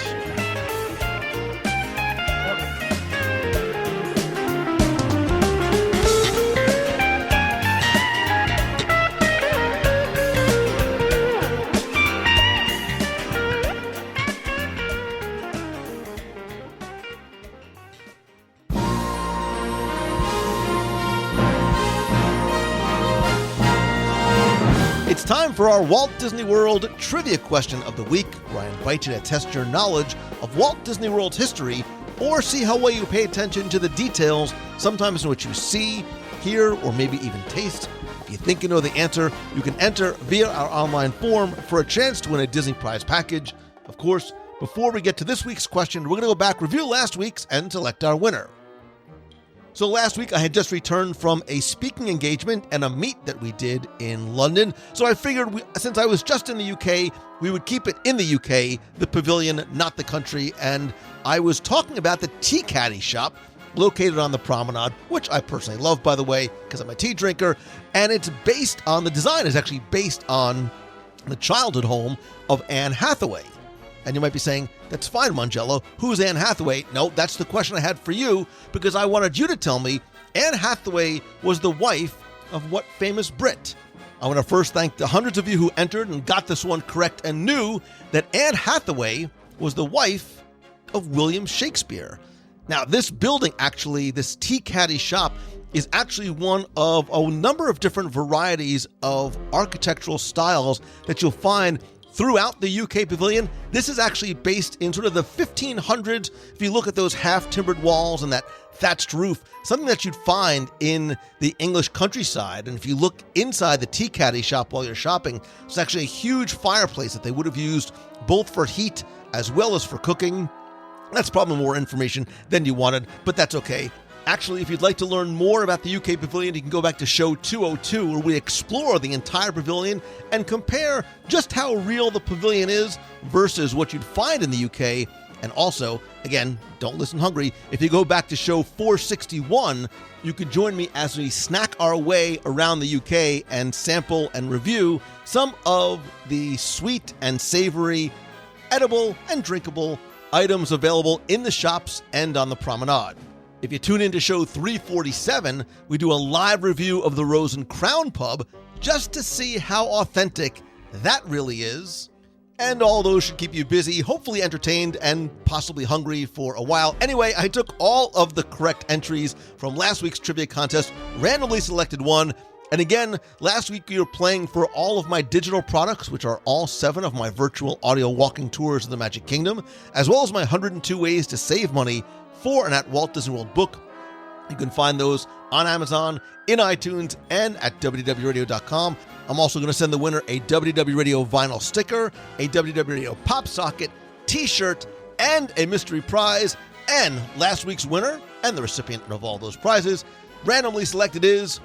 It's time for our Walt Disney World Trivia Question of the Week, where I invite you to test your knowledge of Walt Disney World's history or see how well you pay attention to the details, sometimes in what you see, hear, or maybe even taste. If you think you know the answer, you can enter via our online form for a chance to win a Disney Prize package. Of course, before we get to this week's question, we're going to go back, review last week's, and select our winner. So last week I had just returned from a speaking engagement and a meet that we did in London. So I figured since I was just in the UK, we would keep it in the UK, the pavilion, not the country. And I was talking about the Tea Caddy shop located on the promenade, which I personally love, by the way, because I'm a tea drinker. And it's based on, the design is actually based on the childhood home of Anne Hathaway. And you might be saying, that's fine, Mongello. Who's Anne Hathaway? No, that's the question I had for you, because I wanted you to tell me Anne Hathaway was the wife of what famous Brit? I want to first thank the hundreds of you who entered and got this one correct and knew that Anne Hathaway was the wife of William Shakespeare. Now, this building, actually, this Tea Caddy shop, is actually one of a number of different varieties of architectural styles that you'll find throughout the UK pavilion. This is actually based in sort of the 1500s. If you look at those half-timbered walls and that thatched roof, something that you'd find in the English countryside. And if you look inside the Tea Caddy shop while you're shopping, it's actually a huge fireplace that they would have used both for heat as well as for cooking. That's probably more information than you wanted, but that's okay. Actually, if you'd like to learn more about the UK Pavilion, you can go back to show 202, where we explore the entire pavilion and compare just how real the pavilion is versus what you'd find in the UK. And also, again, don't listen hungry, if you go back to show 461, you could join me as we snack our way around the UK and sample and review some of the sweet and savory, edible and drinkable items available in the shops and on the promenade. If you tune in to show 347, we do a live review of the Rose and Crown Pub just to see how authentic that really is. And all those should keep you busy, hopefully entertained, and possibly hungry for a while. Anyway, I took all of the correct entries from last week's trivia contest, randomly selected one. And again, last week we were playing for all of my digital products, which are all 7 of my virtual audio walking tours of the Magic Kingdom, as well as my 102 ways to save money for and at Walt Disney World book. You can find those on Amazon, in iTunes, and at WDW Radio.com. I'm also going to send the winner a WDW Radio vinyl sticker, a WDW Radio pop socket, t-shirt, and a mystery prize. And last week's winner, and the recipient of all those prizes, randomly selected is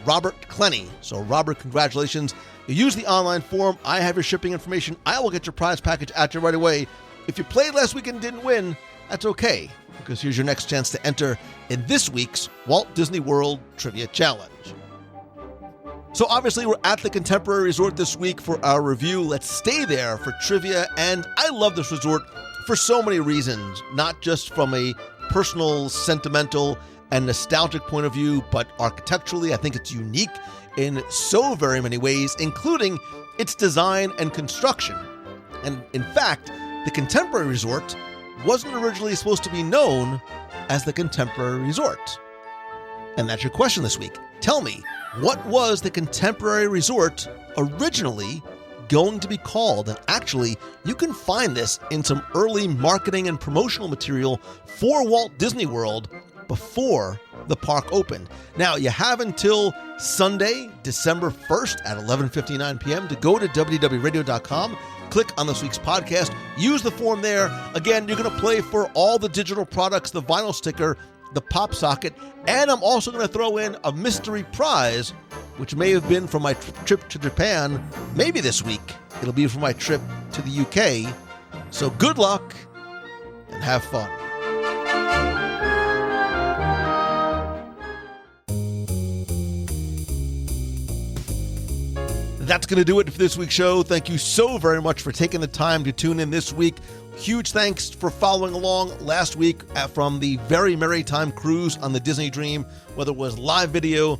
Robert Clenny. So Robert, congratulations. You use the online form. I have your shipping information. I will get your prize package at you right away. If you played last week and didn't win, that's okay, because here's your next chance to enter in this week's Walt Disney World Trivia Challenge. So obviously we're at the Contemporary Resort this week for our review. Let's stay there for trivia, and I love this resort for so many reasons, not just from a personal, sentimental, and nostalgic point of view, but architecturally, I think it's unique in so very many ways, including its design and construction. And in fact, the Contemporary Resort wasn't originally supposed to be known as the Contemporary Resort. And that's your question this week. Tell me, what was the Contemporary Resort originally going to be called? And actually, you can find this in some early marketing and promotional material for Walt Disney World before the park opened. Now, you have until Sunday, December 1st at 11:59 p.m. to go to WDWRadio.com, click on this week's podcast, use the form there. Again, you're going to play for all the digital products, the vinyl sticker, the pop socket, and I'm also going to throw in a mystery prize, which may have been from my trip to Japan. Maybe this week it'll be from my trip to the UK. So good luck and have fun. That's going to do it for this week's show. Thank you so very much for taking the time to tune in this week. Huge thanks for following along last week from the Very Merry Time cruise on the Disney Dream, whether it was live video,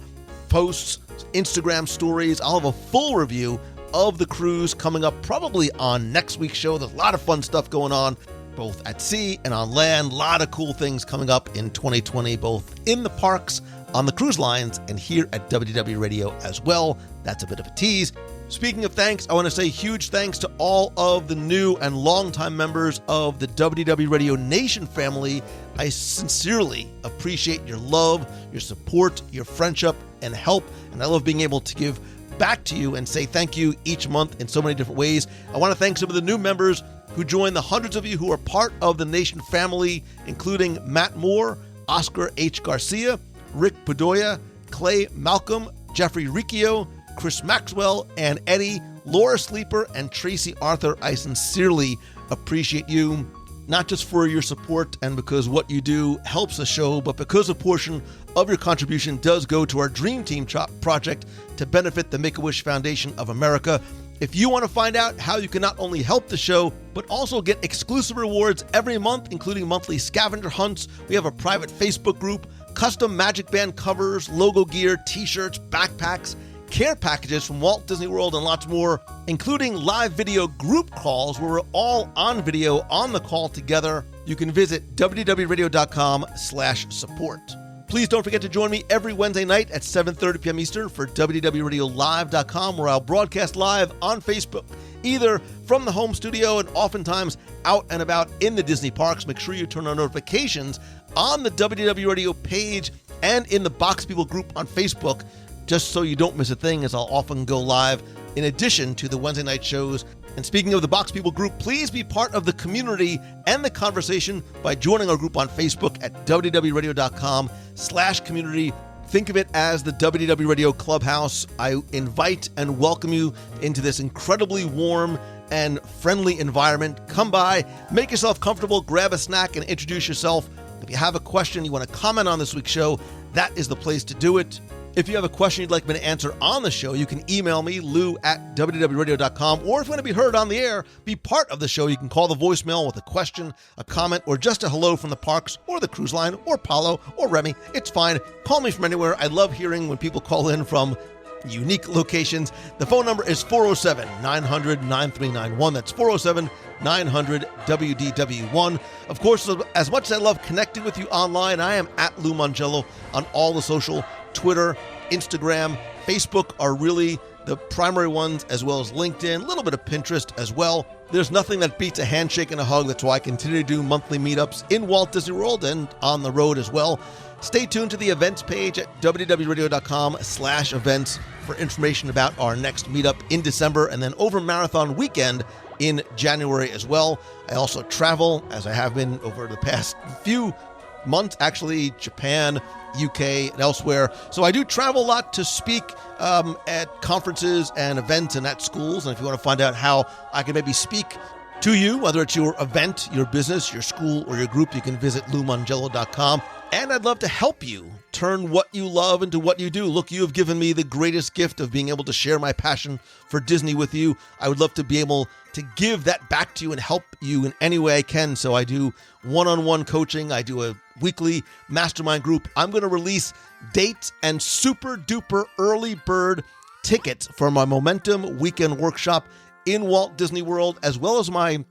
posts, Instagram stories. I'll have a full review of the cruise coming up probably on next week's show. There's a lot of fun stuff going on, both at sea and on land. A lot of cool things coming up in 2020, both in the parks, on the cruise lines, and here at WDW Radio as well. That's a bit of a tease. Speaking of thanks, I want to say huge thanks to all of the new and longtime members of the WDW Radio Nation family. I sincerely appreciate your love, your support, your friendship, and help, and I love being able to give back to you and say thank you each month in so many different ways. I want to thank some of the new members who joined, the hundreds of you who are part of the Nation family, including Matt Moore, Oscar H. Garcia, Rick Bedoya, Clay Malcolm, Jeffrey Riccio, Chris Maxwell, and Eddie, Laura Sleeper, and Tracy Arthur. I sincerely appreciate you, not just for your support and because what you do helps the show, but because a portion of your contribution does go to our Dream Team project to benefit the Make-A-Wish Foundation of America. If you want to find out how you can not only help the show, but also get exclusive rewards every month, including monthly scavenger hunts, we have a private Facebook group, custom Magic Band covers, logo gear, t-shirts, backpacks, care packages from Walt Disney World, and lots more, including live video group calls where we're all on video on the call together. You can visit wdwradio.com/support. Please don't forget to join me every Wednesday night at 7:30 p.m. Eastern for WDWRadioLive.com, where I'll broadcast live on Facebook, either from the home studio and oftentimes out and about in the Disney parks. Make sure you turn on notifications on the WDW Radio page and in the Box People group on Facebook, just so you don't miss a thing, as I'll often go live in addition to the Wednesday night shows. And speaking of the Box People group, please be part of the community and the conversation by joining our group on Facebook at wdwradio.com/community. Think of it as the WDW Radio Clubhouse. I invite and welcome you into this incredibly warm and friendly environment. Come by, make yourself comfortable, grab a snack, and introduce yourself. If you have a question you want to comment on this week's show, that is the place to do it. If you have a question you'd like me to answer on the show, you can email me, lou@wdwradio.com, or if you want to be heard on the air, be part of the show, you can call the voicemail with a question, a comment, or just a hello from the parks or the cruise line or Paulo or Remy. It's fine. Call me from anywhere. I love hearing when people call in from unique locations. The phone number is 407-900-9391. That's 407-900-WDW1. Of course, as much as I love connecting with you online, I am at Lou Mongello on all the social, Twitter, Instagram, Facebook are really the primary ones, as well as LinkedIn, a little bit of Pinterest as well. There's nothing that beats a handshake and a hug. That's why I continue to do monthly meetups in Walt Disney World and on the road as well. Stay tuned to the events page at wdwradio.com/events for information about our next meetup in December and then over Marathon Weekend in January as well. I also travel, as I have been over the past few months, actually, Japan, UK, and elsewhere. So I do travel a lot to speak at conferences and events and at schools. And if you want to find out how I can maybe speak to you, whether it's your event, your business, your school, or your group, you can visit loumongello.com. And I'd love to help you turn what you love into what you do. Look, you have given me the greatest gift of being able to share my passion for Disney with you. I would love to be able to give that back to you and help you in any way I can. So I do one-on-one coaching. I do a weekly mastermind group. I'm going to release dates and super duper early bird tickets for my Momentum Weekend Workshop in Walt Disney World, as well as my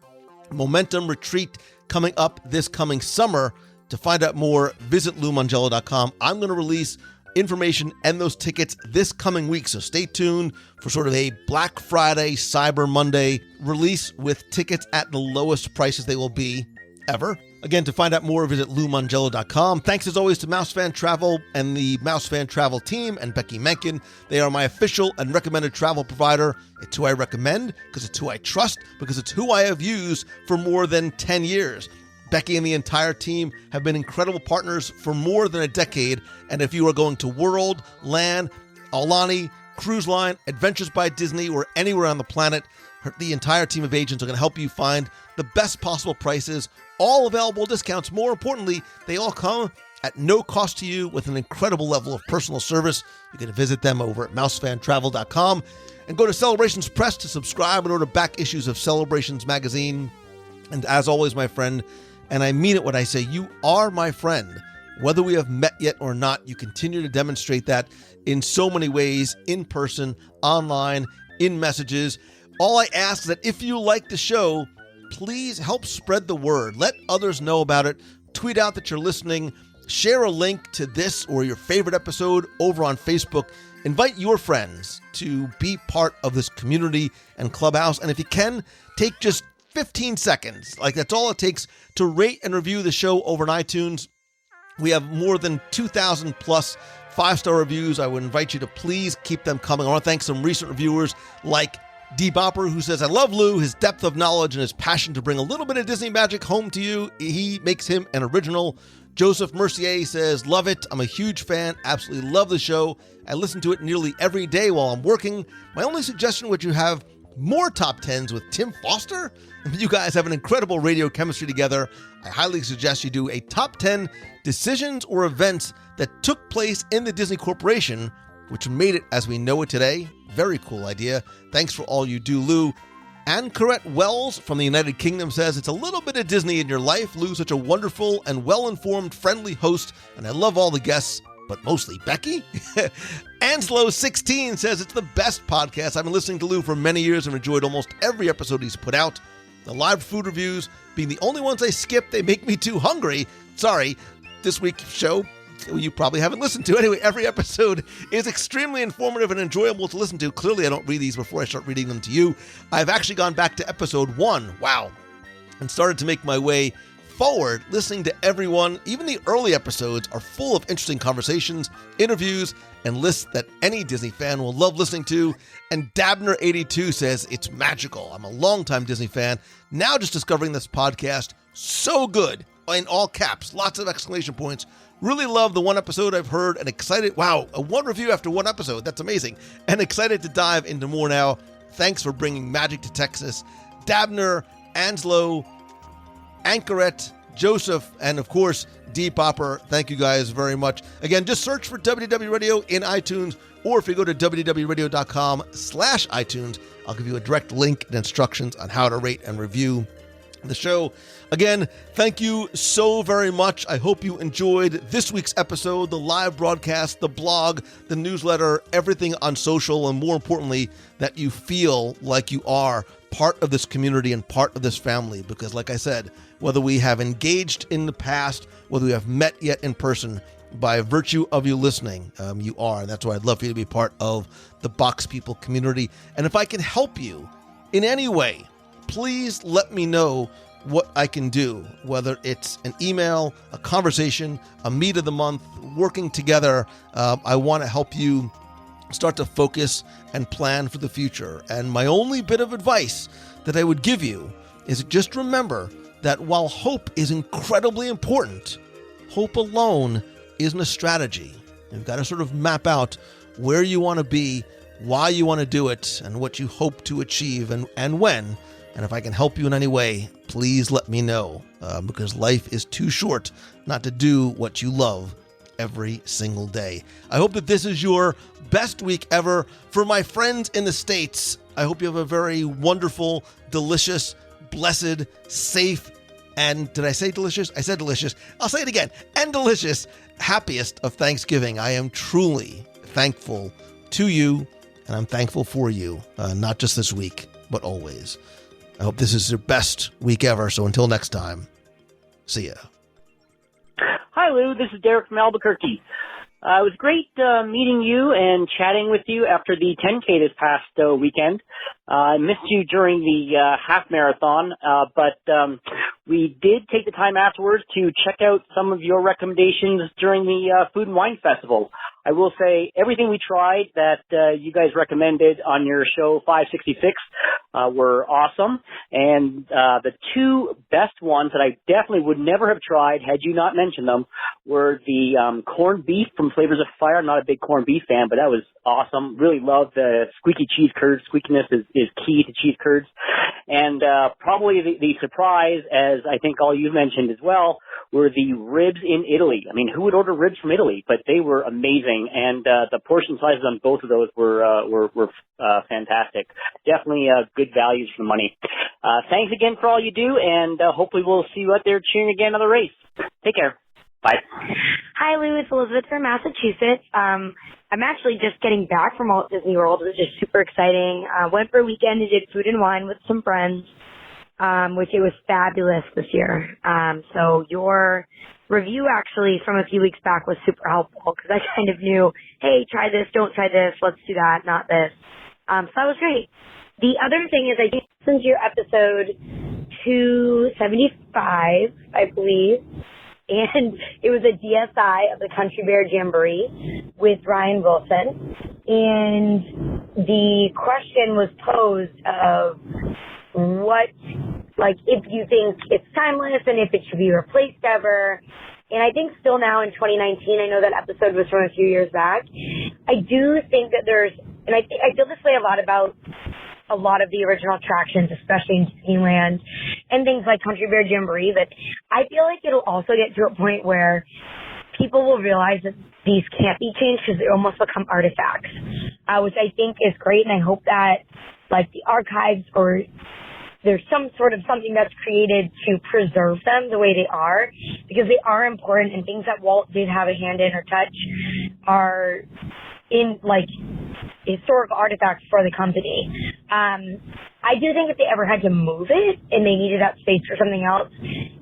Momentum Retreat coming up this coming summer. To find out more, visit loumongello.com. I'm going to release information and those tickets this coming week, so stay tuned for sort of a Black Friday, Cyber Monday release with tickets at the lowest prices they will be ever. Again, to find out more, visit loumongello.com. Thanks as always to Mouse Fan Travel and the Mouse Fan Travel team and Becky Menken. They are my official and recommended travel provider. It's who I recommend because it's who I trust, because it's who I have used for more than 10 years. Becky and the entire team have been incredible partners for more than a decade. And if you are going to World, Land, Aulani, Cruise Line, Adventures by Disney, or anywhere on the planet, the entire team of agents are going to help you find the best possible prices, all available discounts. More importantly, they all come at no cost to you with an incredible level of personal service. You can visit them over at mousefantravel.com and go to Celebrations Press to subscribe and order back issues of Celebrations magazine. And as always, my friend, and I mean it when I say you are my friend. Whether we have met yet or not, you continue to demonstrate that in so many ways, in person, online, in messages. All I ask is that if you like the show, please help spread the word. Let others know about it. Tweet out that you're listening. Share a link to this or your favorite episode over on Facebook. Invite your friends to be part of this community and clubhouse. And if you can, take just 15 seconds. Like, that's all it takes to rate and review the show over on iTunes. We have more than 2,000 plus 5-star reviews. I would invite you to please keep them coming. I want to thank some recent reviewers like D. Bopper, who says, I love Lou, his depth of knowledge and his passion to bring a little bit of Disney magic home to you. He makes him an original. Joseph Mercier says, love it. I'm a huge fan. Absolutely love the show. I listen to it nearly every day while I'm working. My only suggestion would you have more top 10s with Tim Foster? You guys have an incredible radio chemistry together. I highly suggest you do a top 10 decisions or events that took place in the Disney Corporation, which made it as we know it today. Very cool idea. Thanks for all you do, Lou. Ann Corette Wells from the United Kingdom says, it's a little bit of Disney in your life. Lou's such a wonderful and well-informed, friendly host, and I love all the guests, but mostly Becky. Anslow16 says, it's the best podcast. I've been listening to Lou for many years and enjoyed almost every episode he's put out. The live food reviews being the only ones I skip, they make me too hungry. Sorry, this week's show you probably haven't listened to. Anyway, every episode is extremely informative and enjoyable to listen to. Clearly, I don't read these before I start reading them to you. I've actually gone back to episode 1, wow, and started to make my way forward, listening to everyone. Even the early episodes are full of interesting conversations, interviews, and lists that any Disney fan will love listening to. And Dabner82 says, it's magical. I'm a longtime Disney fan, now just discovering this podcast. So good, in all caps, lots of exclamation points. Really love the one episode I've heard and excited. Wow, a one review after one episode. That's amazing. And excited to dive into more now. Thanks for bringing magic to Texas. Dabner, Anslow, Anchorette, Joseph, and of course, D. Popper. Thank you guys very much. Again, just search for WDW Radio in iTunes, or if you go to wdwradio.com/iTunes, I'll give you a direct link and instructions on how to rate and review the show. Again, thank you so very much. I hope you enjoyed this week's episode, the live broadcast, the blog, the newsletter, everything on social, and more importantly, that you feel like you are part of this community and part of this family. Because like I said, whether we have engaged in the past, whether we have met yet in person, by virtue of you listening, you are. And that's why I'd love for you to be part of the Box People community. And if I can help you in any way, please let me know what I can do, whether it's an email, a conversation, a meet of the month, working together. I want to help you start to focus and plan for the future. And my only bit of advice that I would give you is just remember that while hope is incredibly important, hope alone isn't a strategy. You've got to sort of map out where you want to be, why you want to do it, and what you hope to achieve and when. And if I can help you in any way, please let me know, because life is too short not to do what you love every single day. I hope that this is your best week ever. For my friends in the States, I hope you have a very wonderful, delicious, blessed, safe, and did I say delicious? I said delicious. I'll say it again. And delicious, happiest of Thanksgiving. I am truly thankful to you, and I'm thankful for you, not just this week, but always. I hope this is your best week ever. So until next time, see ya. Hi, Lou. This is Derek from Albuquerque. It was great meeting you and chatting with you after the 10K this past weekend. I missed you during the half marathon, but we did take the time afterwards to check out some of your recommendations during the Food and Wine Festival. I will say everything we tried that you guys recommended on your show 566 were awesome. And the two best ones that I definitely would never have tried had you not mentioned them were the corned beef from Flavors of Fire. I'm not a big corned beef fan, but that was awesome. Really love the squeaky cheese curds. Squeakiness is key to cheese curds. And probably the surprise, as I think all you mentioned as well, were the ribs in Italy. I mean, who would order ribs from Italy? But they were amazing, and the portion sizes on both of those were fantastic. Definitely good values for the money. Thanks again for all you do, and hopefully we'll see you out there cheering again on the race. Take care. Bye. Hi, Lou. It's Elizabeth from Massachusetts. I'm actually just getting back from Walt Disney World. It was just super exciting. Went for a weekend and did Food and Wine with some friends, which it was fabulous this year. So your review actually from a few weeks back was super helpful because I kind of knew, hey, try this, don't try this, let's do that, not this. So that was great. The other thing is I did listen to your episode 275, I believe, and it was a DSI of the Country Bear Jamboree with Ryan Wilson, and the question was posed of what, like, if you think it's timeless and if it should be replaced ever. And I think still now in 2019, I know that episode was from a few years back, I do think that there's, and I feel this way a lot about a lot of the original attractions, especially in Disneyland and things like Country Bear Jamboree, that I feel like it'll also get to a point where people will realize that these can't be changed because they almost become artifacts, which I think is great. And I hope that, like, the archives or there's some sort of something that's created to preserve them the way they are, because they are important, and things that Walt did have a hand in or touch are in, like, historical artifacts for the company. I do think if they ever had to move it and they needed that space for something else,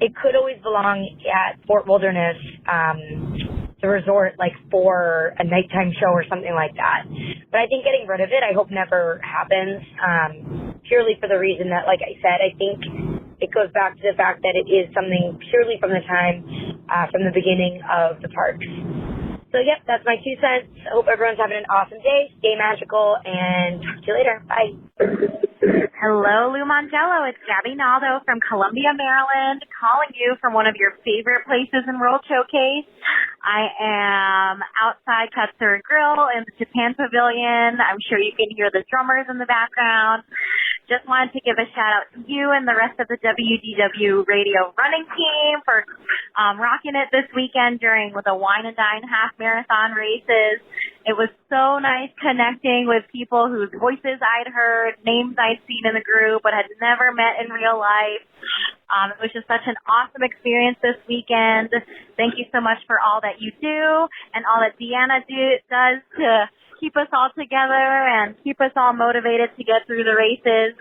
it could always belong at Fort Wilderness, the resort, like for a nighttime show or something like that. But I think getting rid of it, I hope never happens, purely for the reason that, like I said, I think it goes back to the fact that it is something purely from the time, from the beginning of the parks. So, yep, that's my 2 cents. I hope everyone's having an awesome day. Stay magical, and talk to you later. Bye. Hello, Lou Mongello. It's Gabby Naldo from Columbia, Maryland, calling you from one of your favorite places in World Showcase. I am outside Katsura Grill in the Japan Pavilion. I'm sure you can hear the drummers in the background. Just wanted to give a shout out to you and the rest of the WDW Radio running team for rocking it this weekend during the Wine and Dine half marathon races. It was so nice connecting with people whose voices I'd heard, names I'd seen in the group, but had never met in real life. It was just such an awesome experience this weekend. Thank you so much for all that you do and all that Deanna does to keep us all together and keep us all motivated to get through the races.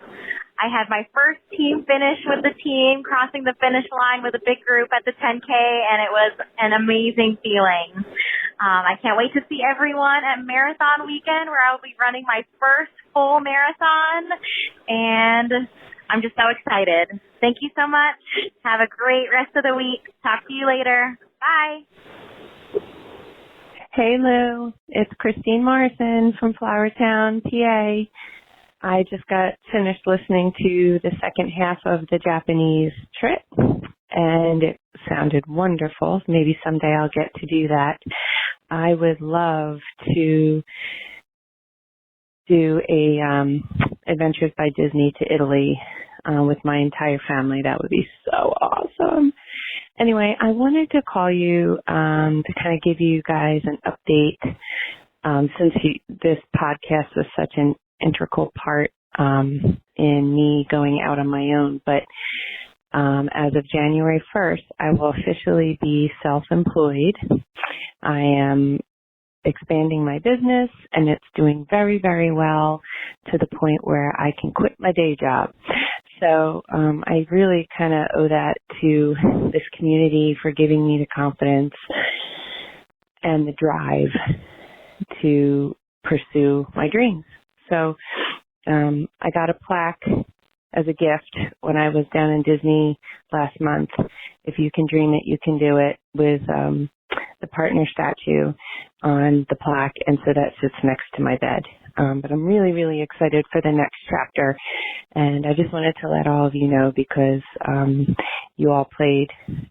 I had my first team finish with the team, crossing the finish line with a big group at the 10K, and it was an amazing feeling. I can't wait to see everyone at Marathon Weekend, where I'll be running my first full marathon, and I'm just so excited. Thank you so much. Have a great rest of the week. Talk to you later. Bye. Hey Lou, it's Christine Morrison from Flowertown, PA. I just got finished listening to the second half of the Japanese trip, and it sounded wonderful. Maybe someday I'll get to do that. I would love to do a Adventures by Disney to Italy with my entire family. That would be so awesome. Anyway, I wanted to call you to kind of give you guys an update since this podcast was such an integral part in me going out on my own. But as of January 1st, I will officially be self-employed. I am expanding my business, and it's doing very, very well to the point where I can quit my day job. So I really kind of owe that to this community for giving me the confidence and the drive to pursue my dreams. So I got a plaque as a gift when I was down in Disney last month. If you can dream it, you can do it, with the partner statue on the plaque, and so that sits next to my bed. But I'm really, really excited for the next chapter, and I just wanted to let all of you know because you all played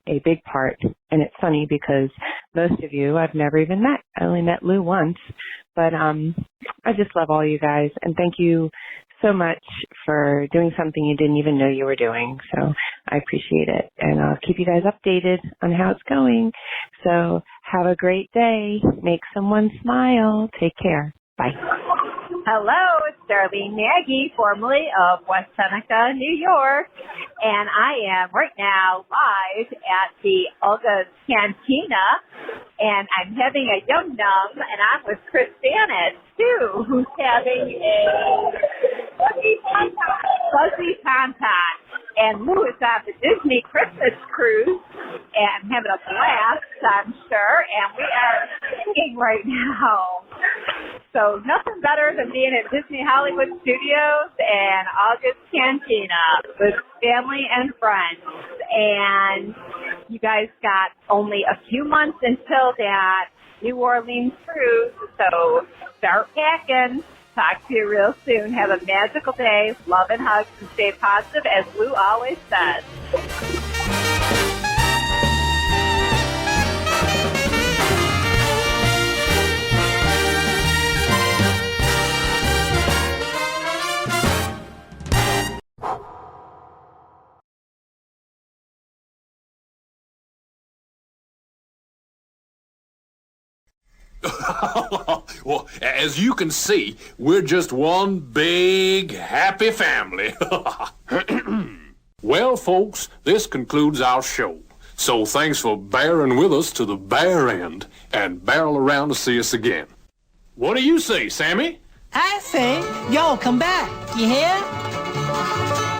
a big part. And it's funny because most of you I've never even met. I only met Lou once, but I just love all you guys, and thank you so much for doing something you didn't even know you were doing. So I appreciate it, and I'll keep you guys updated on how it's going. So have a great day. Make someone smile. Take care. Bye. Hello, it's Darlene Nagy, formerly of West Seneca, New York, and I am right now live at the Olga's Cantina, and I'm having a Yum Num, and I'm with Chris Bannett, too, who's having a Fuzzy Tauntaun. And Lou is on the Disney Christmas cruise and having a blast, I'm sure. And we are singing right now. So nothing better than being at Disney Hollywood Studios and August Cantina with family and friends. And you guys got only a few months until that New Orleans cruise. So start packing. Talk to you real soon. Have a magical day. Love and hugs and stay positive, as Lou always says. Well, as you can see, we're just one big happy family. Well, folks, this concludes our show. So thanks for bearing with us to the bare end and barrel around to see us again. What do you say, Sammy? I say, y'all come back. You hear?